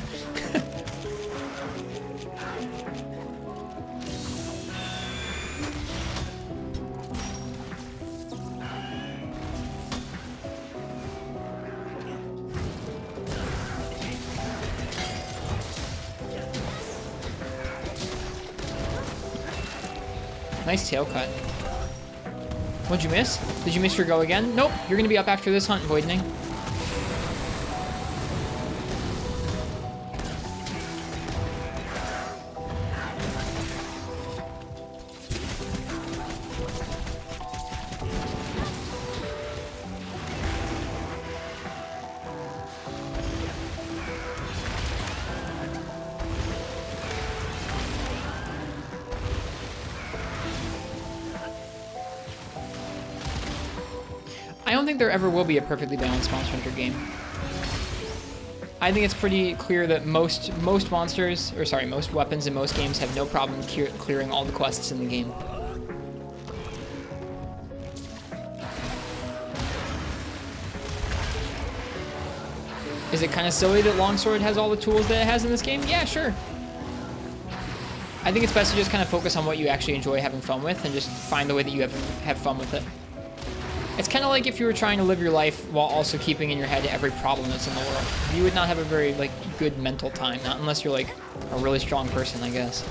Nice tail cut. What'd you miss? Did you miss your go again? Nope, you're gonna be up after this hunt, Voidening. I don't think there ever will be a perfectly balanced Monster Hunter game. I think it's pretty clear that most monsters, or sorry, most weapons in most games have no problem clearing all the quests in the game. Is it kind of silly that Longsword has all the tools that it has in this game? Yeah, sure. I think it's best to just kind of focus on what you actually enjoy having fun with and just find the way that you have fun with it. It's kind of like if you were trying to live your life while also keeping in your head every problem that's in the world. You would not have a very, like, good mental time, not unless you're, like, a really strong person, I guess.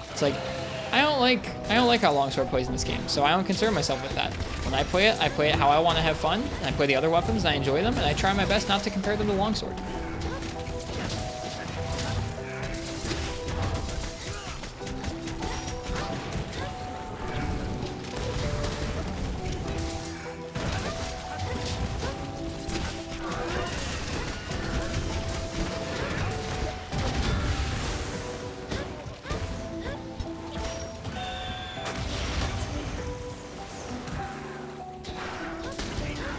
It's like, I don't like how Longsword plays in this game, so I don't concern myself with that. When I play it how I want to have fun, and I play the other weapons, and I enjoy them, and I try my best not to compare them to Longsword.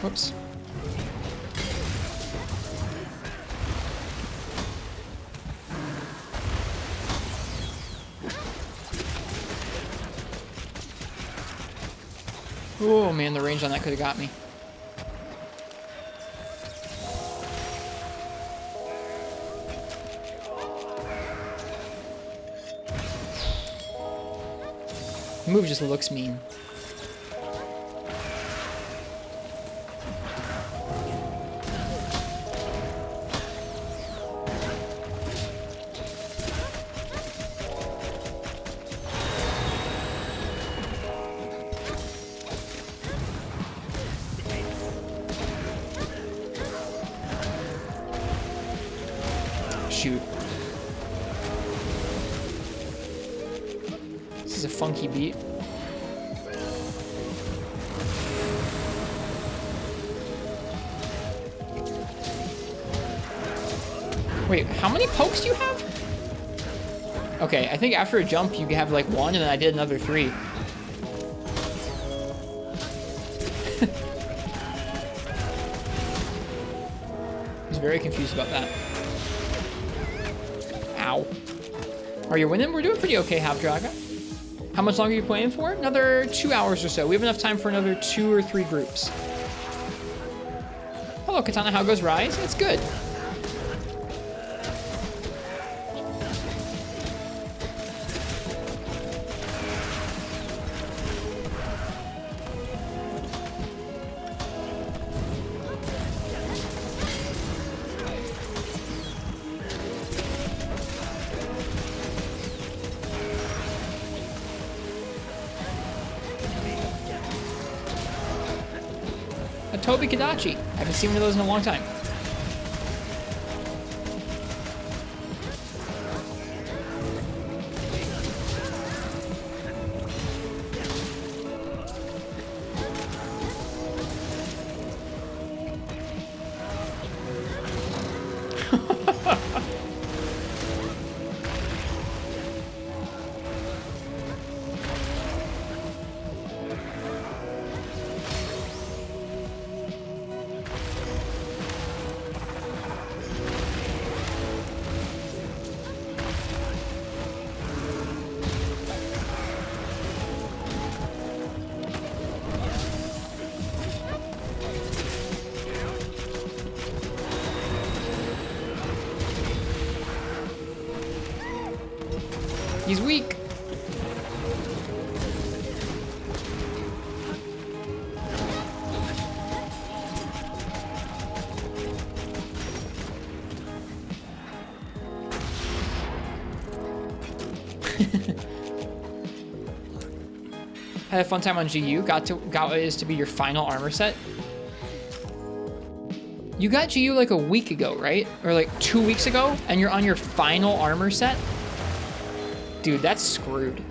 Whoops. Oh man, the range on that could have got me. The move just looks mean. shoot. This is a funky beat. Wait, how many pokes do you have? Okay, I think after a jump you have like 1, and then I did another 3. I was very confused about that. Ow. Are you winning? We're doing pretty okay, Half-Draga. How much longer are you playing for? Another 2 hours or so. We have enough time for another 2 or 3 groups. Hello, Katana. How goes Rise? It's good. Toby Kadachi. Haven't seen one of those in a long time. He's weak. Had a fun time on GU. Got is to be your final armor set. You got GU like a week ago, right? Or like 2 weeks ago, and you're on your final armor set? Dude, that's screwed.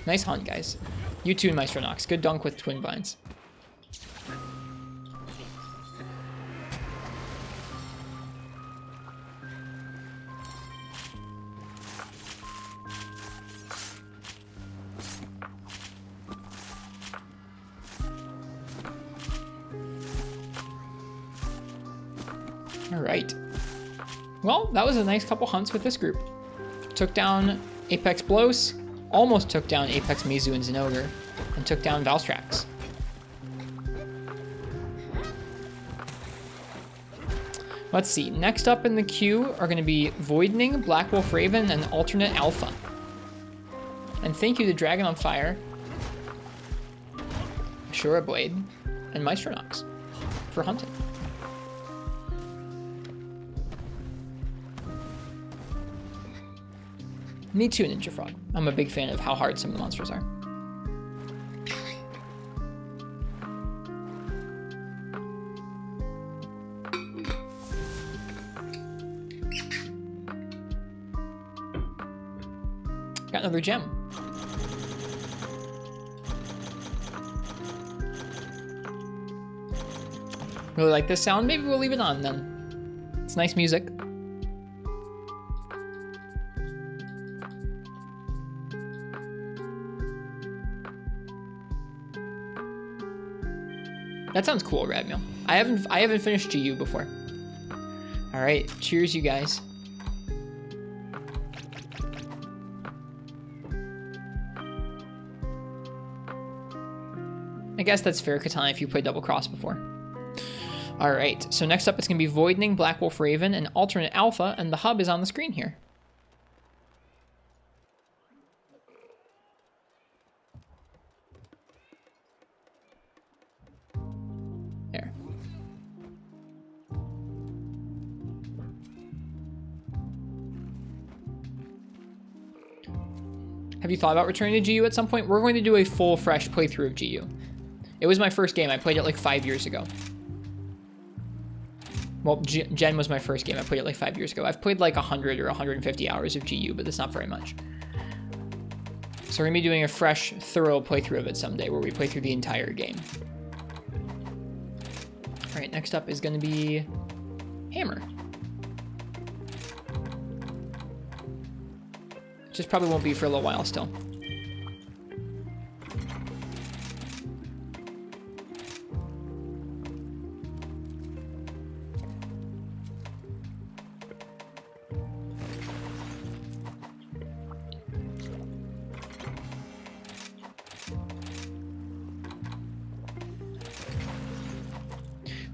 Nice hunt, guys. You too, Maestro Nox. Good dunk with twin vines. All right. Well, that was a nice couple hunts with this group. Took down Apex Blos, almost took down Apex Mizu and Zinogre, and took down Valstrax. Let's see. Next up in the queue are going to be Voidning, Black Wolf Raven, and Alternate Alpha. And thank you to Dragon on Fire, Ashura Blade, and Maestro Nox for hunting. Me too, Ninja Frog. I'm a big fan of how hard some of the monsters are. Got another gem. Really like this sound? Maybe we'll leave it on then. It's nice music. That sounds cool, Radmeal. I haven't finished GU before. All right, cheers, you guys. I guess that's fair, Katana, if you played Double Cross before. All right, so next up it's gonna be Voidning, Black Wolf Raven, and Alternate Alpha, and the hub is on the screen here. There. Have you thought about returning to GU at some point? We're going to do a full, fresh playthrough of GU. It was my first game. I played it like 5 years ago. Well, Gen was my first game. I played it like 5 years ago. I've played like 100 or 150 hours of GU, but that's not very much. So we're going to be doing a fresh, thorough playthrough of it someday where we play through the entire game. All right, next up is going to be Hammer. Just probably won't be for a little while still.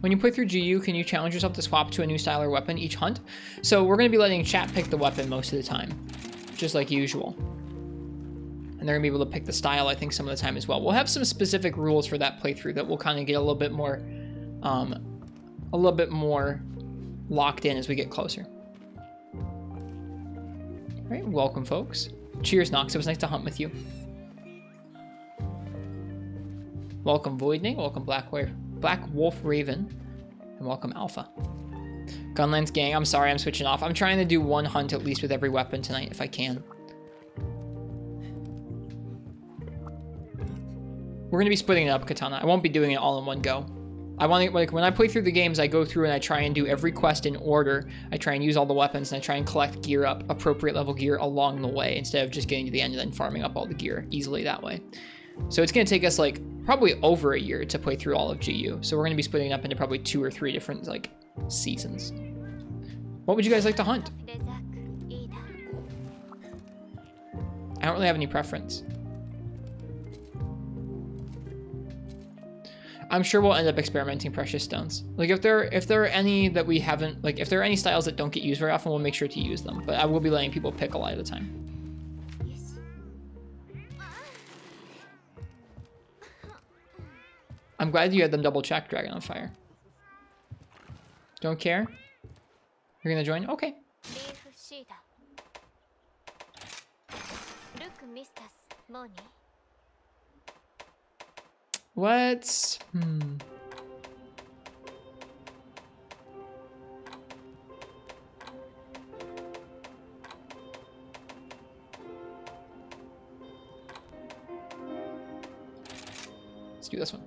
When you play through GU, can you challenge yourself to swap to a new style or weapon each hunt? So we're going to be letting chat pick the weapon most of the time, just like usual. And they're going to be able to pick the style, I think, some of the time as well. We'll have some specific rules for that playthrough that we'll kind of get a little bit more locked in as we get closer. All right, welcome, folks. Cheers, Nox. It was nice to hunt with you. Welcome, Voidning. Welcome, Black Wolf Raven. And welcome, Alpha. Gunlands gang, I'm sorry I'm switching off. I'm trying to do one hunt at least with every weapon tonight if I can. We're going to be splitting it up, Katana. I won't be doing it all in one go. I want to, like, when I play through the games, I go through and I try and do every quest in order. I try and use all the weapons and I try and collect gear up, appropriate level gear along the way, instead of just getting to the end and then farming up all the gear easily that way. So it's going to take us like probably over a year to play through all of GU. So we're going to be splitting it up into probably 2 or 3 different like seasons. What would you guys like to hunt? I don't really have any preference. I'm sure we'll end up experimenting precious stones. Like if there are any that we haven't, like if there are any styles that don't get used very often, we'll make sure to use them. But I will be letting people pick a lot of the time. I'm glad you had them double check Dragon on Fire. Don't care? You're gonna join? Okay. Let's... Let's do this one.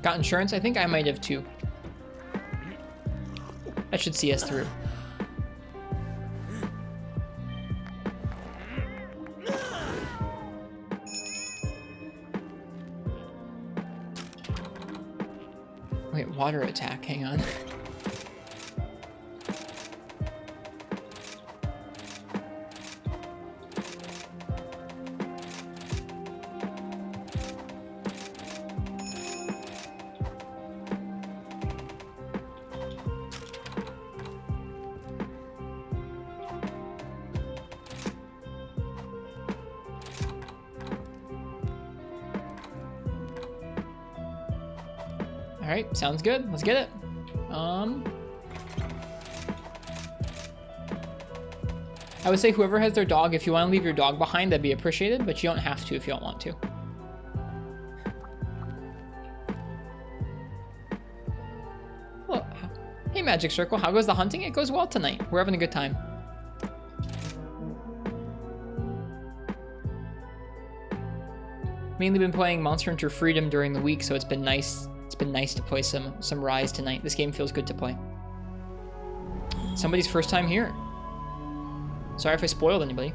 Got insurance? I think I might have too. That should see us through. Wait, water attack, hang on. Alright, sounds good. Let's get it. I would say whoever has their dog, if you want to leave your dog behind, that'd be appreciated, but you don't have to if you don't want to. Well, hey Magic Circle, how goes the hunting? It goes well tonight. We're having a good time. Mainly been playing Monster Hunter Freedom during the week, so it's been nice. It's been nice to play some Rise tonight. This game feels good to play. Somebody's first time here. Sorry if I spoiled anybody.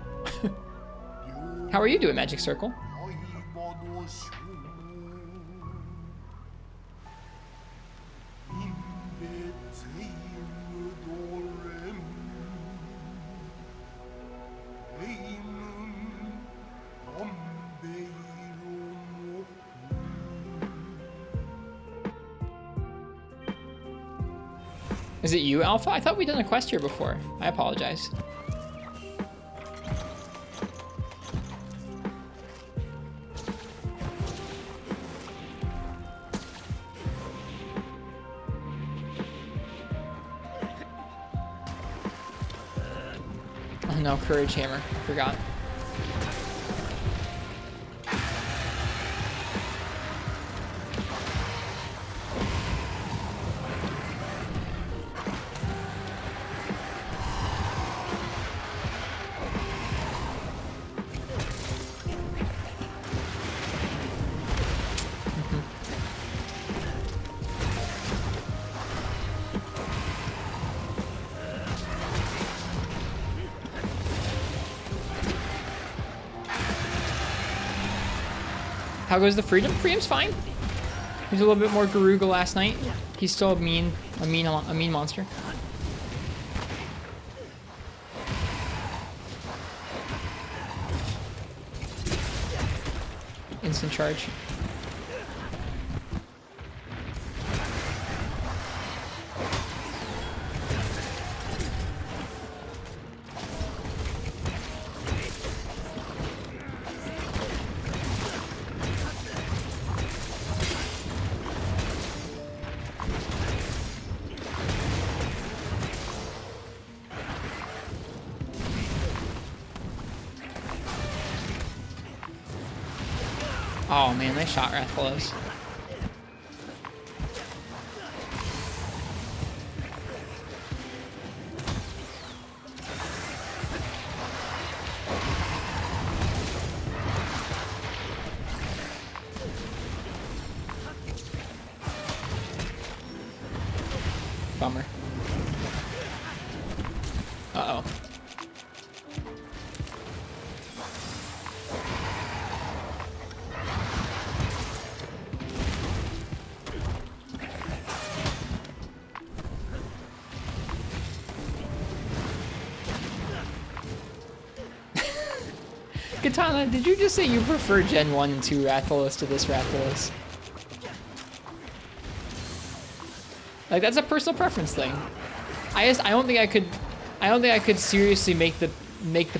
How are you doing, Magic Circle? Is it you, Alpha? I thought we'd done a quest here before. I apologize. Oh no, Courage Hammer. I forgot. How goes the Freedom? Freedom's fine. He's a little bit more Garuga last night. He's still a mean monster. Instant charge. Oh man, nice shot, Rathalos. Bummer. Uh-oh. Katana, did you just say you prefer Gen 1 and 2 Rathalos to this Rathalos? Like, that's a personal preference thing. I don't think I could seriously make the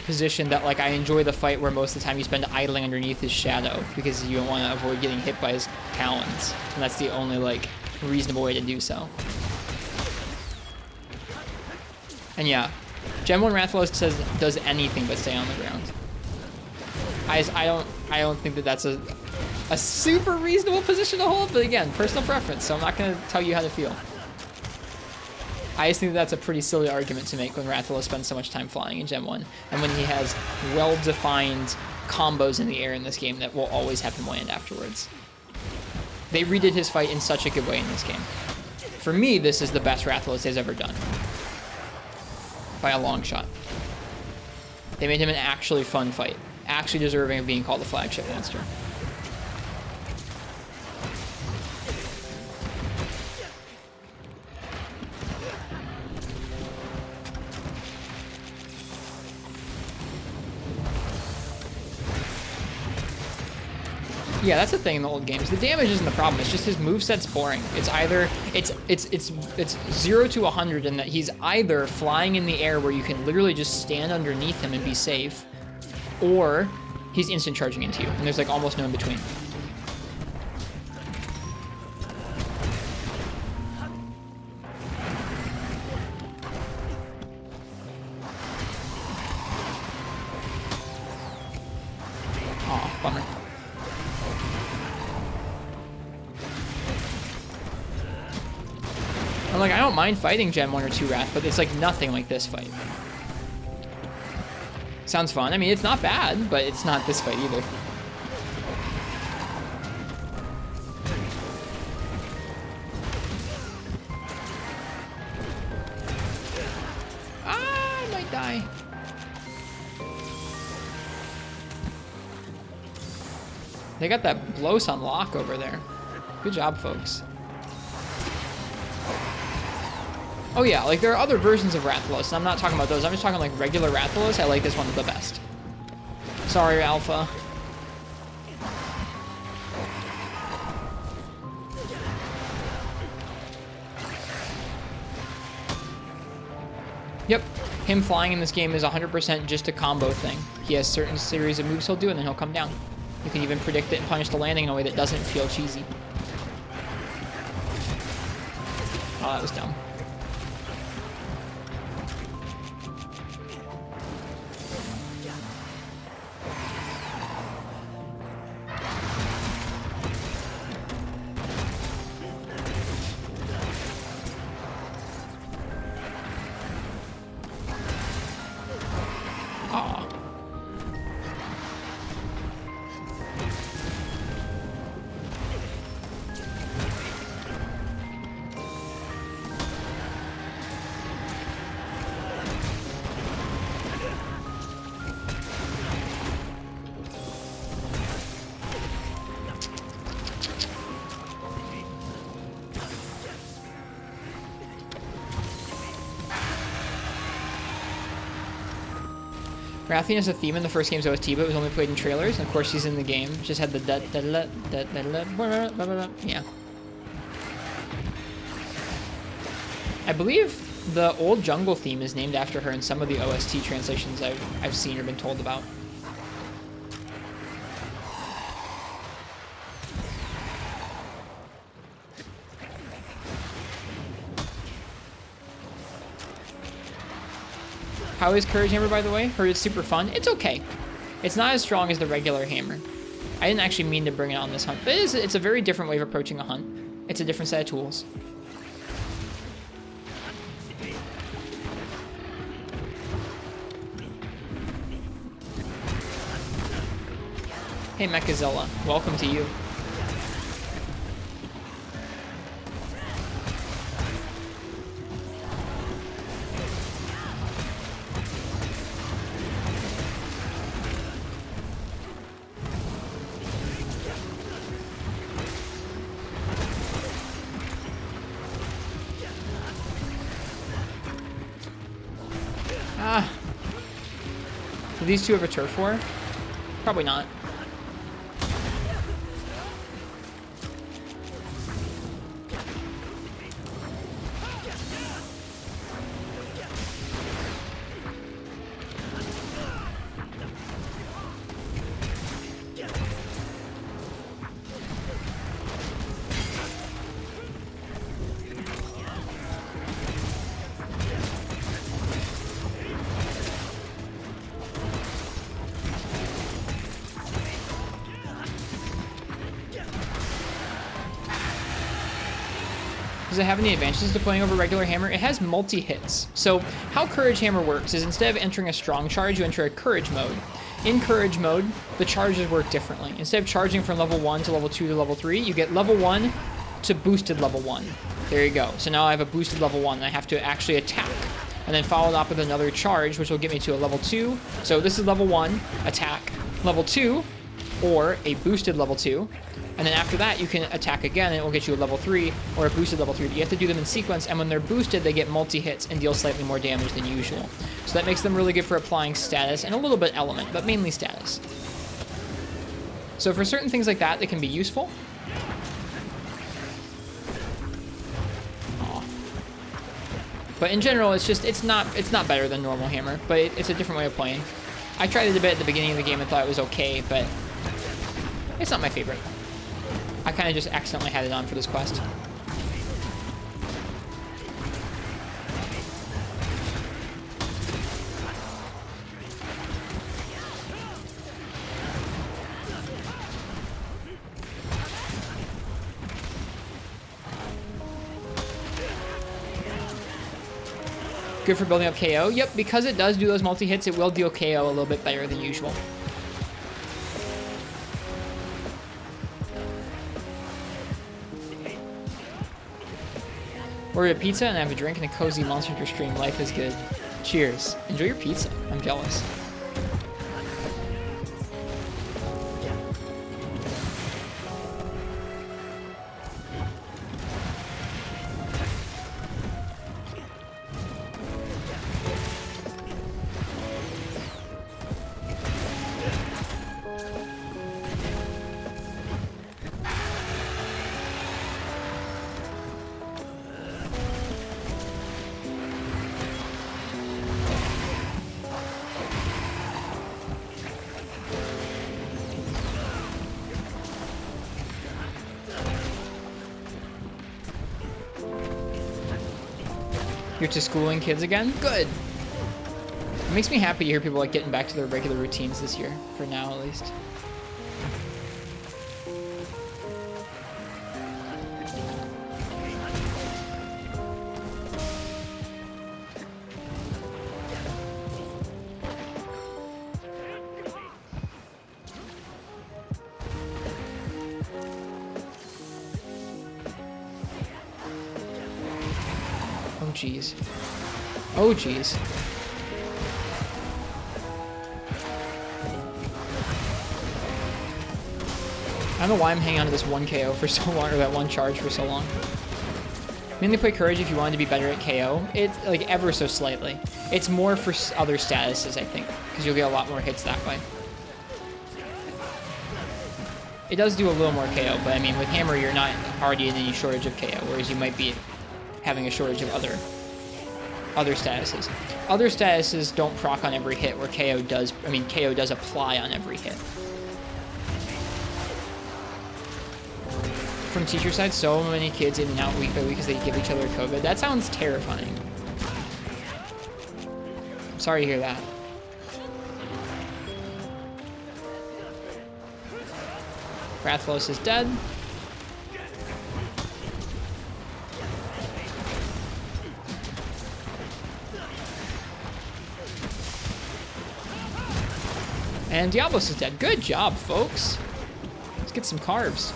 position that like I enjoy the fight where most of the time you spend idling underneath his shadow because you don't want to avoid getting hit by his talons, and that's the only like reasonable way to do so. And yeah, Gen 1 Rathalos does anything but stay on the ground. I don't think that that's a super reasonable position to hold, but again, personal preference, so I'm not going to tell you how to feel. I just think that's a pretty silly argument to make when Rathalos spends so much time flying in Gen 1, and when he has well-defined combos in the air in this game that will always have him land afterwards. They redid his fight in such a good way in this game. For me, this is the best Rathalos has ever done. By a long shot. They made him an actually fun fight. Actually deserving of being called the flagship monster. Yeah, that's the thing in the old games. The damage isn't the problem. It's just his moveset's boring. It's either it's 0 to 100 in that he's either flying in the air where you can literally just stand underneath him and be safe, or he's instant charging into you, and there's like almost no in between. Aw, bummer. I'm like, I don't mind fighting Gen 1 or 2 Wrath, but it's like nothing like this fight. Sounds fun. I mean, it's not bad, but it's not this fight either. Ah, I might die. They got that Blows on lock over there. Good job, folks. Oh yeah, like there are other versions of Rathalos, and I'm not talking about those. I'm just talking like regular Rathalos. I like this one the best. Sorry, Alpha. Yep, him flying in this game is 100% just a combo thing. He has certain series of moves he'll do, and then he'll come down. You can even predict it and punish the landing in a way that doesn't feel cheesy. Oh, that was dumb. Rathian is a theme in the first game's OST, but it was only played in trailers. And of course, she's in the game. Just had the yeah. I believe the old jungle theme is named after her in some of the OST translations I've seen or been told about. How is Courage Hammer, by the way? Heard it's super fun. It's okay. It's not as strong as the regular hammer. I didn't actually mean to bring it on this hunt, but it's a very different way of approaching a hunt. It's a different set of tools. Hey, Mechazilla. Welcome to you. Do these two have a turf war? Probably not. Does it have any advantages to playing over regular hammer? It has multi-hits. So how Courage Hammer works is instead of entering a strong charge, you enter a courage mode. In courage mode, the charges work differently. Instead of charging from level 1 to level 2 to level 3, you get level 1 to boosted level 1. There you go. So now I have a boosted level 1 and I have to actually attack. And then follow it up with another charge, which will get me to a level 2. So this is level 1, attack. Level 2, or a boosted level 2. And then after that, you can attack again, and it will get you a level 3 or a boosted level 3. But you have to do them in sequence, and when they're boosted, they get multi-hits and deal slightly more damage than usual. So that makes them really good for applying status, and a little bit element, but mainly status. So for certain things like that, they can be useful. Aww. But in general, it's not better than normal hammer, but it's a different way of playing. I tried it a bit at the beginning of the game and thought it was okay, but it's not my favorite. I kind of just accidentally had it on for this quest. Good for building up KO. Yep, because it does do those multi-hits, it will deal KO a little bit better than usual. Order a pizza and have a drink and a cozy Monster Hunter stream. Life is good. Cheers. Enjoy your pizza. I'm jealous. You're to schooling kids again? Good. It makes me happy to hear people like getting back to their regular routines this year, for now at least. Oh jeez. Oh jeez. I don't know why I'm hanging on to this one KO for so long, or that one charge for so long. Mainly play Courage if you wanted to be better at KO. It's like ever so slightly. It's more for other statuses, I think, because you'll get a lot more hits that way. It does do a little more KO, but I mean, with Hammer, you're not already in any shortage of KO, whereas you might be having a shortage of other statuses. Other statuses don't proc on every hit, where KO does. I mean, KO does apply on every hit. From teacher side, so many kids in and out week by week because they give each other COVID. That sounds terrifying. I'm sorry to hear that. Rathlos is dead. And Diablos is dead. Good job, folks. Let's get some carbs.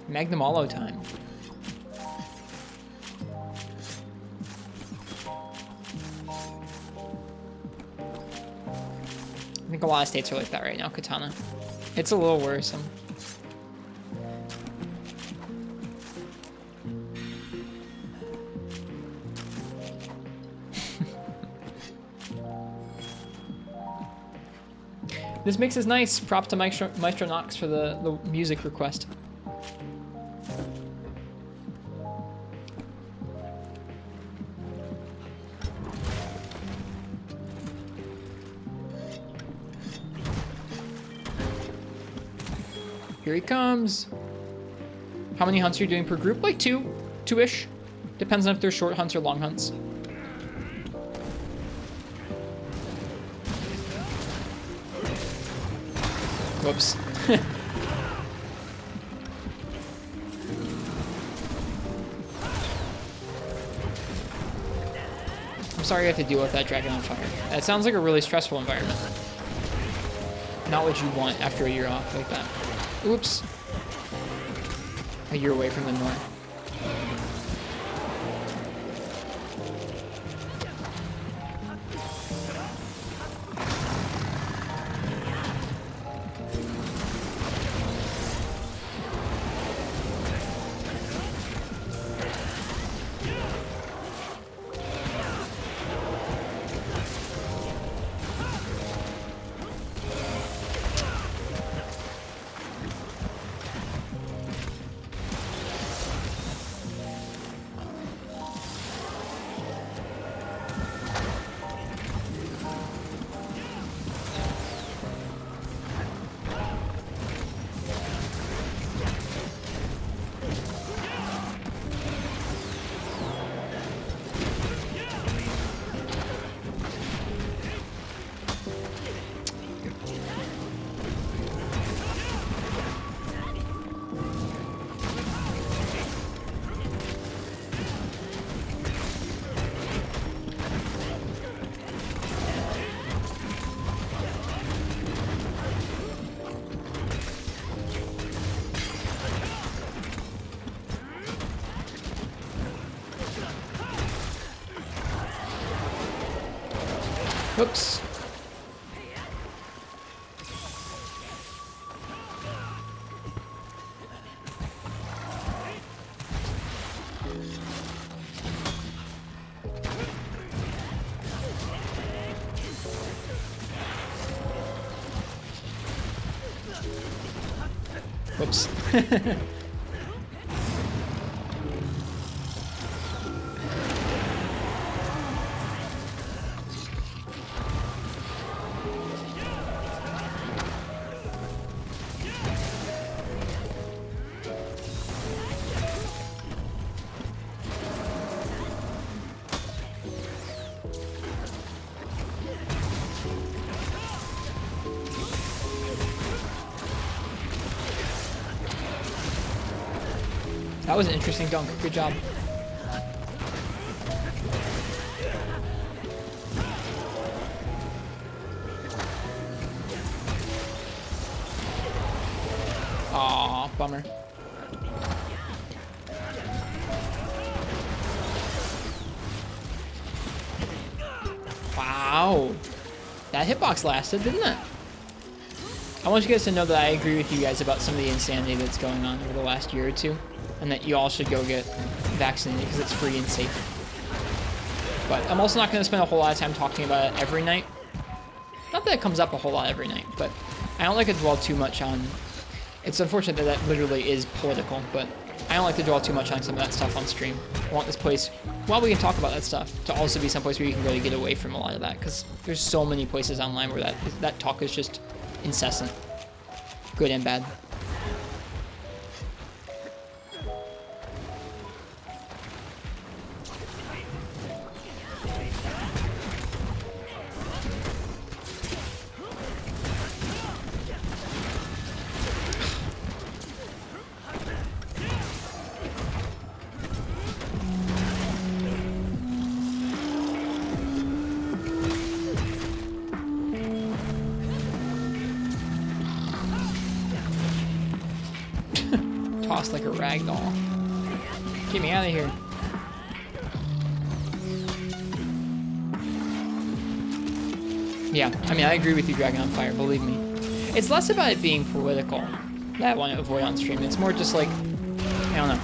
Magnum Allo time. I think a lot of states are like that right now, Katana. It's a little worrisome. This mix is nice. Prop to Maestro Nox for the music request. Here he comes. How many hunts are you doing per group? Like two-ish. Depends on if they're short hunts or long hunts. Whoops. I'm sorry you have to deal with that dragon on fire. That sounds like a really stressful environment. Not what you want after a year off like that. Oops. A year away from the north. Oops. Whoops. That was an interesting dunk. Good job. Aw, bummer. Wow. That hitbox lasted, didn't it? I want you guys to know that I agree with you guys about some of the insanity that's going on over the last year or two, and that you all should go get vaccinated because it's free and safe. But I'm also not going to spend a whole lot of time talking about it every night. Not that it comes up a whole lot every night, but I don't like to dwell too much on... It's unfortunate that that literally is political, but I don't like to dwell too much on some of that stuff on stream. I want this place, while we can talk about that stuff, to also be some place where you can really get away from a lot of that, because there's so many places online where that talk is just incessant, good and bad. Tossed like a rag doll. Get me out of here. Yeah, I mean, I agree with you, Dragon on Fire, believe me. It's less about it being political that I want to avoid on stream. It's more just like, I don't know,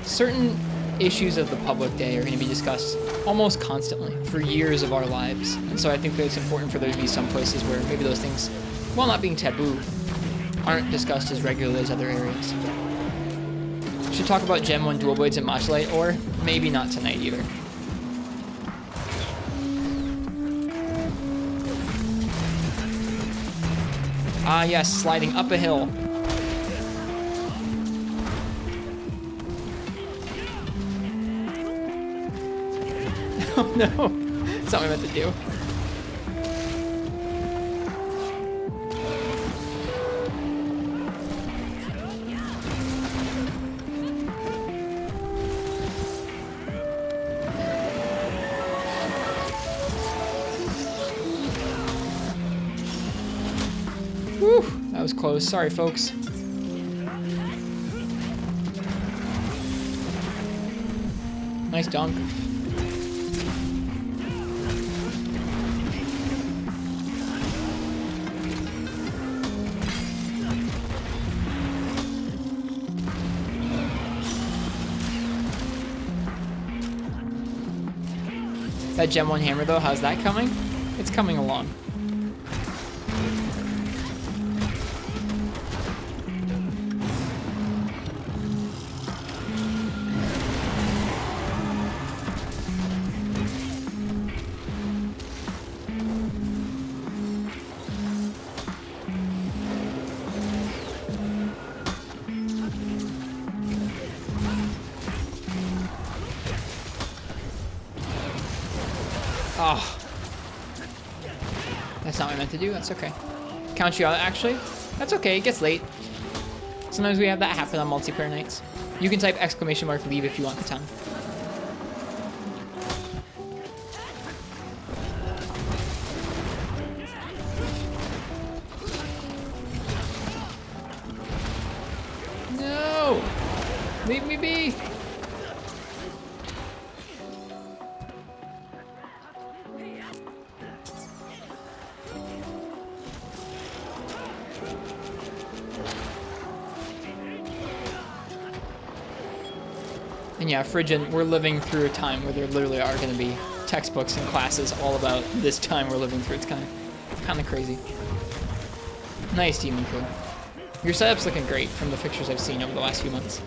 certain issues of the public day are going to be discussed almost constantly for years of our lives. And so I think that it's important for there to be some places where maybe those things, while not being taboo, aren't discussed as regularly as other areas. Should talk about Gen 1 dual blades and modulate, or maybe not tonight either. Ah yes, sliding up a hill. Oh no, that's not what I meant to do. That was close. Sorry, folks. Nice dunk. That Gen 1 hammer, though, how's that coming? It's coming along. Oh. That's not what I meant to do. That's okay. Count you out, actually. That's okay. It gets late. Sometimes we have that happen on multiplayer nights. You can type !leave if you want the time. No! Leave me be! And yeah, Phrygian, we're living through a time where there literally are going to be textbooks and classes all about this time we're living through. It's kind of crazy. Nice, Demon Crew. Your setup's looking great from the pictures I've seen over the last few months.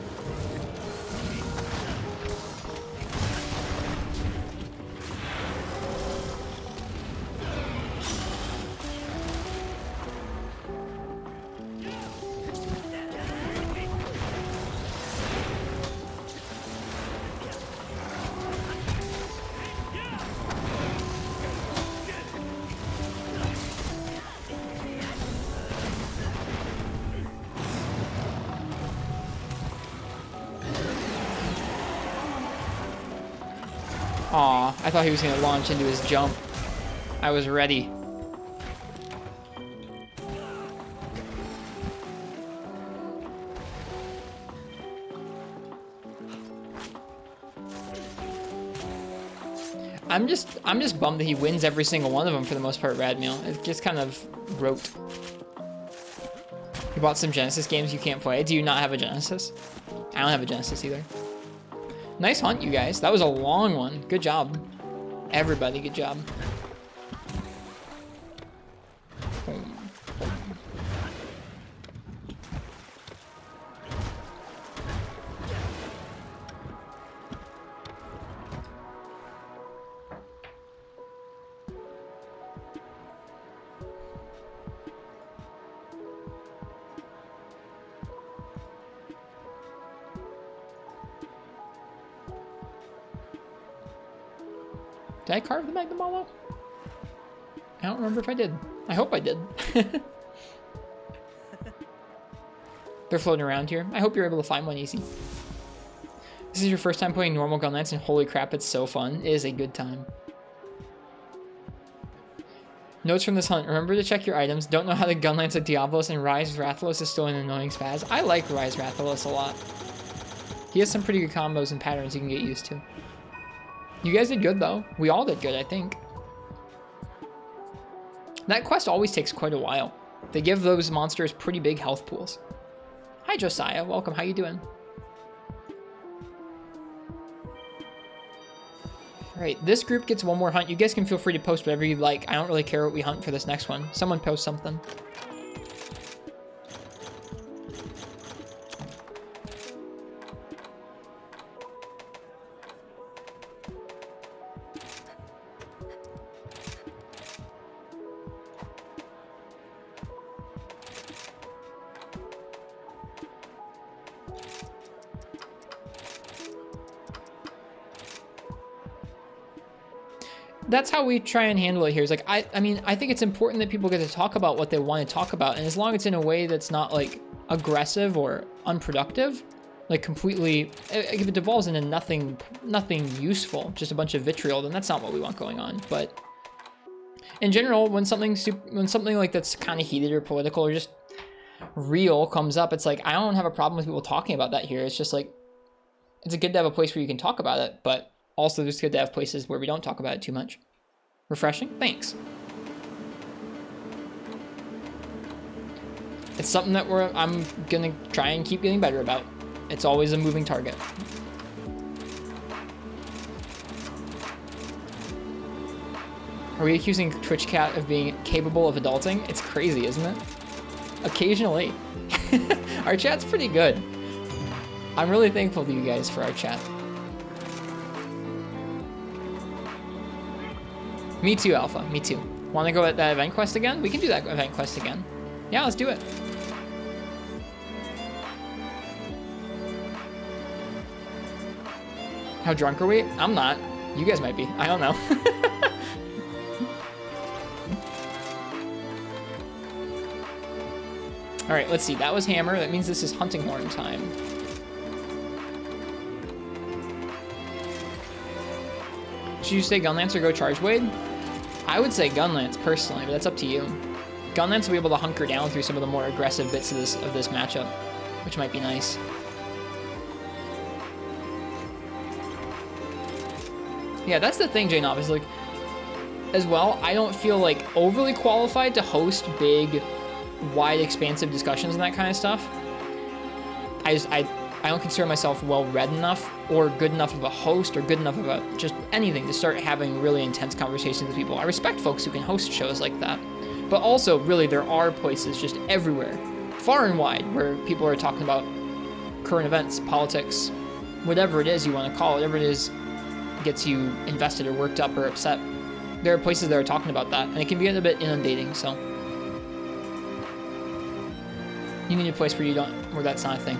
Aw, I thought he was gonna launch into his jump. I was ready. I'm just bummed that he wins every single one of them for the most part, Radmeal. It's just kind of rote. You bought some Genesis games you can't play. Do you not have a Genesis? I don't have a Genesis either. Nice hunt, you guys. That was a long one. Good job. Everybody, good job. Did I carve the Magnum Ball? I don't remember if I did. I hope I did. They're floating around here. I hope you're able to find one easy. This is your first time playing normal Gunlance, and holy crap, it's so fun. It is a good time. Notes from this hunt. Remember to check your items. Don't know how the Gunlance of Diablos and Rise Rathalos is still an annoying spaz. I like Rise Rathalos a lot. He has some pretty good combos and patterns you can get used to. You guys did good, though. We all did good, I think. That quest always takes quite a while. They give those monsters pretty big health pools. Hi, Josiah. Welcome. How you doing? All right, this group gets one more hunt. You guys can feel free to post whatever you like. I don't really care what we hunt for this next one. Someone post something. That's how we try and handle it here. Is like, I mean, I think it's important that people get to talk about what they want to talk about. And as long as it's in a way that's not like aggressive or unproductive, like completely, if it devolves into nothing useful, just a bunch of vitriol, then that's not what we want going on. But in general, when something like that's kind of heated or political or just real comes up, it's like, I don't have a problem with people talking about that here. It's just like, it's good to have a place where you can talk about it, but also just good to have places where we don't talk about it too much. Refreshing? Thanks. It's something that I'm gonna try and keep getting better about. It's always a moving target. Are we accusing Twitch Cat of being capable of adulting? It's crazy, isn't it? Occasionally. Our chat's pretty good. I'm really thankful to you guys for our chat. Me too, Alpha. Me too. Want to go at that event quest again? We can do that event quest again. Yeah, let's do it. How drunk are we? I'm not. You guys might be. I don't know. All right, let's see. That was Hammer. That means this is Hunting Horn time. Should you say Gunlance or go Charge Blade? I would say Gunlance personally, but that's up to you. Gunlance will be able to hunker down through some of the more aggressive bits of this matchup, which might be nice. Yeah, that's the thing, J-Knob, is like, as well, I don't feel like overly qualified to host big, wide, expansive discussions and that kind of stuff. I don't consider myself well-read enough or good enough of a host or good enough of a just anything to start having really intense conversations with people. I respect folks who can host shows like that. But also, really, there are places just everywhere, far and wide, where people are talking about current events, politics, whatever it is you want to call it, whatever it is gets you invested or worked up or upset. There are places that are talking about that, and it can be a bit inundating, so. You need a place where that's not a thing.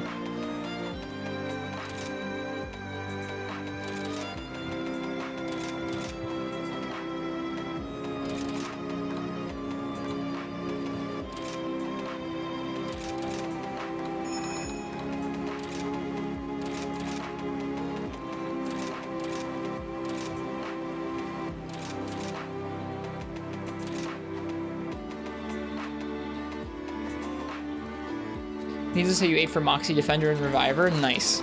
Needs to say you ate for Moxie Defender and Reviver. Nice.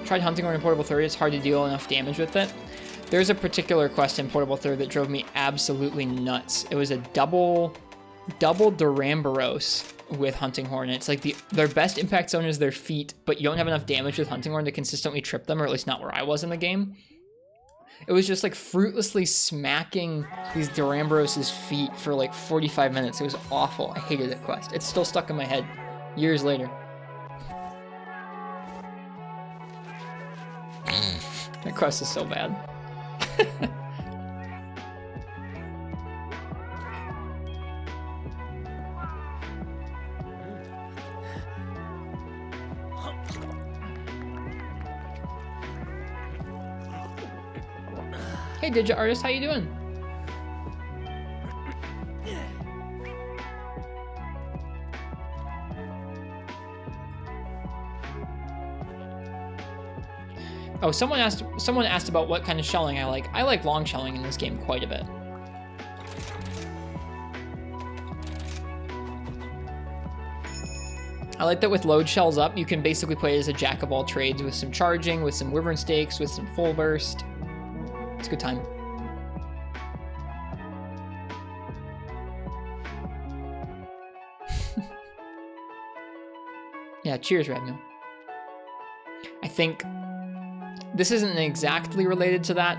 Tried hunting on a Portable Third. It's hard to deal enough damage with it. There's a particular quest in Portable Third that drove me absolutely nuts. It was a double Duramboros with Hunting Horn. It's like their best impact zone is their feet, but you don't have enough damage with Hunting Horn to consistently trip them, or at least not where I was in the game. It was just like fruitlessly smacking these Duramboros' feet for like 45 minutes. It was awful. I hated that quest. It's still stuck in my head years later. That quest is so bad. Hey, Digit Artist, how you doing? Oh, someone asked about what kind of shelling I like. I like long shelling in this game quite a bit. I like that with load shells up, you can basically play it as a jack of all trades with some charging, with some wyvern stakes, with some full burst. It's a good time. Yeah, cheers, Radmil. I think this isn't exactly related to that,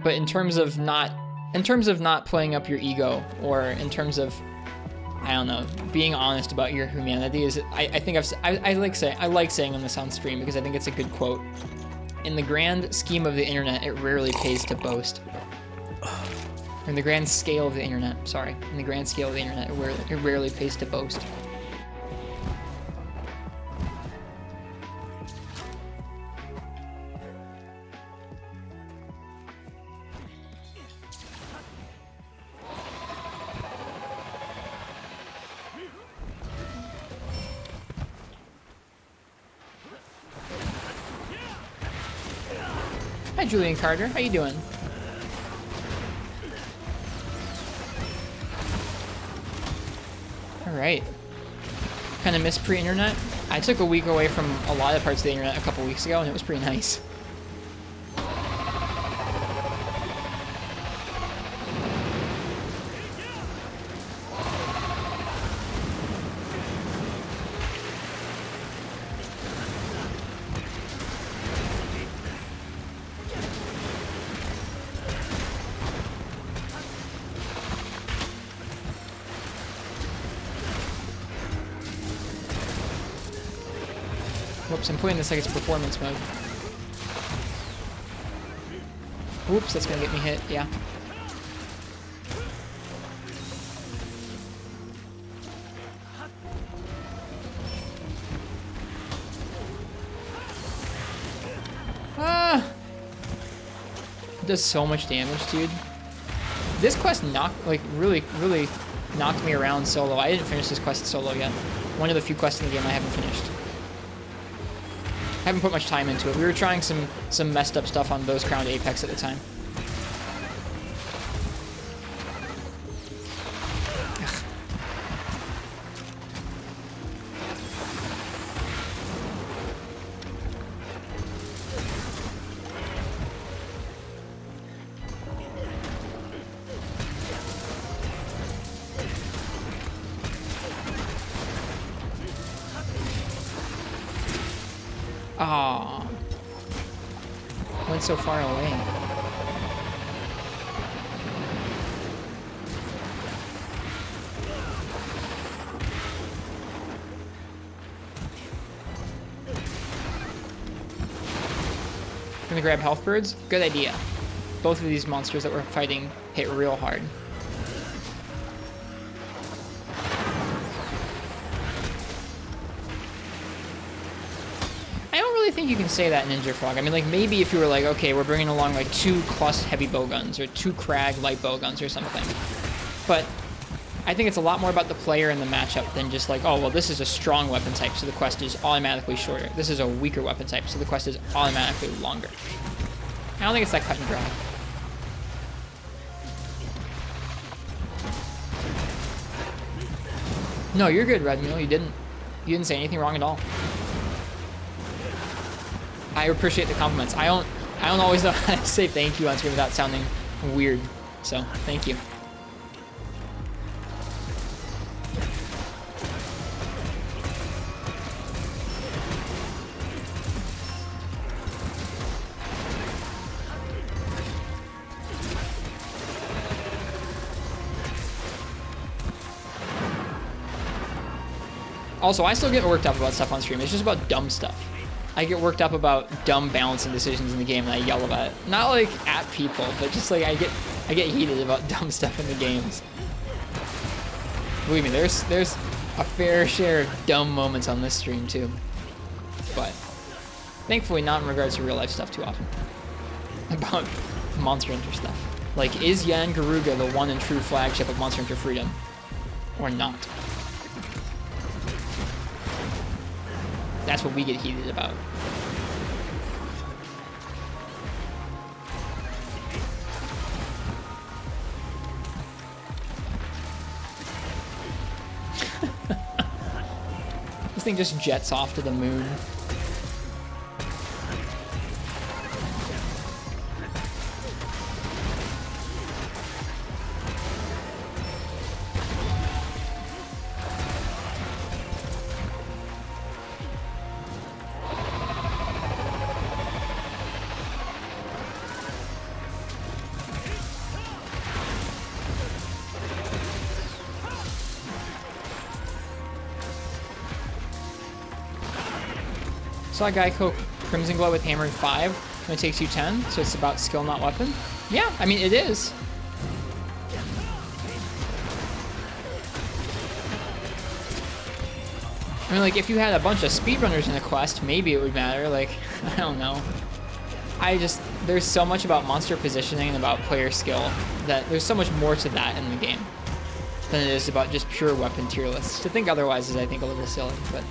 but in terms of not playing up your ego, or in terms of, I don't know, being honest about your humanity, is I like saying on this on stream because I think it's a good quote. In the grand scheme of the internet, it rarely pays to boast. In the grand scale of the internet, sorry. In the grand scale of the internet, it rarely pays to boast. Hi, Julian Carter. How you doing? All right. Kind of miss pre-internet. I took a week away from a lot of parts of the internet a couple weeks ago, and it was pretty nice. Whoops, I'm putting this like it's performance mode. Oops, that's gonna get me hit, yeah. Ah! It does so much damage, dude. This quest really knocked me around solo. I didn't finish this quest solo yet. One of the few quests in the game I haven't finished. Haven't put much time into it. We were trying some messed up stuff on those Crowned Apex at the time. Aw. Went so far away. Gonna grab health birds? Good idea. Both of these monsters that we're fighting hit real hard. I think you can say that in Ninja Frog. I mean, like, maybe if you were like, okay, we're bringing along like 2 Clust heavy bowguns or 2 Crag light bowguns or something. But I think it's a lot more about the player and the matchup than just like, oh, well, this is a strong weapon type, so the quest is automatically shorter. This is a weaker weapon type, so the quest is automatically longer. I don't think it's that cut and dry. No, you're good, Red Mule. You didn't say anything wrong at all. I appreciate the compliments. I don't always know how to say thank you on screen without sounding weird. So, thank you. Also, I still get worked up about stuff on stream. It's just about dumb stuff. I get worked up about dumb balancing decisions in the game, and I yell about it. Not like at people, but just like I get heated about dumb stuff in the games. Believe me, there's a fair share of dumb moments on this stream too. But thankfully, not in regards to real life stuff too often. About Monster Hunter stuff. Like, is Yan Garuga the one and true flagship of Monster Hunter Freedom, or not? That's what we get heated about. This thing just jets off to the moon. Saw a guy cook Crimson Glow with Hammer 5 when it takes you 10, so it's about skill, not weapon. Yeah, I mean, it is. I mean, like, if you had a bunch of speedrunners in a quest, maybe it would matter. Like, I don't know. There's so much about monster positioning and about player skill that there's so much more to that in the game than it is about just pure weapon tier lists. To think otherwise is, I think, a little silly, but...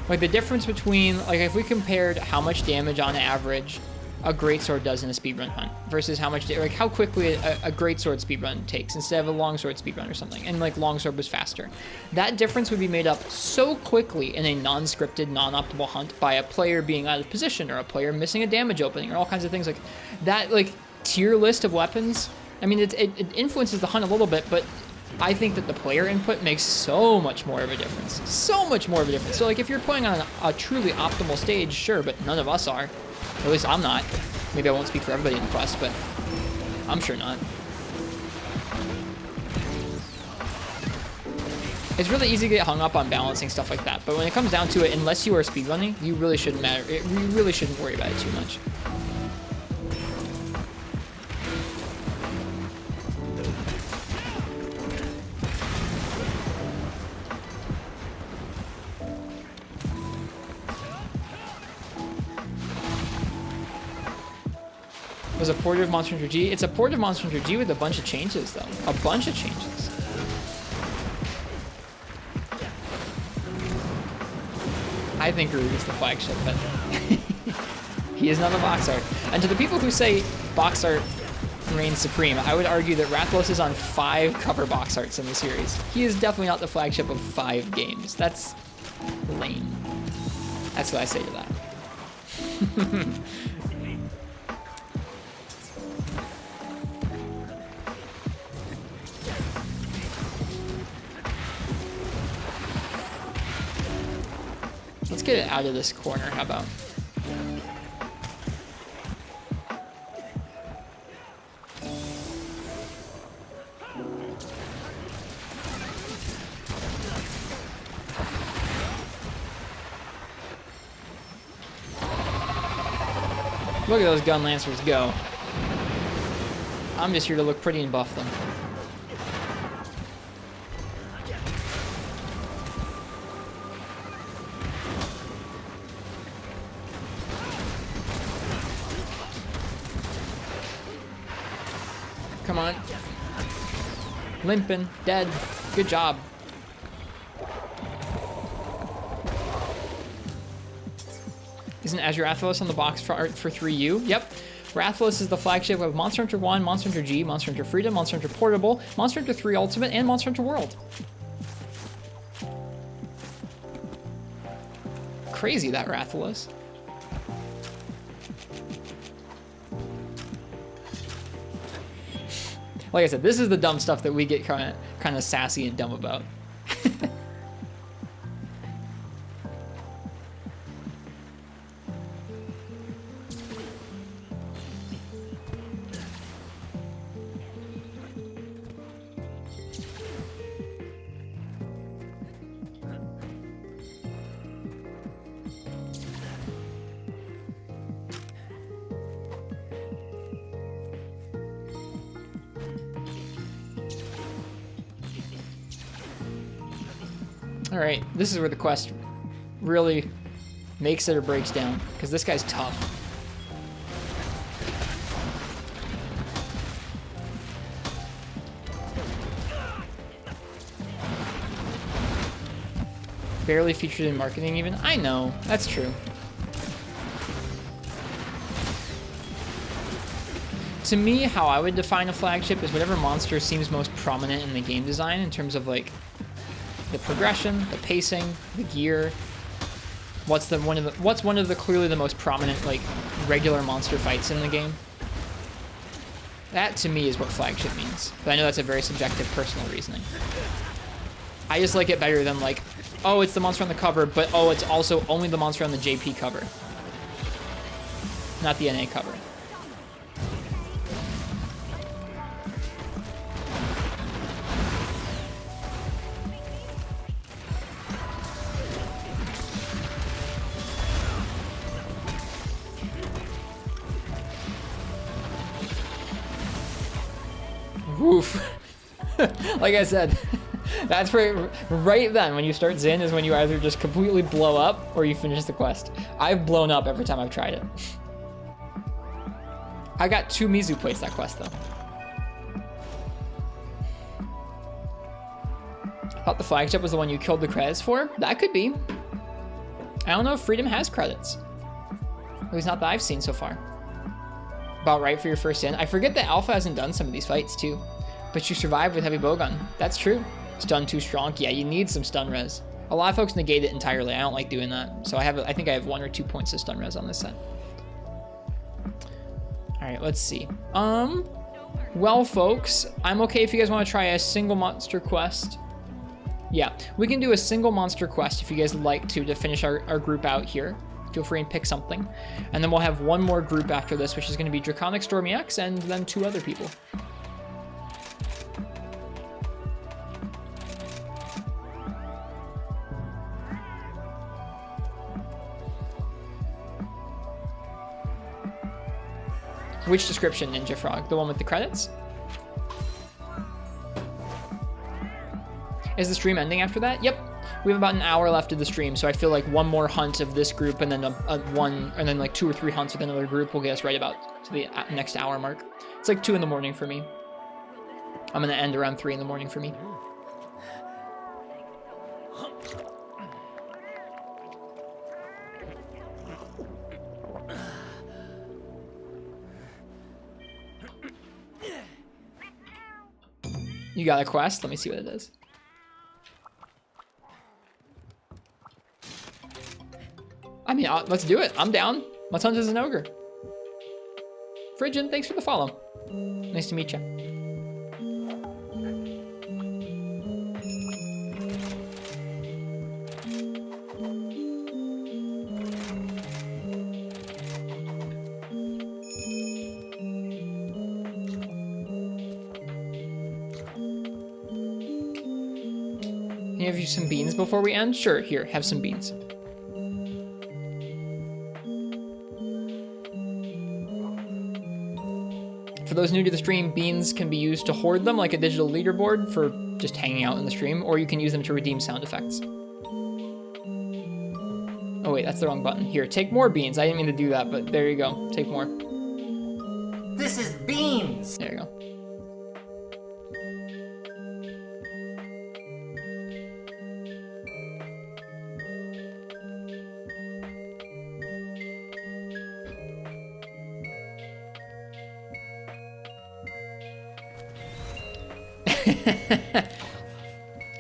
Like, the difference between, like, if we compared how much damage on average a greatsword does in a speedrun hunt versus how much, like, how quickly a greatsword speedrun takes instead of a longsword speedrun or something, and, like, longsword was faster. That difference would be made up so quickly in a non-scripted, non-optimal hunt by a player being out of position or a player missing a damage opening or all kinds of things like that. Like, tier list of weapons, I mean, it influences the hunt a little bit, but I think that the player input makes so much more of a difference. So much more of a difference. So, like, if you're playing on a truly optimal stage, sure, but none of us are. At least I'm not. Maybe I won't speak for everybody in the quest, but I'm sure not. It's really easy to get hung up on balancing stuff like that, but when it comes down to it, unless you are speedrunning, you really shouldn't you really shouldn't worry about it too much. Was a port of Monster Hunter G. It's a port of Monster Hunter G with a bunch of changes, though. A bunch of changes. I think Garud is the flagship, but he is not a box art. And to the people who say box art reigns supreme, I would argue that Rathalos is on 5 cover box arts in the series. He is definitely not the flagship of 5 games. That's lame. That's what I say to that. Let's get it out of this corner, how about? Look at those gun lancers go. I'm just here to look pretty and buff them. Come on. Limping. Dead. Good job. Isn't Azure Rathalos on the box for art for 3U? Yep. Rathalos is the flagship of Monster Hunter 1, Monster Hunter G, Monster Hunter Freedom, Monster Hunter Portable, Monster Hunter 3 Ultimate, and Monster Hunter World. Crazy, that Rathalos. Like I said, this is the dumb stuff that we get kind of sassy and dumb about. All right, this is where the quest really makes it or breaks down, because this guy's tough. Barely featured in marketing even. I know, that's true. To me, how I would define a flagship is whatever monster seems most prominent in the game design in terms of like the progression, the pacing, the gear. What's one of the clearly the most prominent like regular monster fights in the game? That to me is what flagship means. But I know that's a very subjective personal reasoning. I just like it better than like, oh, it's the monster on the cover, but oh, it's also only the monster on the JP cover. Not the NA cover. Oof. Like I said, that's right then when you start Zin is when you either just completely blow up or you finish the quest. I've blown up every time I've tried it. I got 2 Mizu plates that quest though. I thought the flagship was the one you killed the credits for. That could be. I don't know if Freedom has credits. At least not that I've seen so far. About right for your first in. I forget that Alpha hasn't done some of these fights too. But you survived with heavy bowgun. That's true. Stun too strong. Yeah, you need some stun res. A lot of folks negate it entirely. I don't like doing that. So I think I have 1 or 2 points of stun res on this set. All right, let's see. Well, folks, I'm okay if you guys want to try a single monster quest. Yeah, we can do a single monster quest if you guys would like to finish our group out here. Feel free and pick something. And then we'll have one more group after this, which is going to be Draconic Stormy X and then 2 other people. Which description, Ninja Frog? The one with the credits? Is the stream ending after that? Yep. We have about an hour left of the stream, so I feel like one more hunt of this group and then and then like 2 or 3 hunts with another group will get us right about to the next hour mark. It's like 2 in the morning for me. I'm gonna end around 3 in the morning for me. You got a quest? Let me see what it is. I mean, let's do it. I'm down. Let's hunt as an ogre. Frigid, thanks for the follow. Nice to meet you. Can I have you some beans before we end? Sure, here, have some beans. For those new to the stream, beans can be used to hoard them like a digital leaderboard for just hanging out in the stream, or you can use them to redeem sound effects. Oh wait, that's the wrong button. Here, take more beans. I didn't mean to do that, but there you go. Take more. This is beans! There you go.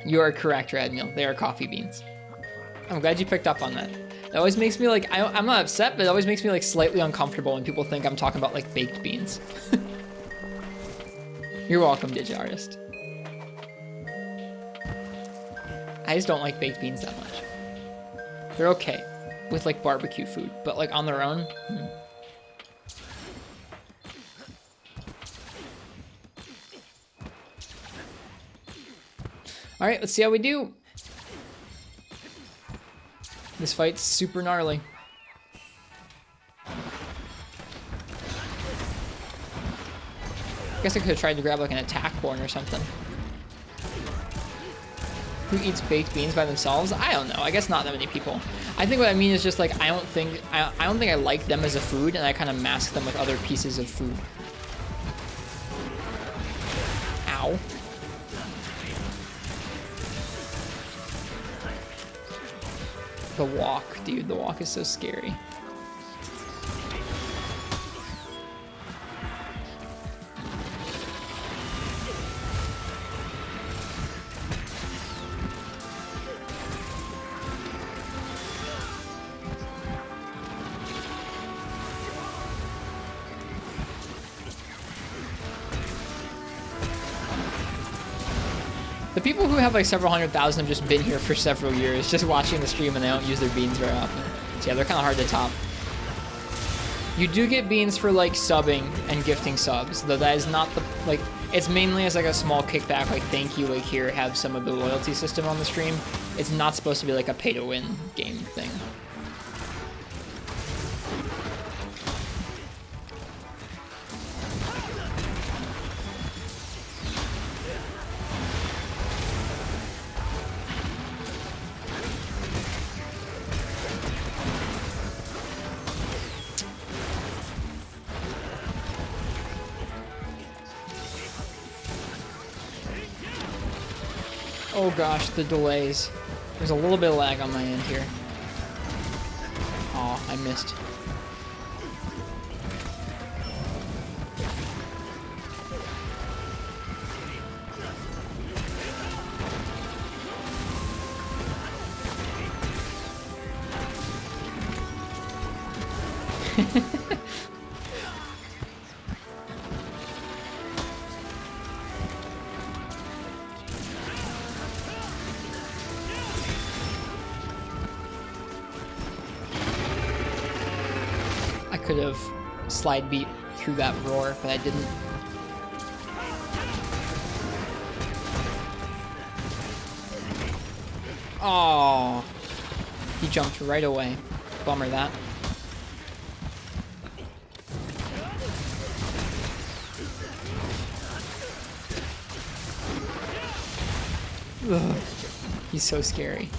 You are correct, Radmeal. They are coffee beans. I'm glad you picked up on that. It always makes me like, I'm not upset, but it always makes me like slightly uncomfortable when people think I'm talking about like baked beans. You're welcome, Digiartist. I just don't like baked beans that much. They're okay with like barbecue food, but like on their own. All right, let's see how we do. This fight's super gnarly. I guess I could have tried to grab like an attack horn or something. Who eats baked beans by themselves? I don't know. I guess not that many people. I think what I mean is just like I don't think I like them as a food, and I kind of mask them with other pieces of food. Ow. The walk, dude. The walk is so scary. The people who have like several 100,000 have just been here for several years, just watching the stream, and they don't use their beans very often. So yeah, they're kind of hard to top. You do get beans for like subbing and gifting subs, though that is not the, like, it's mainly as like a small kickback, like thank you, like here, have some of the loyalty system on the stream. It's not supposed to be like a pay to win game thing. Oh gosh, the delays. There's a little bit of lag on my end here. Aw, I missed. Could have slide beat through that roar, but I didn't. Oh, he jumped right away. Bummer that. Ugh. He's so scary.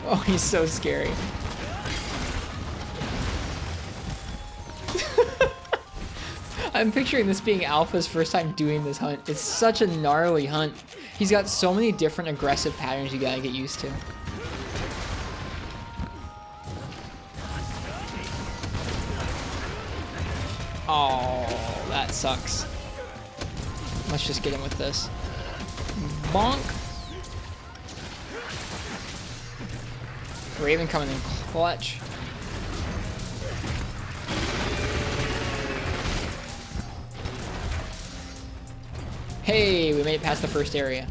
Oh, he's so scary. I'm picturing this being Alpha's first time doing this hunt. It's such a gnarly hunt. He's got so many different aggressive patterns you gotta get used to. Oh, that sucks. Let's just get him with this. Bonk. Raven coming in clutch. Hey, we made it past the first area.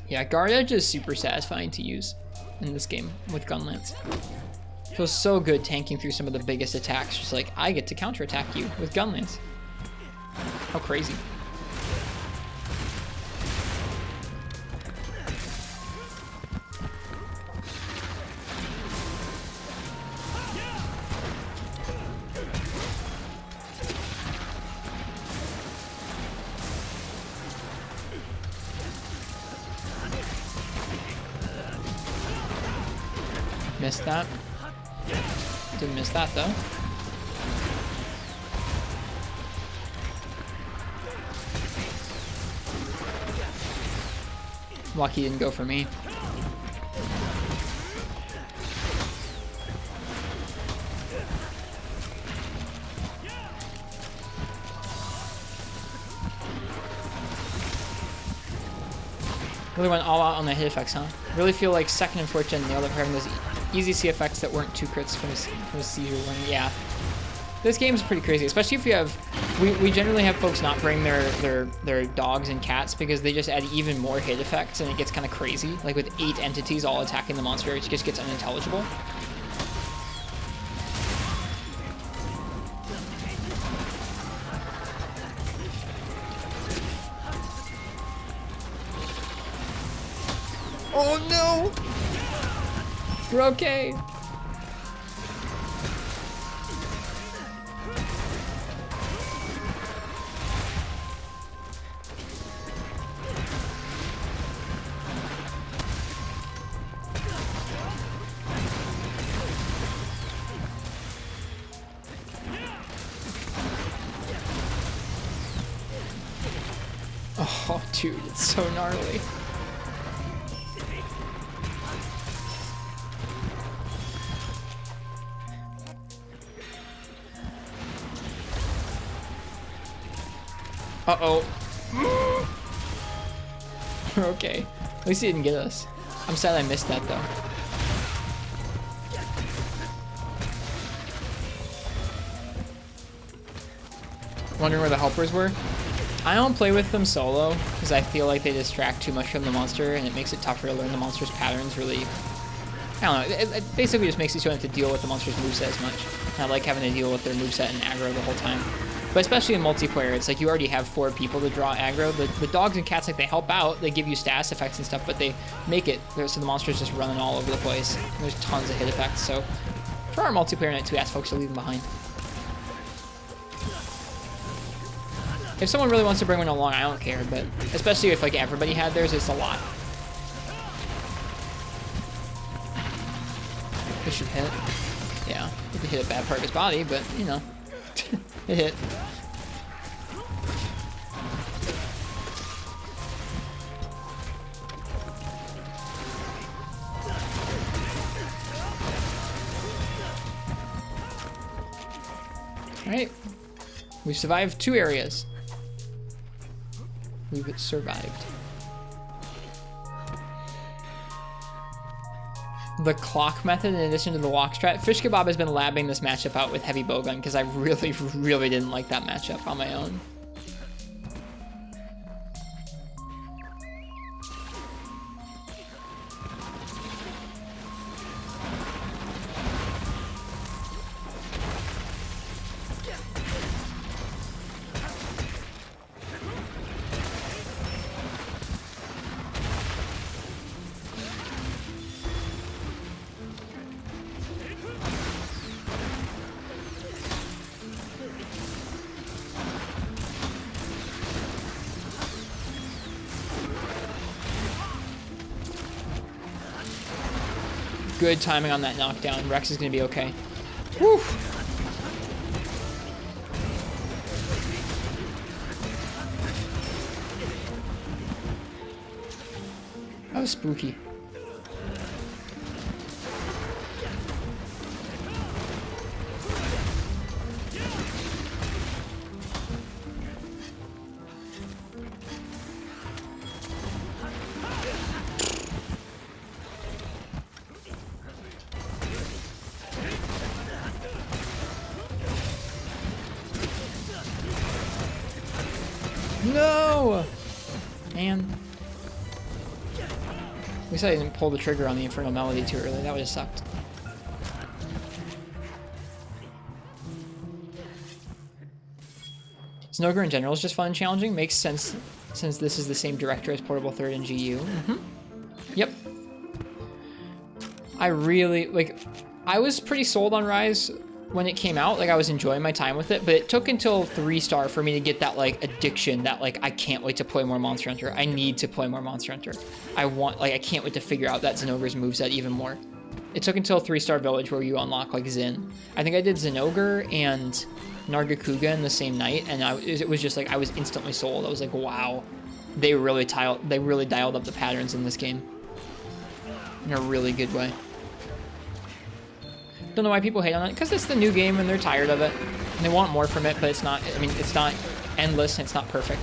Yeah, Guard Edge is super satisfying to use in this game with Gunlance. Feels so good tanking through some of the biggest attacks. Just like, I get to counterattack you with Gunlance. How crazy. Missed that. Didn't miss that though. Lucky didn't go for me. Really went all out on the hit effects, huh? Really feel like second and fourth gen nailed it for having those easy C effects that weren't two crits from a seizure one. Yeah. This game is pretty crazy, especially if you have... We generally have folks not bring their dogs and cats because they just add even more hit effects and it gets kind of crazy. Like with 8 entities all attacking the monster, it just gets unintelligible. Oh no! We're okay. Oh, dude, it's so gnarly. Uh-oh. Okay. At least he didn't get us. I'm sad I missed that, though. Wondering where the helpers were? I don't play with them solo, because I feel like they distract too much from the monster, and it makes it tougher to learn the monster's patterns, really. I don't know, it basically just makes it so you don't have to deal with the monster's moveset as much. And I like having to deal with their moveset and aggro the whole time. But especially in multiplayer, it's like you already have 4 people to draw aggro. The dogs and cats, like, they help out, they give you status effects and stuff, but they make it so the monster's just running all over the place. And there's tons of hit effects, so for our multiplayer night, we ask folks to leave them behind. If someone really wants to bring one along, I don't care, but especially if like everybody had theirs, it's a lot. This should hit. Yeah, it could hit a bad part of his body, but you know, it hit. All right, we've survived 2 areas. We've survived. The clock method in addition to the walk strat. Fish Kebab has been labbing this matchup out with Heavy Bowgun because I really didn't like that matchup on my own. Good timing on that knockdown. Rex is going to be okay. Whew. That was spooky. No! Man. At least I didn't pull the trigger on the Infernal Melody too early. That would have sucked. Snogre in general is just fun and challenging. Makes sense since this is the same director as Portable Third and GU. Yep. I really, like, I was pretty sold on Rise when it came out. Like, I was enjoying my time with it, but it took until 3-star for me to get that, like, addiction that, like, I can't wait to play more Monster Hunter. I need to play more Monster Hunter. I can't wait to figure out that Zenogre's moveset even more. It took until 3-star Village where you unlock, like, Zin. I think I did Zenogre and Nargacuga in the same night, and it was just, like, I was instantly sold. I was like, wow. They really dialed up the patterns in this game. In a really good way. Don't know why people hate on it, because it's the new game and they're tired of it. And they want more from it, but it's not, I mean, it's not endless and it's not perfect.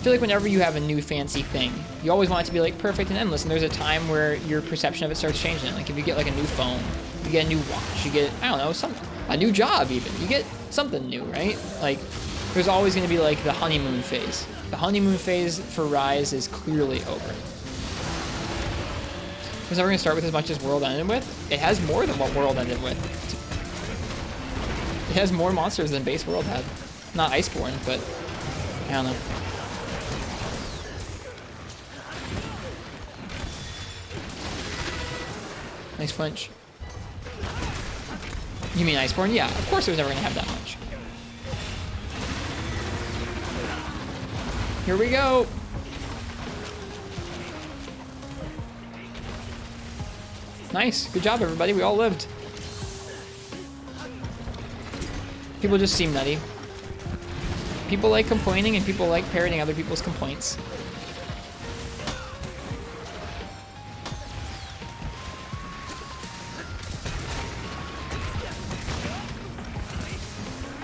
feel like whenever you have a new fancy thing, you always want it to be like perfect and endless, and there's a time where your perception of it starts changing. Like if you get like a new phone, you get a new watch, you get, I don't know, a new job even. You get something new, right? Like there's always going to be like the honeymoon phase. The honeymoon phase for Rise is clearly over. Because we're going to start with as much as World ended with. It has more than what World ended with. It has more monsters than base World had. Not Iceborne, but I don't know. Nice flinch. You mean Iceborne? Yeah, of course it was never going to have that much. Here we go. Nice. Good job, everybody. We all lived. People just seem nutty. People like complaining, and people like parroting other people's complaints.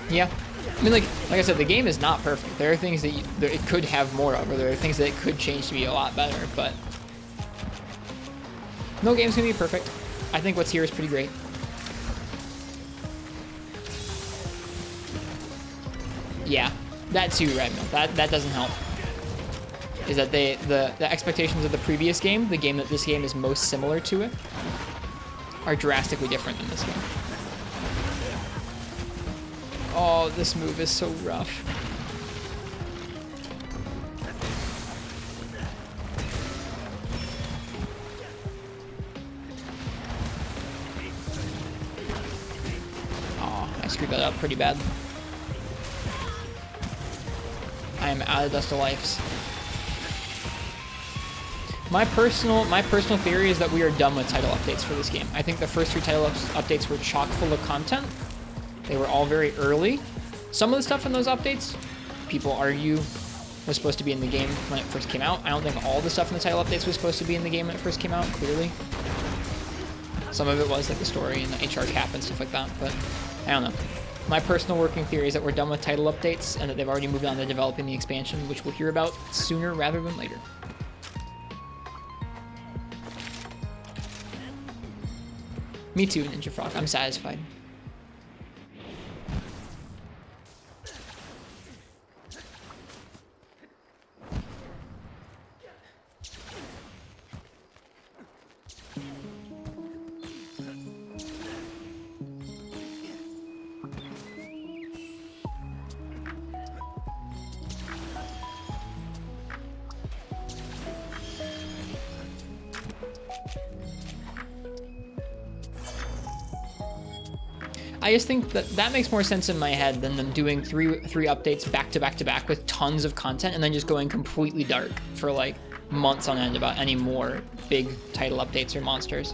Yeah. I mean, like I said, the game is not perfect. There are things that it could have more of, or there are things that it could change to be a lot better, but no game's gonna be perfect. I think what's here is pretty great. Yeah, that too, Red Mill. That doesn't help. Is that the expectations of the previous game, the game that this game is most similar to it, are drastically different than this game. Oh, this move is so rough. Oh, I screwed that up pretty bad. I am out of Dust to Lives. My personal theory is that we are done with title updates for this game. I think the first 3 title updates were chock full of content. They were all very early. Some of the stuff in those updates, people argue, was supposed to be in the game when it first came out. I don't think all the stuff in the title updates was supposed to be in the game when it first came out, clearly. Some of it was, like the story and the HR cap and stuff like that, but I don't know. My personal working theory is that we're done with title updates and that they've already moved on to developing the expansion, which we'll hear about sooner rather than later. Me too, Ninja Frog. I'm satisfied. I just think that makes more sense in my head than them doing three updates back to back to back with tons of content and then just going completely dark for like months on end about any more big title updates or monsters.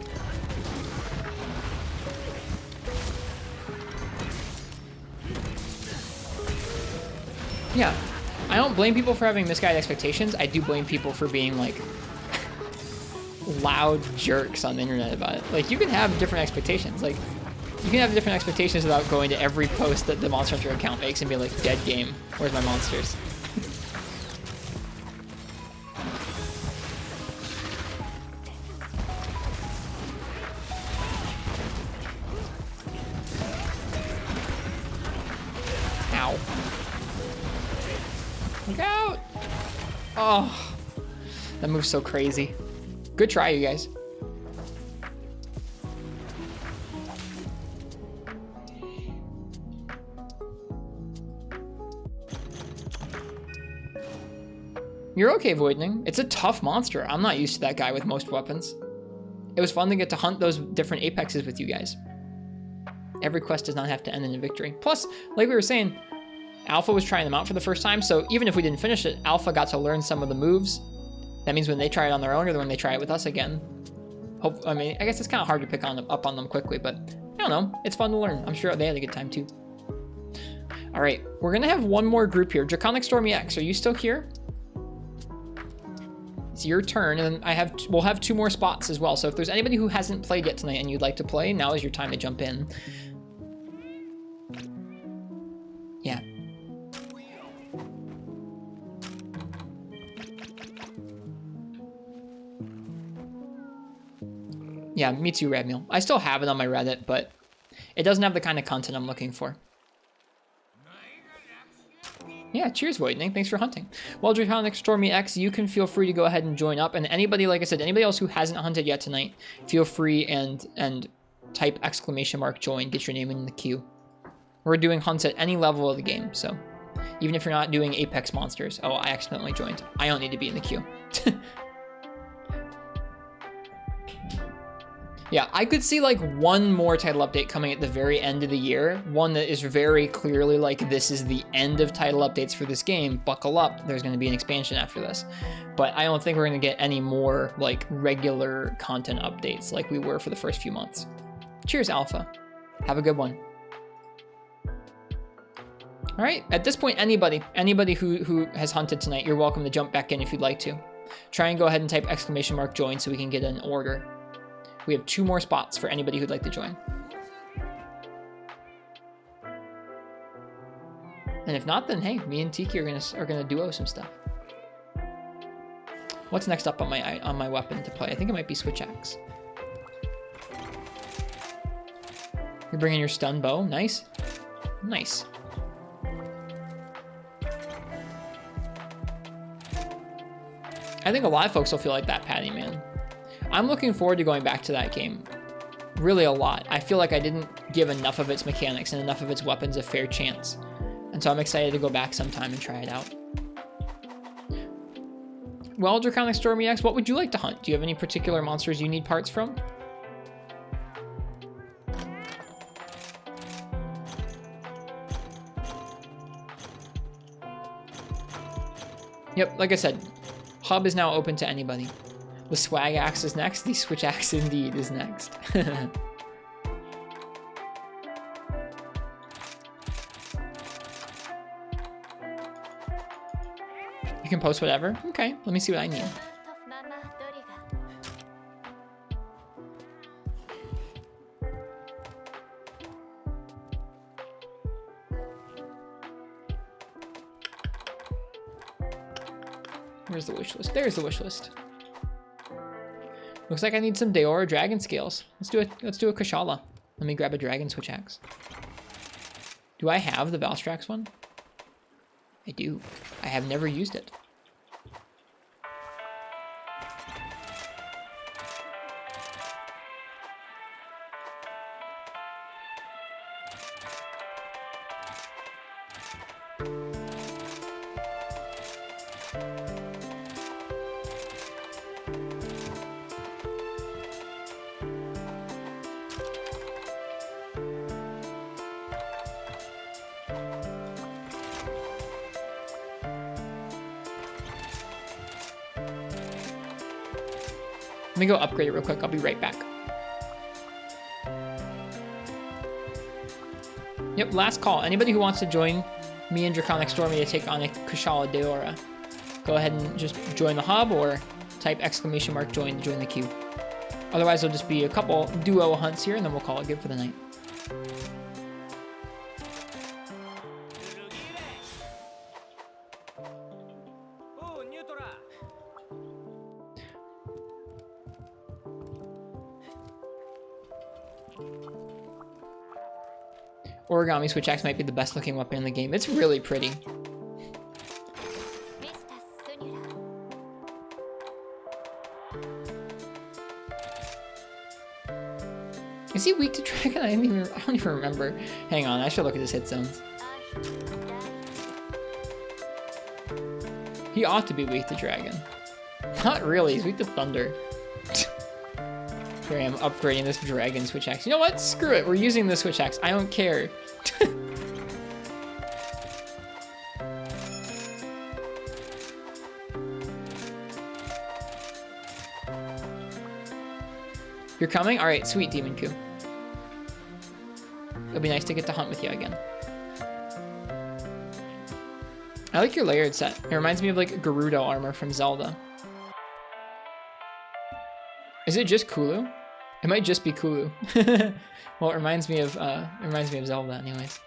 Yeah, I don't blame people for having misguided expectations. I do blame people for being like loud jerks on the internet about it. Like, you can have different expectations. Like, you can have different expectations without going to every post that the Monster Hunter account makes and be like, dead game, where's my monsters? Ow. Look out! Oh, that move's so crazy. Good try, you guys. You're okay, Voidning. It's a tough monster. I'm not used to that guy with most weapons. It was fun to get to hunt those different apexes with you guys. Every quest does not have to end in a victory. Plus, like we were saying, Alpha was trying them out for the first time, so even if we didn't finish it, Alpha got to learn some of the moves. That means when they try it on their own or when they try it with us again. I mean, I guess it's kind of hard to pick up on them quickly, but I don't know. It's fun to learn. I'm sure they had a good time too. All right, we're gonna have one more group here. Draconic Storm EX, are you still here? It's your turn, and we'll have 2 more spots as well. So if there's anybody who hasn't played yet tonight and you'd like to play, now is your time to jump in. Yeah. Yeah, me too, Red Meal. I still have it on my Reddit, but it doesn't have the kind of content I'm looking for. Yeah, cheers, Voidning. Thanks for hunting. Well, Draconic Stormy X, you can feel free to go ahead and join up. And anybody, like I said, anybody else who hasn't hunted yet tonight, feel free and type !join, get your name in the queue. We're doing hunts at any level of the game, so even if you're not doing Apex monsters. Oh, I accidentally joined. I don't need to be in the queue. Yeah, I could see like one more title update coming at the very end of the year. One that is very clearly like, this is the end of title updates for this game. Buckle up, there's going to be an expansion after this. But I don't think we're going to get any more like regular content updates like we were for the first few months. Cheers, Alpha. Have a good one. All right, at this point, anybody who has hunted tonight, you're welcome to jump back in if you'd like to. Try and go ahead and type !join so we can get an order. We have 2 more spots for anybody who'd like to join. And if not, then hey, me and Tiki are gonna duo some stuff. What's next up on my weapon to play? I think it might be Switch Axe. You're bringing your stun bow. Nice. Nice. I think a lot of folks will feel like that, Patty, man. I'm looking forward to going back to that game really a lot. I feel like I didn't give enough of its mechanics and enough of its weapons a fair chance. And so I'm excited to go back sometime and try it out. Well, Draconic Stormy X, what would you like to hunt? Do you have any particular monsters you need parts from? Yep, like I said, Hub is now open to anybody. The Swag Axe is next. The Switch Axe indeed is next. You can post whatever. Okay, let me see what I need. Where's the wish list? There's the wish list. Looks like I need some Deora dragon scales. Let's do a Kashala. Let me grab a dragon Switch Axe. Do I have the Valstrax one? I do. I have never used it. Let me go upgrade it real quick. I'll be right back. Yep, last call. Anybody who wants to join me and Draconic Stormy to take on a Kashala Deora, go ahead and just join the hub or type !join to join the queue. Otherwise, there'll just be a couple duo hunts here and then we'll call it good for the night. Origami Switch Axe might be the best looking weapon in the game. It's really pretty. Is he weak to dragon? I don't even remember. Hang on, I should look at his hit zones. He ought to be weak to dragon. Not really, he's weak to thunder. Here I am upgrading this dragon Switch Axe. You know what? Screw it. We're using the Switch Axe. I don't care. You're coming? Alright, sweet, Demon Coup. It'll be nice to get to hunt with you again. I like your layered set. It reminds me of like Gerudo armor from Zelda. Is it just Kulu? It might just be Kulu. Well, it reminds me of Zelda, anyways.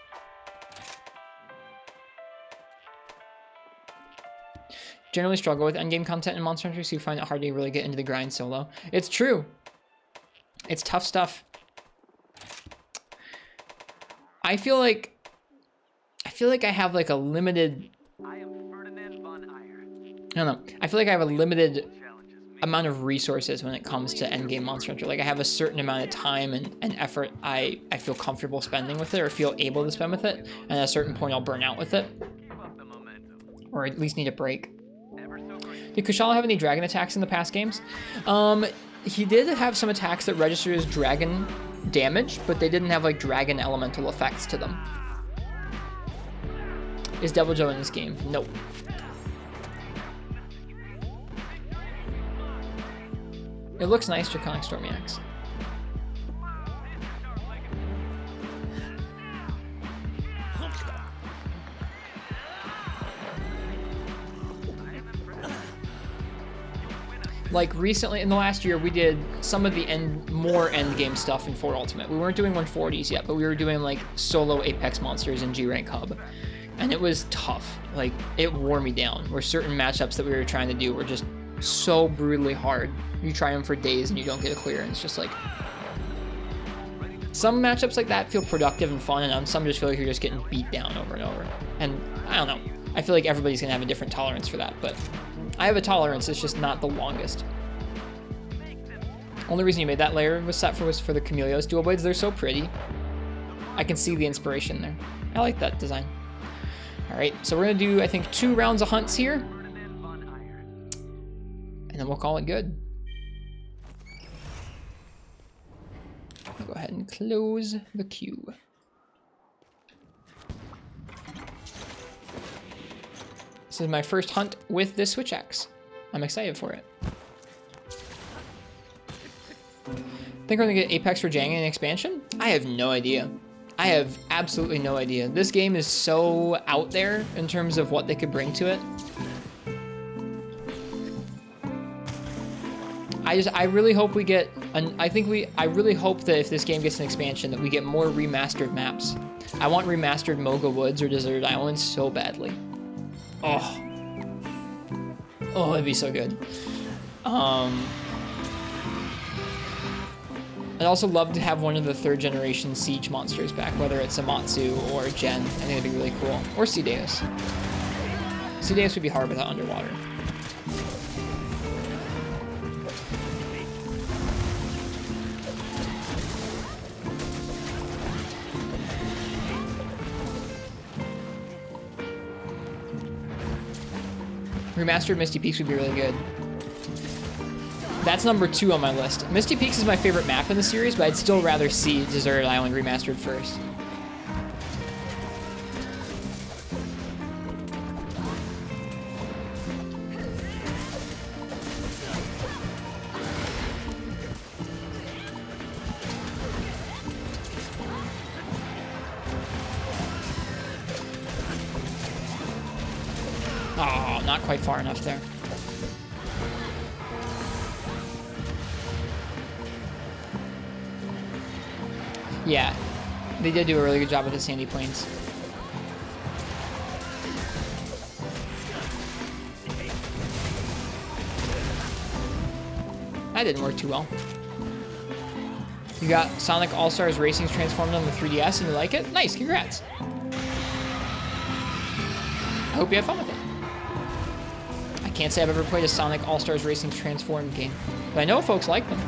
Generally struggle with endgame content in Monster Hunter, so you find it hard to really get into the grind solo. It's true. It's tough stuff. I feel like I have like a limited, I don't know. I feel like I have a limited amount of resources when it comes to endgame Monster Hunter. Like I have a certain amount of time and effort I feel comfortable spending with it or feel able to spend with it. And at a certain point I'll burn out with it. Or at least need a break. Did Kushala have any dragon attacks in the past games? He did have some attacks that registered as dragon damage, but they didn't have like dragon elemental effects to them. Is Devil Joe in this game? Nope. It looks nice, Draconic Stormiax. Like recently, in the last year, we did some of the more end game stuff in 4 Ultimate. We weren't doing 140s yet, but we were doing like solo Apex monsters in G-Rank Hub. And it was tough. Like, it wore me down. Where certain matchups that we were trying to do were just so brutally hard. You try them for days and you don't get a clear, and it's just like... Some matchups like that feel productive and fun, and some just feel like you're just getting beat down over and over. And I don't know. I feel like everybody's gonna have a different tolerance for that, but I have a tolerance, it's just not the longest. Only reason you made that layer was for the Camellios dual blades. They're so pretty. I can see the inspiration there. I like that design. All right, so we're gonna do, I think, 2 rounds of hunts here, and then we'll call it good. I'll go ahead and close the queue. This is my first hunt with this Switch Axe. I'm excited for it. Think we're gonna get Apex for Jang in expansion? I have no idea. I have absolutely no idea. This game is so out there in terms of what they could bring to it. I really hope we get, I really hope that if this game gets an expansion that we get more remastered maps. I want remastered Moga Woods or Deserted Island so badly. Oh. Oh, it'd be so good. I'd also love to have one of the 3rd generation Siege monsters back, whether it's Amatsu or Gen. I think it'd be really cool. Or Cedeus. Cedeus would be hard without underwater. Remastered Misty Peaks would be really good. That's number 2 on my list. Misty Peaks is my favorite map in the series, but I'd still rather see Deserted Island remastered first. Oh, not quite far enough there. Yeah, they did do a really good job with the Sandy Plains. That didn't work too well. You got Sonic All-Stars Racing's transformed on the 3DS and you like it? Nice, congrats. I hope you have fun with it. I can't say I've ever played a Sonic All-Stars Racing transformed game, but I know folks like them.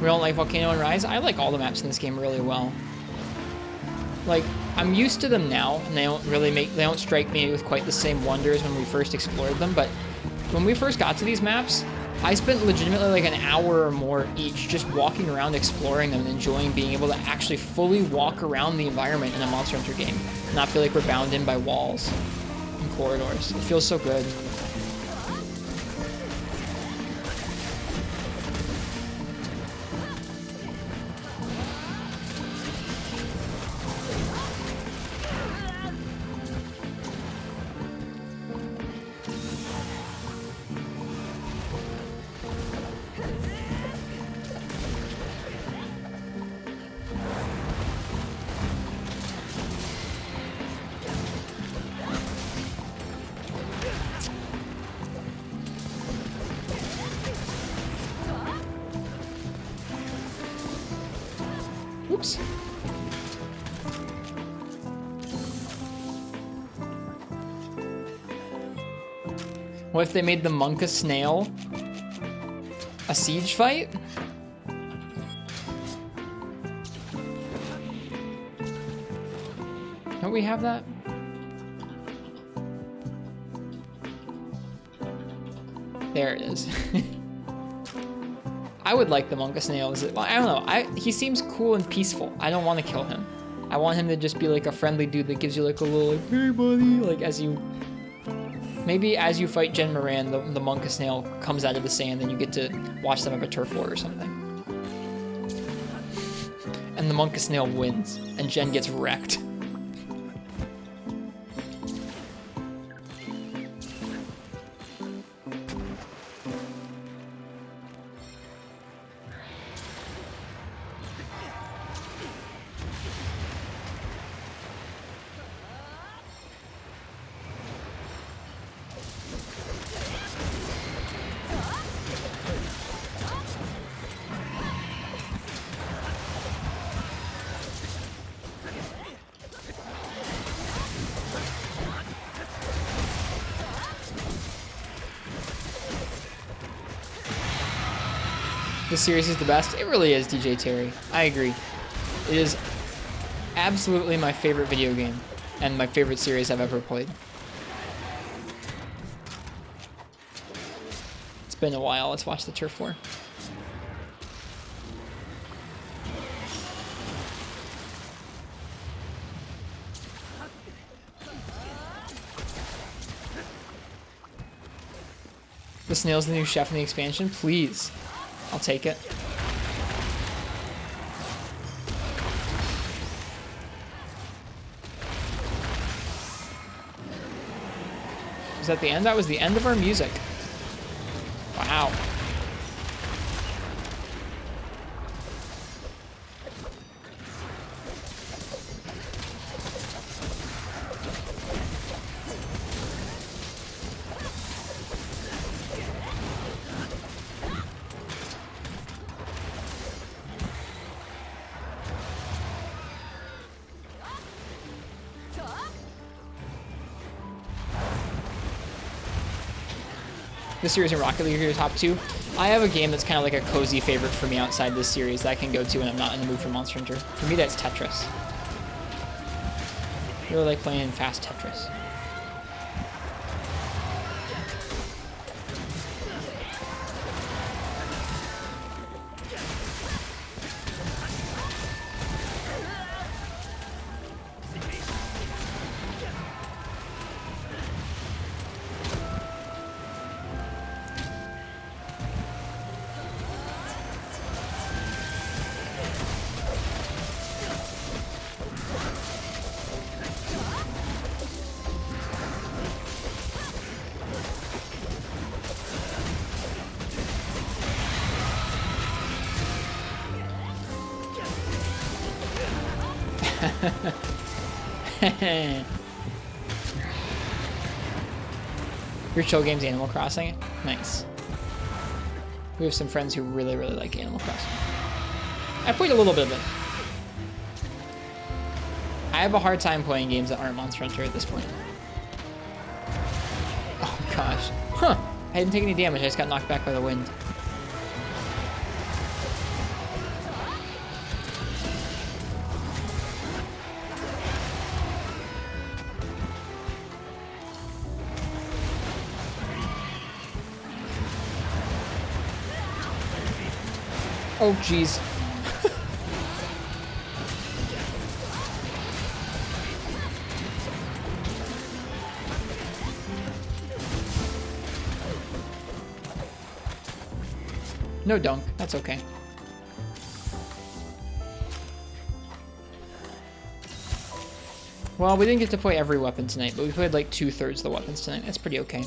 We don't like Volcano and Rise. I like all the maps in this game really well. Like, I'm used to them now, and they don't strike me with quite the same wonder as when we first explored them, but when we first got to these maps, I spent legitimately like an hour or more each just walking around exploring them and enjoying being able to actually fully walk around the environment in a Monster Hunter game, and not feel like we're bound in by walls and corridors. It feels so good. Oops. What if they made the monk a snail? A siege fight? Don't we have that? There it is. I would like the monk a snail. Well, I don't know. He seems cool and peaceful. I don't want to kill him. I want him to just be like a friendly dude that gives you like a little like, hey buddy, like as you... Maybe as you fight Jen Moran, the monk snail comes out of the sand and you get to watch them have a turf war or something. And the monk snail wins, and Jen gets wrecked. This series is the best. It really is, DJ Terry. I agree. It is absolutely my favorite video game and my favorite series I've ever played. It's been a while. Let's watch the turf war. The snail's the new chef in the expansion? Please. I'll take it. Was that the end? That was the end of our music. Wow. This series in Rocket League are your top two. I have a game that's kind of like a cozy favorite for me outside this series that I can go to when I'm not in the mood for Monster Hunter. For me, that's Tetris. I really like playing fast Tetris. Your chill game's Animal Crossing? Nice. We have some friends who really, really like Animal Crossing. I played a little bit of it. I have a hard time playing games that aren't Monster Hunter at this point. Oh gosh. Huh. I didn't take any damage, I just got knocked back by the wind. Oh, jeez. No dunk. That's okay. Well, we didn't get to play every weapon tonight, but we played like 2/3 of the weapons tonight. That's pretty okay.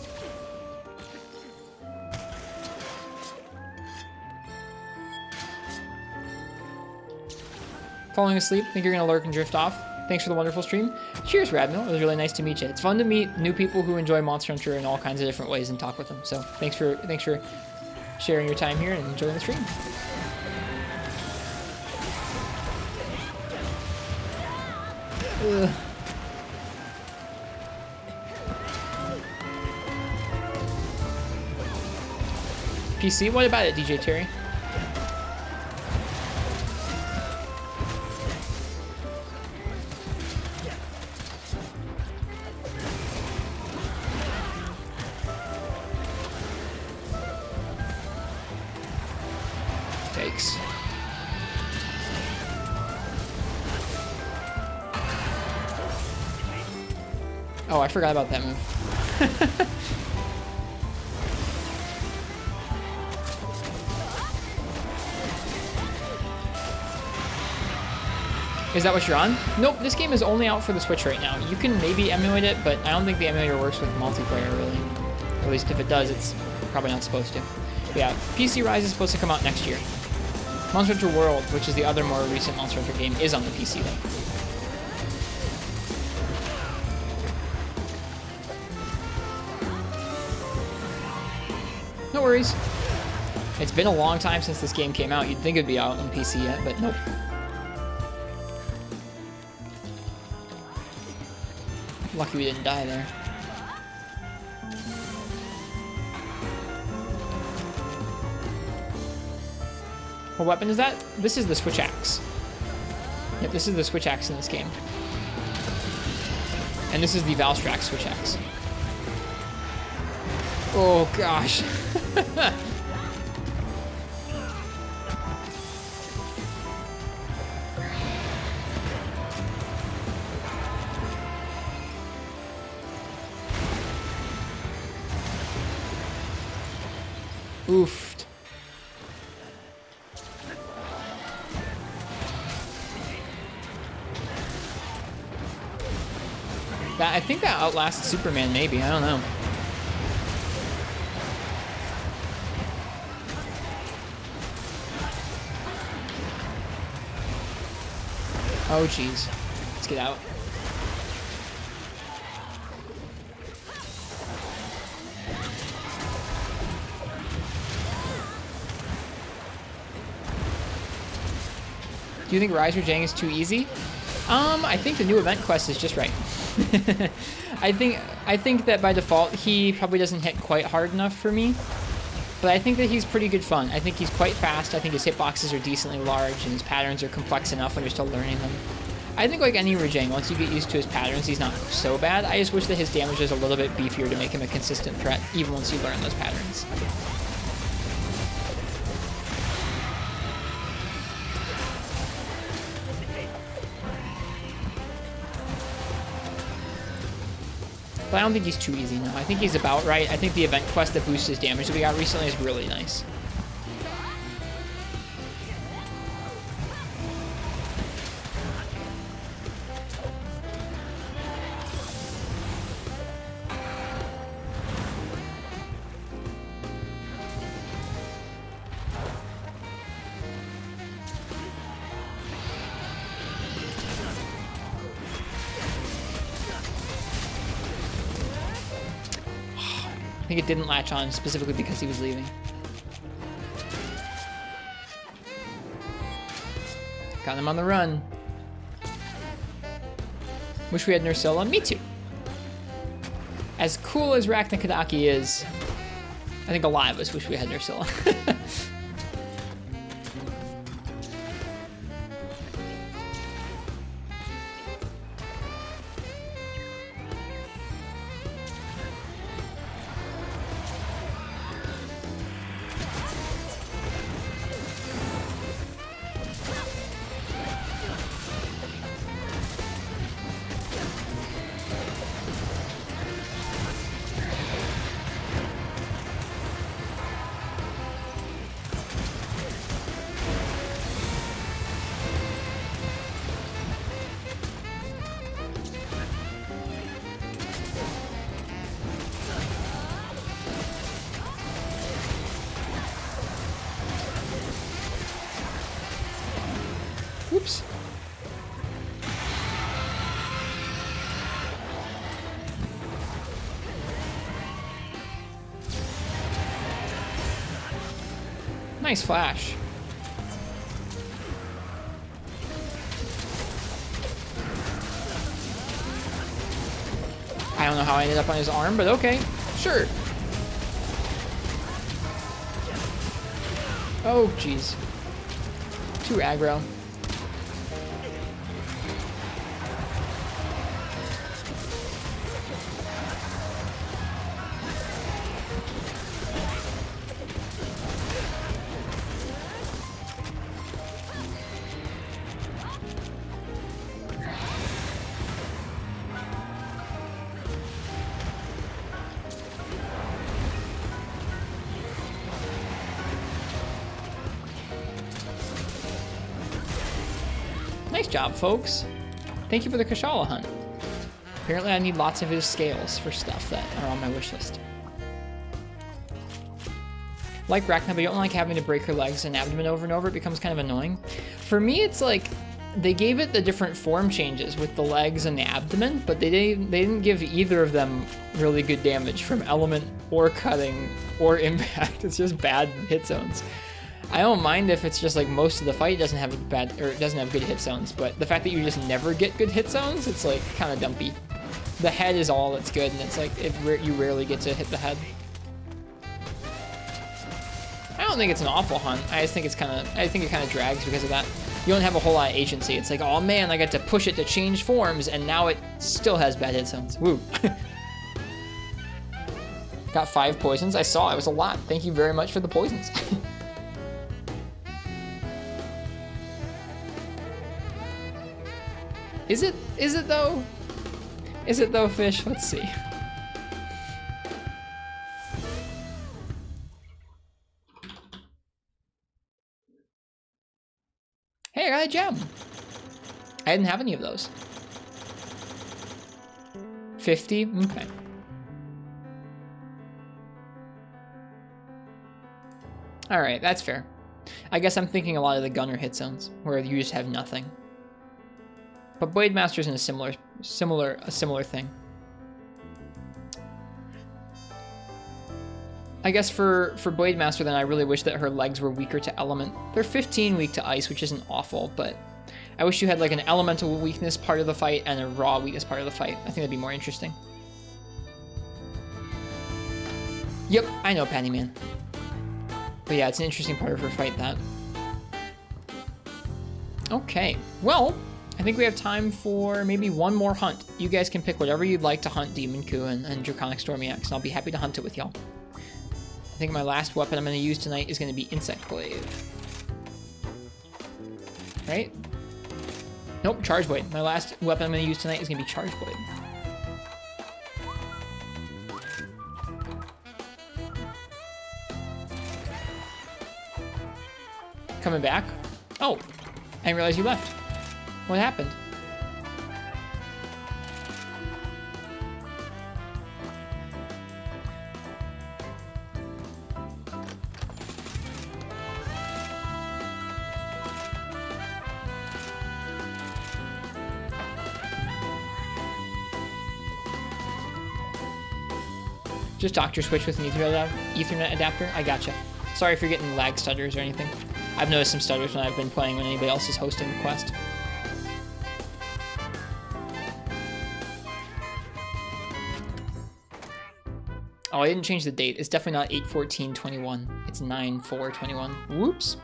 Falling asleep? Think you're gonna lurk and drift off? Thanks for the wonderful stream. Cheers, Radmill. It was really nice to meet you. It's fun to meet new people who enjoy Monster Hunter in all kinds of different ways and talk with them. So thanks for sharing your time here and enjoying the stream. Ugh. PC, what about it, DJ Terry? Takes. Oh, I forgot about that move. Is that what you're on? Nope, this game is only out for the Switch right now. You can maybe emulate it, but I don't think the emulator works with multiplayer, really. At least if it does, it's probably not supposed to. But yeah, PC Rise is supposed to come out next year. Monster Hunter World, which is the other more recent Monster Hunter game, is on the PC, though. No worries. It's been a long time since this game came out. You'd think it'd be out on PC yet, but nope. Lucky we didn't die there. What weapon is that? This is the Switch Axe. Yep, this is the Switch Axe in this game. And this is the Valstrax Switch Axe. Oh gosh. Oofed. I think that outlasts Superman, maybe. I don't know. Oh, jeez. Let's get out. Do you think Rise Rajang is too easy? I think the new event quest is just right. I think that by default he probably doesn't hit quite hard enough for me, but I think that he's pretty good fun. I think he's quite fast. I think his hitboxes are decently large and his patterns are complex enough when you're still learning them. I think like any Rajang, once you get used to his patterns, he's not so bad. I just wish that his damage is a little bit beefier to make him a consistent threat, even once you learn those patterns. But I don't think he's too easy now. I think he's about right. I think the event quest that boosts his damage that we got recently is really nice. I think it didn't latch on specifically because he was leaving. Got him on the run. Wish we had Nursilla. Me too. As cool as Rachna Kadaki is, I think a lot of us wish we had Nursilla. Whoops. Nice flash. I don't know how I ended up on his arm, but okay, sure. Oh, jeez. Too aggro. Nice job, folks. Thank you for the Kashala hunt. Apparently I need lots of his scales for stuff that are on my wish list. Like Rachna, but you don't like having to break her legs and abdomen over and over. It becomes kind of annoying. For me, it's like they gave it the different form changes with the legs and the abdomen, but they didn't give either of them really good damage from element or cutting or impact. It's just bad hit zones. I don't mind if it's just like most of the fight doesn't have good hit zones, but the fact that you just never get good hit zones, it's like kind of dumpy. The head is all that's good, and it's like you rarely get to hit the head. I don't think it's an awful hunt. I think it kind of drags because of that. You don't have a whole lot of agency. It's like, oh man, I got to push it to change forms, and now it still has bad hit zones. Woo. Got 5 poisons. I saw it was a lot. Thank you very much for the poisons. Is it though? Is it though, fish? Let's see. Hey, I got a gem. I didn't have any of those. 50? Okay. Alright, that's fair. I guess I'm thinking a lot of the gunner hit zones, where you just have nothing. But Blade Master's in a similar thing. I guess for Blade Master, then I really wish that her legs were weaker to element. They're 15 weak to ice, which isn't awful, but I wish you had like an elemental weakness part of the fight and a raw weakness part of the fight. I think that'd be more interesting. Yep, I know, Patty Man. But yeah, it's an interesting part of her fight, that. Okay, well, I think we have time for maybe one more hunt. You guys can pick whatever you'd like to hunt Demon Coup and Draconic Stormiax, and I'll be happy to hunt it with y'all. I think my last weapon I'm going to use tonight is going to be Insect Glaive. Right? Nope, Charge Blade. My last weapon I'm going to use tonight is going to be Charge Blade. Coming back? Oh, I didn't realize you left. What happened? Just Doctor Switch with an Ethernet adapter? I gotcha. Sorry for getting lag stutters or anything. I've noticed some stutters when I've been playing when anybody else is hosting the quest. Oh, I didn't change the date. It's definitely not 8/14/21. It's 9/4/21. Whoops.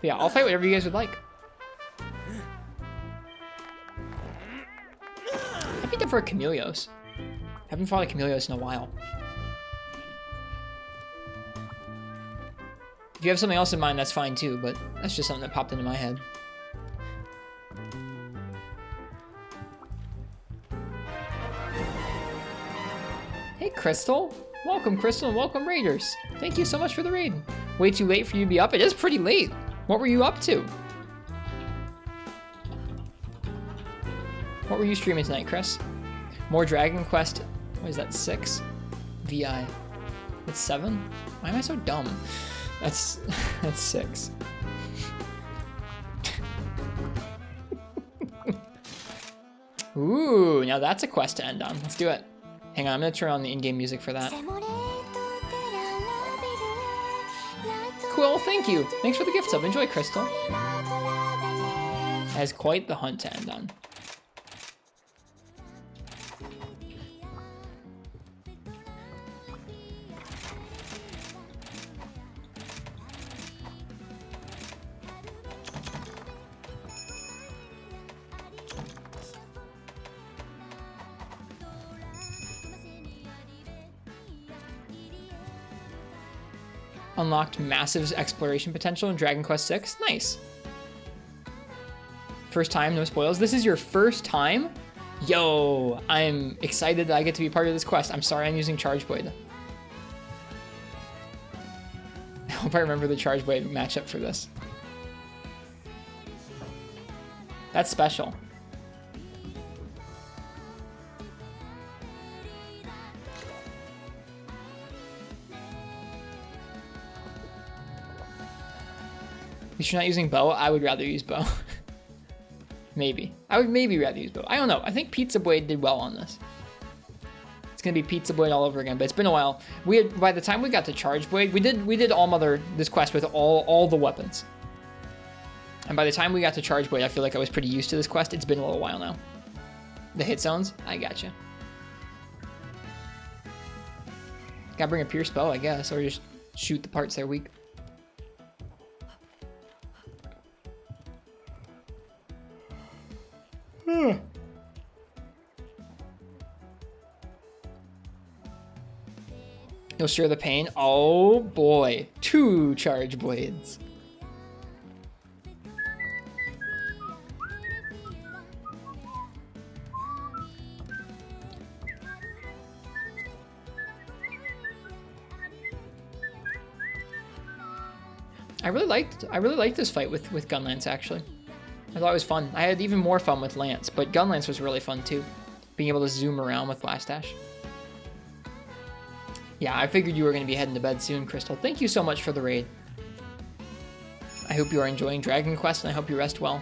But yeah, I'll fight whatever you guys would like. I'd be down for a Chameleos. Haven't fought a Chameleos in a while. If you have something else in mind, that's fine too, but that's just something that popped into my head. Hey, Crystal. Welcome, Crystal, and welcome, Raiders. Thank you so much for the raid. Way too late for you to be up? It is pretty late. What were you up to? What were you streaming tonight, Chris? More Dragon Quest. What is that, 6? VI. It's 7? Why am I so dumb? That's 6. Ooh, now that's a quest to end on. Let's do it. Hang on, I'm gonna turn on the in-game music for that. Cool. thank you. Thanks for the gift sub. Enjoy, Crystal. Has quite the hunt to end on. Unlocked massive exploration potential in Dragon Quest VI. Nice. First time, no spoils. This is your first time? Yo, I'm excited that I get to be part of this quest. I'm sorry I'm using Charge Blade. I hope I remember the Charge Blade matchup for this. That's special. At least you're not using bow. I would rather use bow. Maybe. I would maybe rather use bow. I don't know. I think Pizza Blade did well on this. It's gonna be Pizza Blade all over again, but it's been a while. We had, by the time we got to Charge Blade, we did All Mother this quest with all the weapons. And by the time we got to Charge Blade, I feel like I was pretty used to this quest. It's been a little while now. The hit zones? I gotcha. Gotta bring a Pierce Bow, I guess, or just shoot the parts that are weak. You'll share the pain. Oh boy, 2 Charge Blades. I really liked this fight with Gunlance actually. I thought it was fun. I had even more fun with Lance, but Gunlance was really fun too. Being able to zoom around with Blast Dash. Yeah, I figured you were going to be heading to bed soon, Crystal. Thank you so much for the raid. I hope you are enjoying Dragon Quest, and I hope you rest well.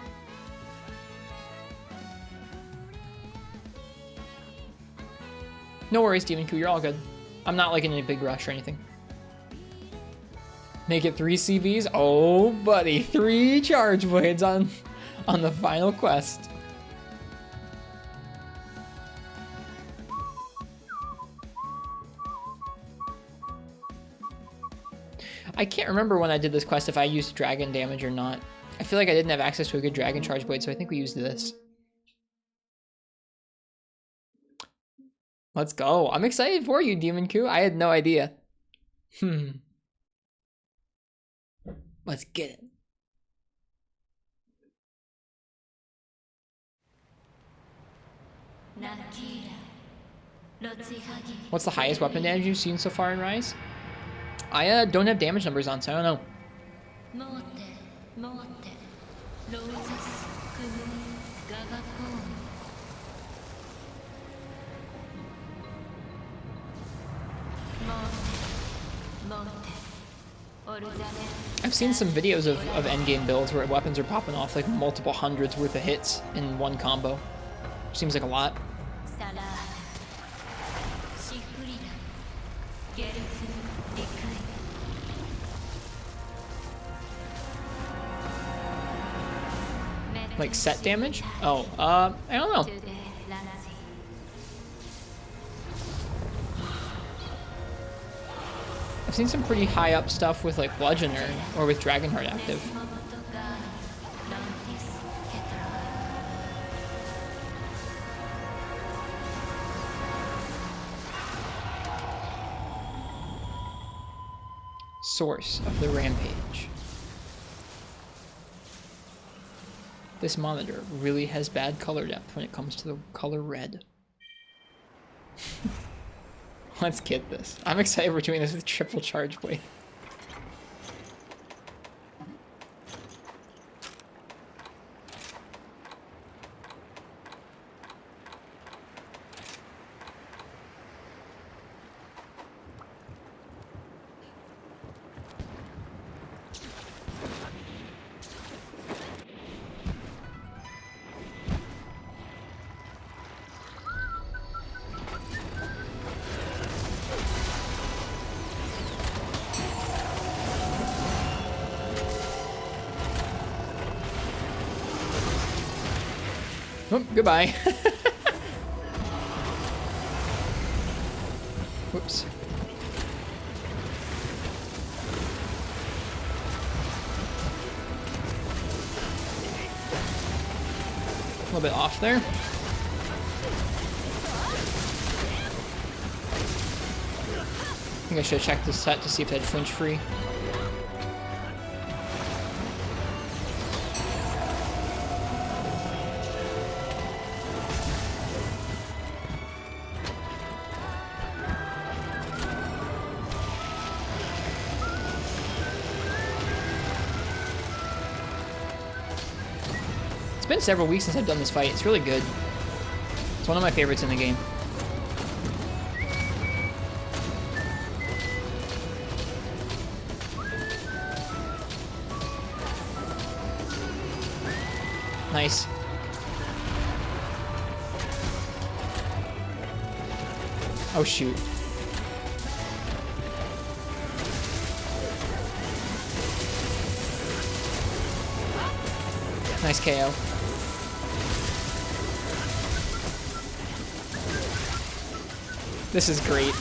No worries, Demon Coup, you're all good. I'm not like in any big rush or anything. Make it 3 CVs? Oh, buddy, 3 Charge Blades on the final quest. I can't remember when I did this quest if I used dragon damage or not. I feel like I didn't have access to a good dragon Charge Blade, so I think we used this. Let's go. I'm excited for you, Demon Coup. I had no idea. Let's get it. What's the highest weapon damage you've seen so far in Rise? I don't have damage numbers on, so I don't know. I've seen some videos of endgame builds where weapons are popping off like multiple hundreds worth of hits in one combo. Seems like a lot. Like set damage? Oh, I don't know. I've seen some pretty high up stuff with like Bludgeon or with Dragonheart active. Source of the Rampage. This monitor really has bad color depth when it comes to the color red. Let's get this. I'm excited we're doing this with triple Charge Blade. Oh, goodbye. Whoops. A little bit off there. I think I should have checked this set to see if it had flinch free. It's been several weeks since I've done this fight. It's really good. It's one of my favorites in the game. Nice. Oh shoot. Nice KO. This is great.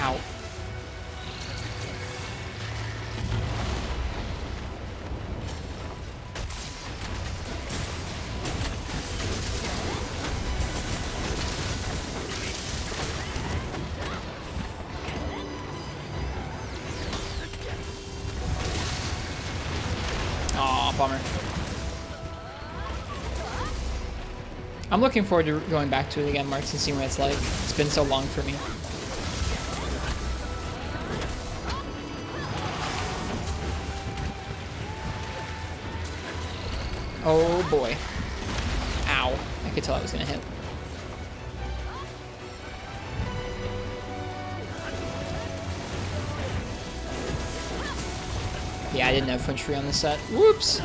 Ow. Aw, bummer. I'm looking forward to going back to it again, Marks, and seeing what it's like. It's been so long for me. Oh boy. Ow. I could tell I was gonna hit. Yeah, I didn't have flinch free on the set. Whoops!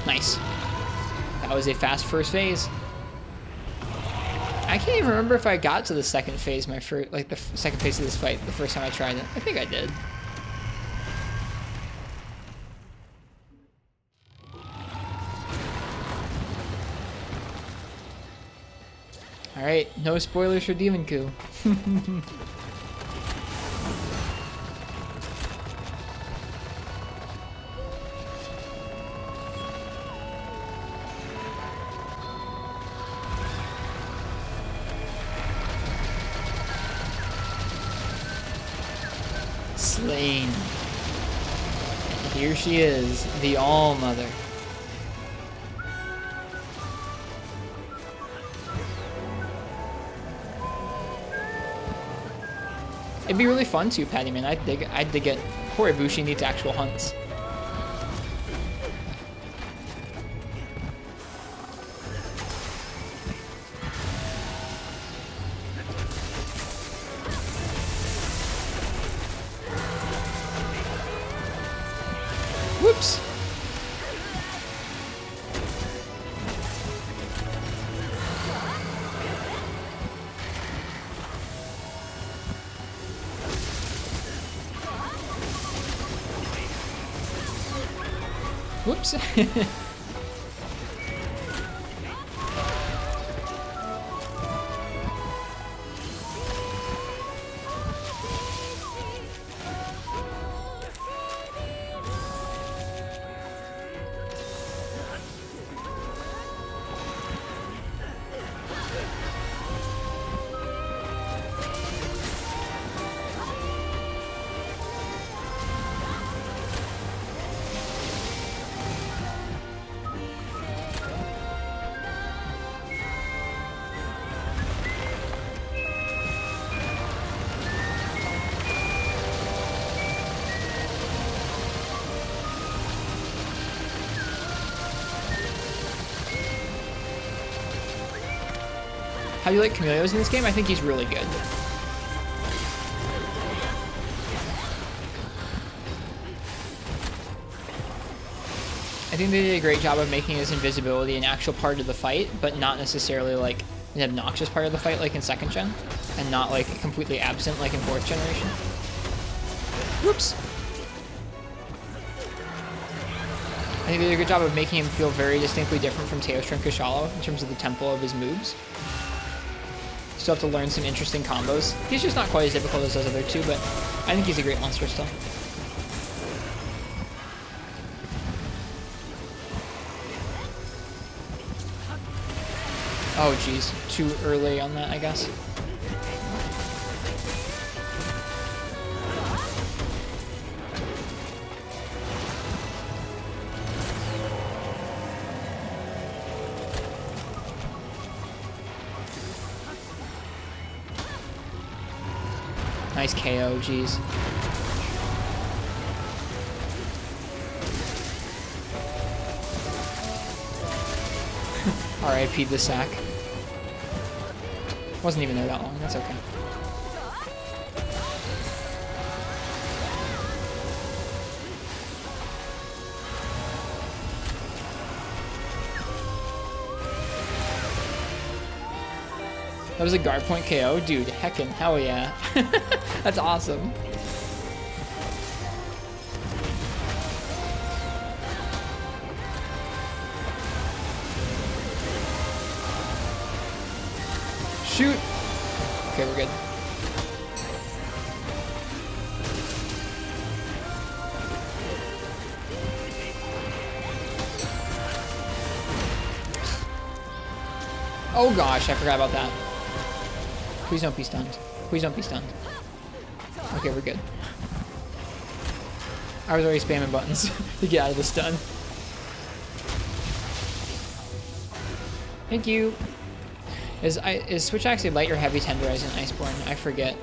Nice. That was a fast first phase. I can't even remember if I got to the second phase, the second phase of this fight the first time I tried it. I think I did. Alright, no spoilers for Demon Coup. Slain. Here she is, the All-Mother. It'd be really fun too, Patty Man. I'd dig it. Poor Ibushi needs actual hunts. Whoops. Whoops. How do you like Camilleos in this game? I think he's really good. I think they did a great job of making his invisibility an actual part of the fight, but not necessarily like an obnoxious part of the fight like in 2nd gen, and not like completely absent like in 4th generation. Whoops. I think they did a good job of making him feel very distinctly different from Teostra and Kushala in terms of the tempo of his moves. Still have to learn some interesting combos. He's just not quite as difficult as those other two, but I think he's a great monster still. Oh geez, too early on that, I guess. Nice KO, geez. RIP the sack. Wasn't even there that long, that's okay. That was a guard point KO? Dude, heckin', hell yeah. That's awesome. Shoot! Okay, we're good. Oh gosh, I forgot about that. Please don't be stunned. Please don't be stunned. Okay, we're good. I was already spamming buttons to get out of the stun. Thank you. Is Switch actually light or heavy tenderizing Iceborne? I forget.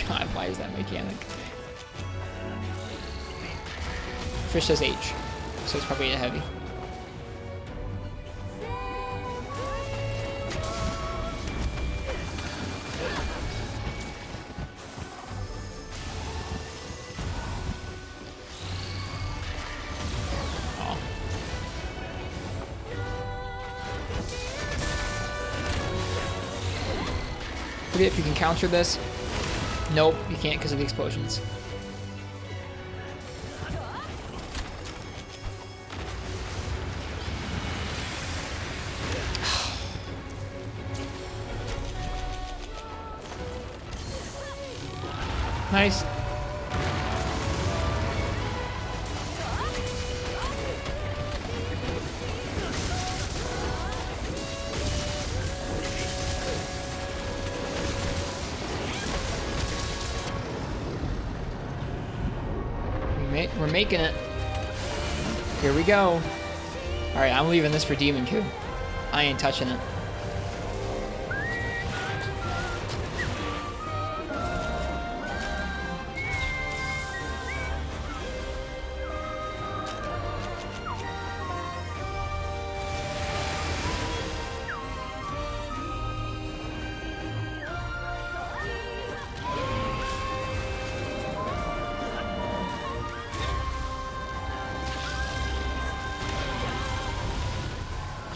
God, why is that mechanic? Fish says H, so it's probably a heavy. If you can counter this. Nope, you can't because of the explosions. Nice. We're making it. Here we go. Alright, I'm leaving this for Demon Q. I ain't touching it.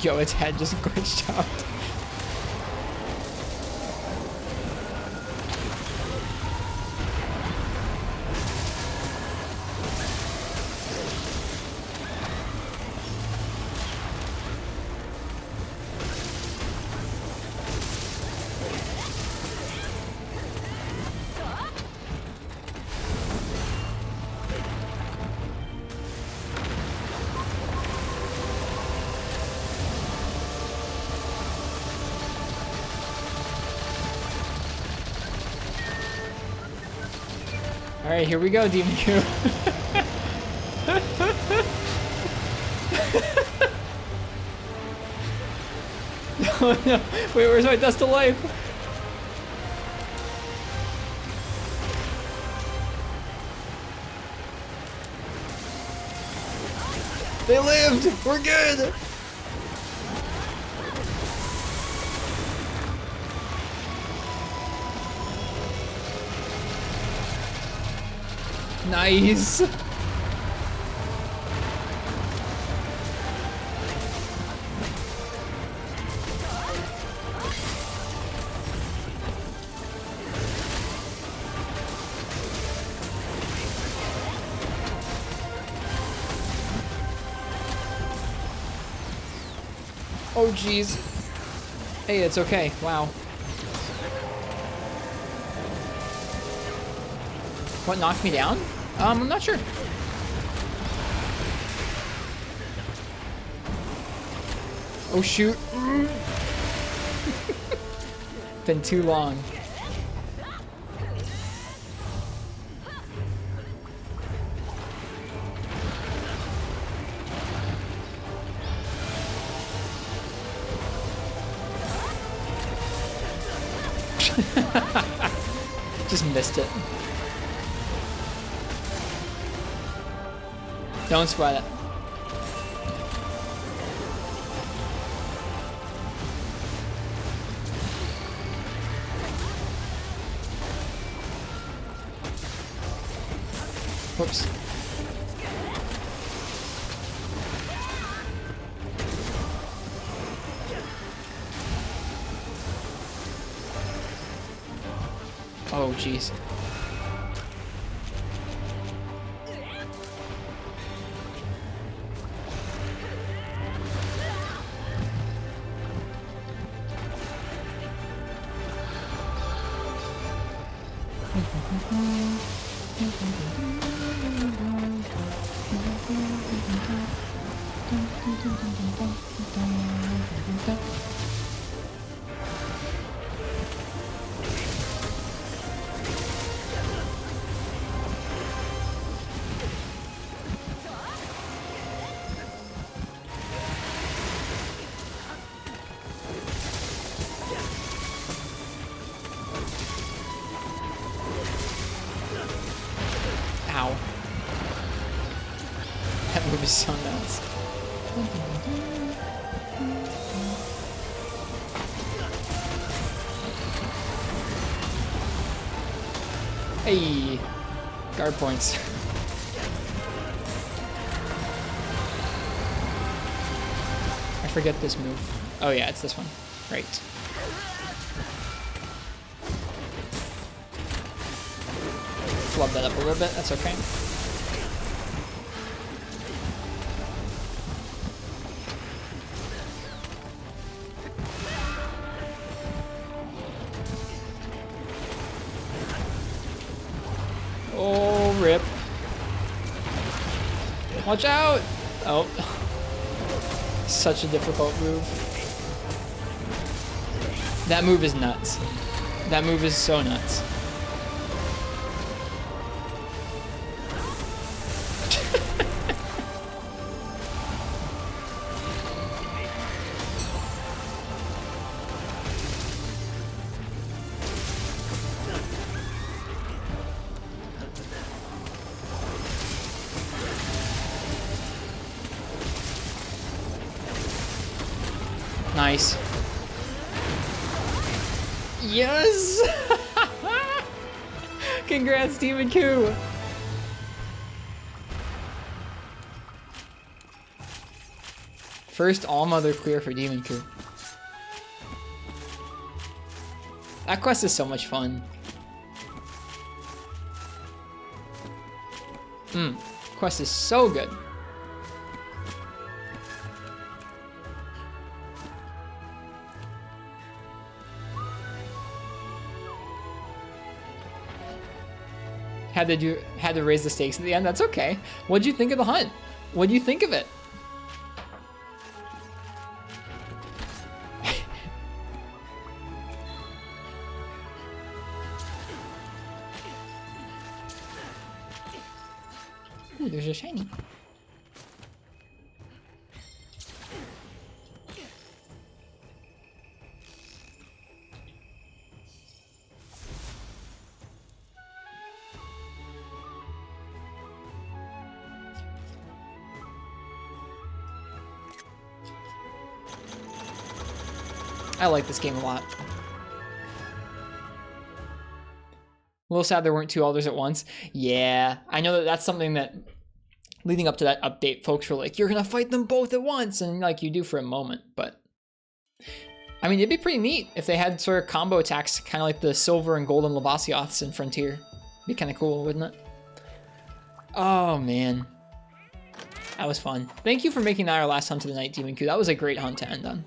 Yo, its head just glitched out. Alright, here we go, Demon Q. Oh no, wait, where's my dust of life? They lived! We're good! Nice. Oh, jeez. Hey, it's okay. Wow. What knocked me down? I'm not sure. Oh, shoot. Been too long. Just missed it. Don't sweat it. Whoops. Oh, jeez. Ow. That move is so nuts. Hey, guard points. I forget this move. Oh yeah, it's this one. Right. Flub that up a little bit, that's okay. Oh, rip. Watch out! Oh. Such a difficult move. That move is nuts. That move is so nuts. Nice. Yes! Congrats, Demon Coup! First all-mother clear for Demon Coup. That quest is so much fun. Quest is so good. Had to raise the stakes at the end. That's okay. What'd you think of the hunt? What'd you think of it? Ooh, there's a shiny. I like this game a lot. A little sad there weren't 2 elders at once. Yeah, I know that that's something that leading up to that update, folks were like, you're gonna fight them both at once, and like you do for a moment, but I mean, it'd be pretty neat if they had sort of combo attacks, kind of like the silver and golden Lavasioths in Frontier. Be kind of cool, wouldn't it? Oh man, that was fun. Thank you for making that our last hunt of the night, Demon Q. That was a great hunt to end on.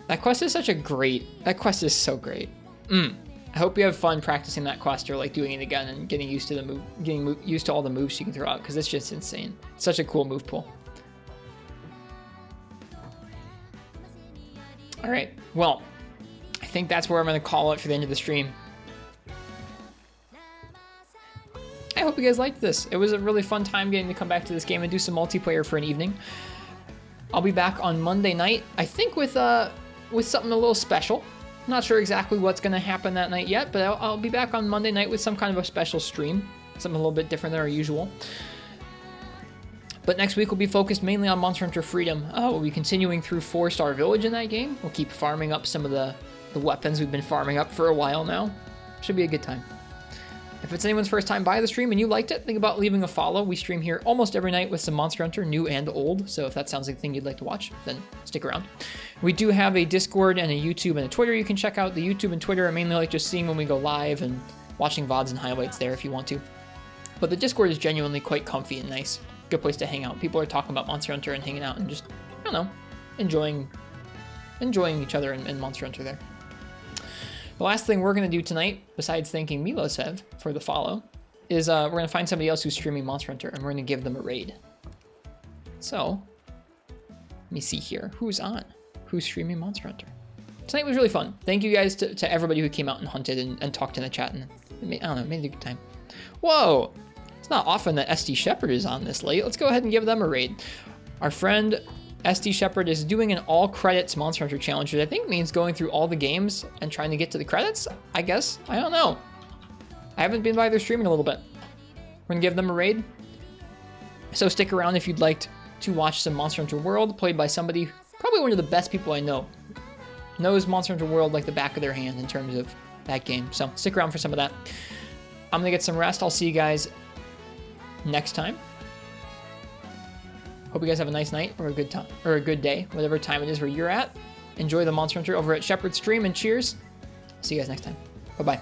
That quest is that quest is so great. I hope you have fun practicing that quest or like doing it again and getting used to used to all the moves you can throw out, because it's just insane. It's such a cool move pool. All right, well, I think that's where I'm going to call it for the end of the stream. I hope you guys liked this. It was a really fun time getting to come back to this game and do some multiplayer for an evening. I'll be back on Monday night, I think with something a little special. Not sure exactly what's going to happen that night yet, but I'll be back on Monday night with some kind of a special stream. Something a little bit different than our usual. But next week will be focused mainly on Monster Hunter Freedom. We'll be continuing through 4-Star Village in that game. We'll keep farming up some of the weapons we've been farming up for a while now. Should be a good time. If it's anyone's first time by the stream and you liked it, think about leaving a follow. We stream here almost every night with some Monster Hunter, new and old. So if that sounds like a thing you'd like to watch, then stick around. We do have a Discord and a YouTube and a Twitter you can check out. The YouTube and Twitter are mainly like just seeing when we go live and watching VODs and highlights there if you want to. But the Discord is genuinely quite comfy and nice. Good place to hang out. People are talking about Monster Hunter and hanging out and just, I don't know, enjoying each other and Monster Hunter there. The last thing we're going to do tonight, besides thanking Milosev for the follow, is we're going to find somebody else who's streaming Monster Hunter, and we're going to give them a raid. So, let me see here. Who's on? Who's streaming Monster Hunter? Tonight was really fun. Thank you guys to everybody who came out and hunted and talked in the chat, and I don't know, made it a good time. Whoa! It's not often that SD Shepherd is on this late. Let's go ahead and give them a raid. Our friend SD Shepherd is doing an all credits Monster Hunter challenge, which I think means going through all the games and trying to get to the credits, I guess. I don't know. I haven't been by their stream in a little bit. We're gonna give them a raid. So stick around if you'd like to watch some Monster Hunter World played by somebody, probably one of the best people I know. Knows Monster Hunter World like the back of their hand in terms of that game. So stick around for some of that. I'm gonna get some rest. I'll see you guys next time. Hope you guys have a nice night or a good time or a good day, whatever time it is where you're at. Enjoy the Monster Hunter over at Shepherd's Stream, and cheers. See you guys next time. Bye-bye.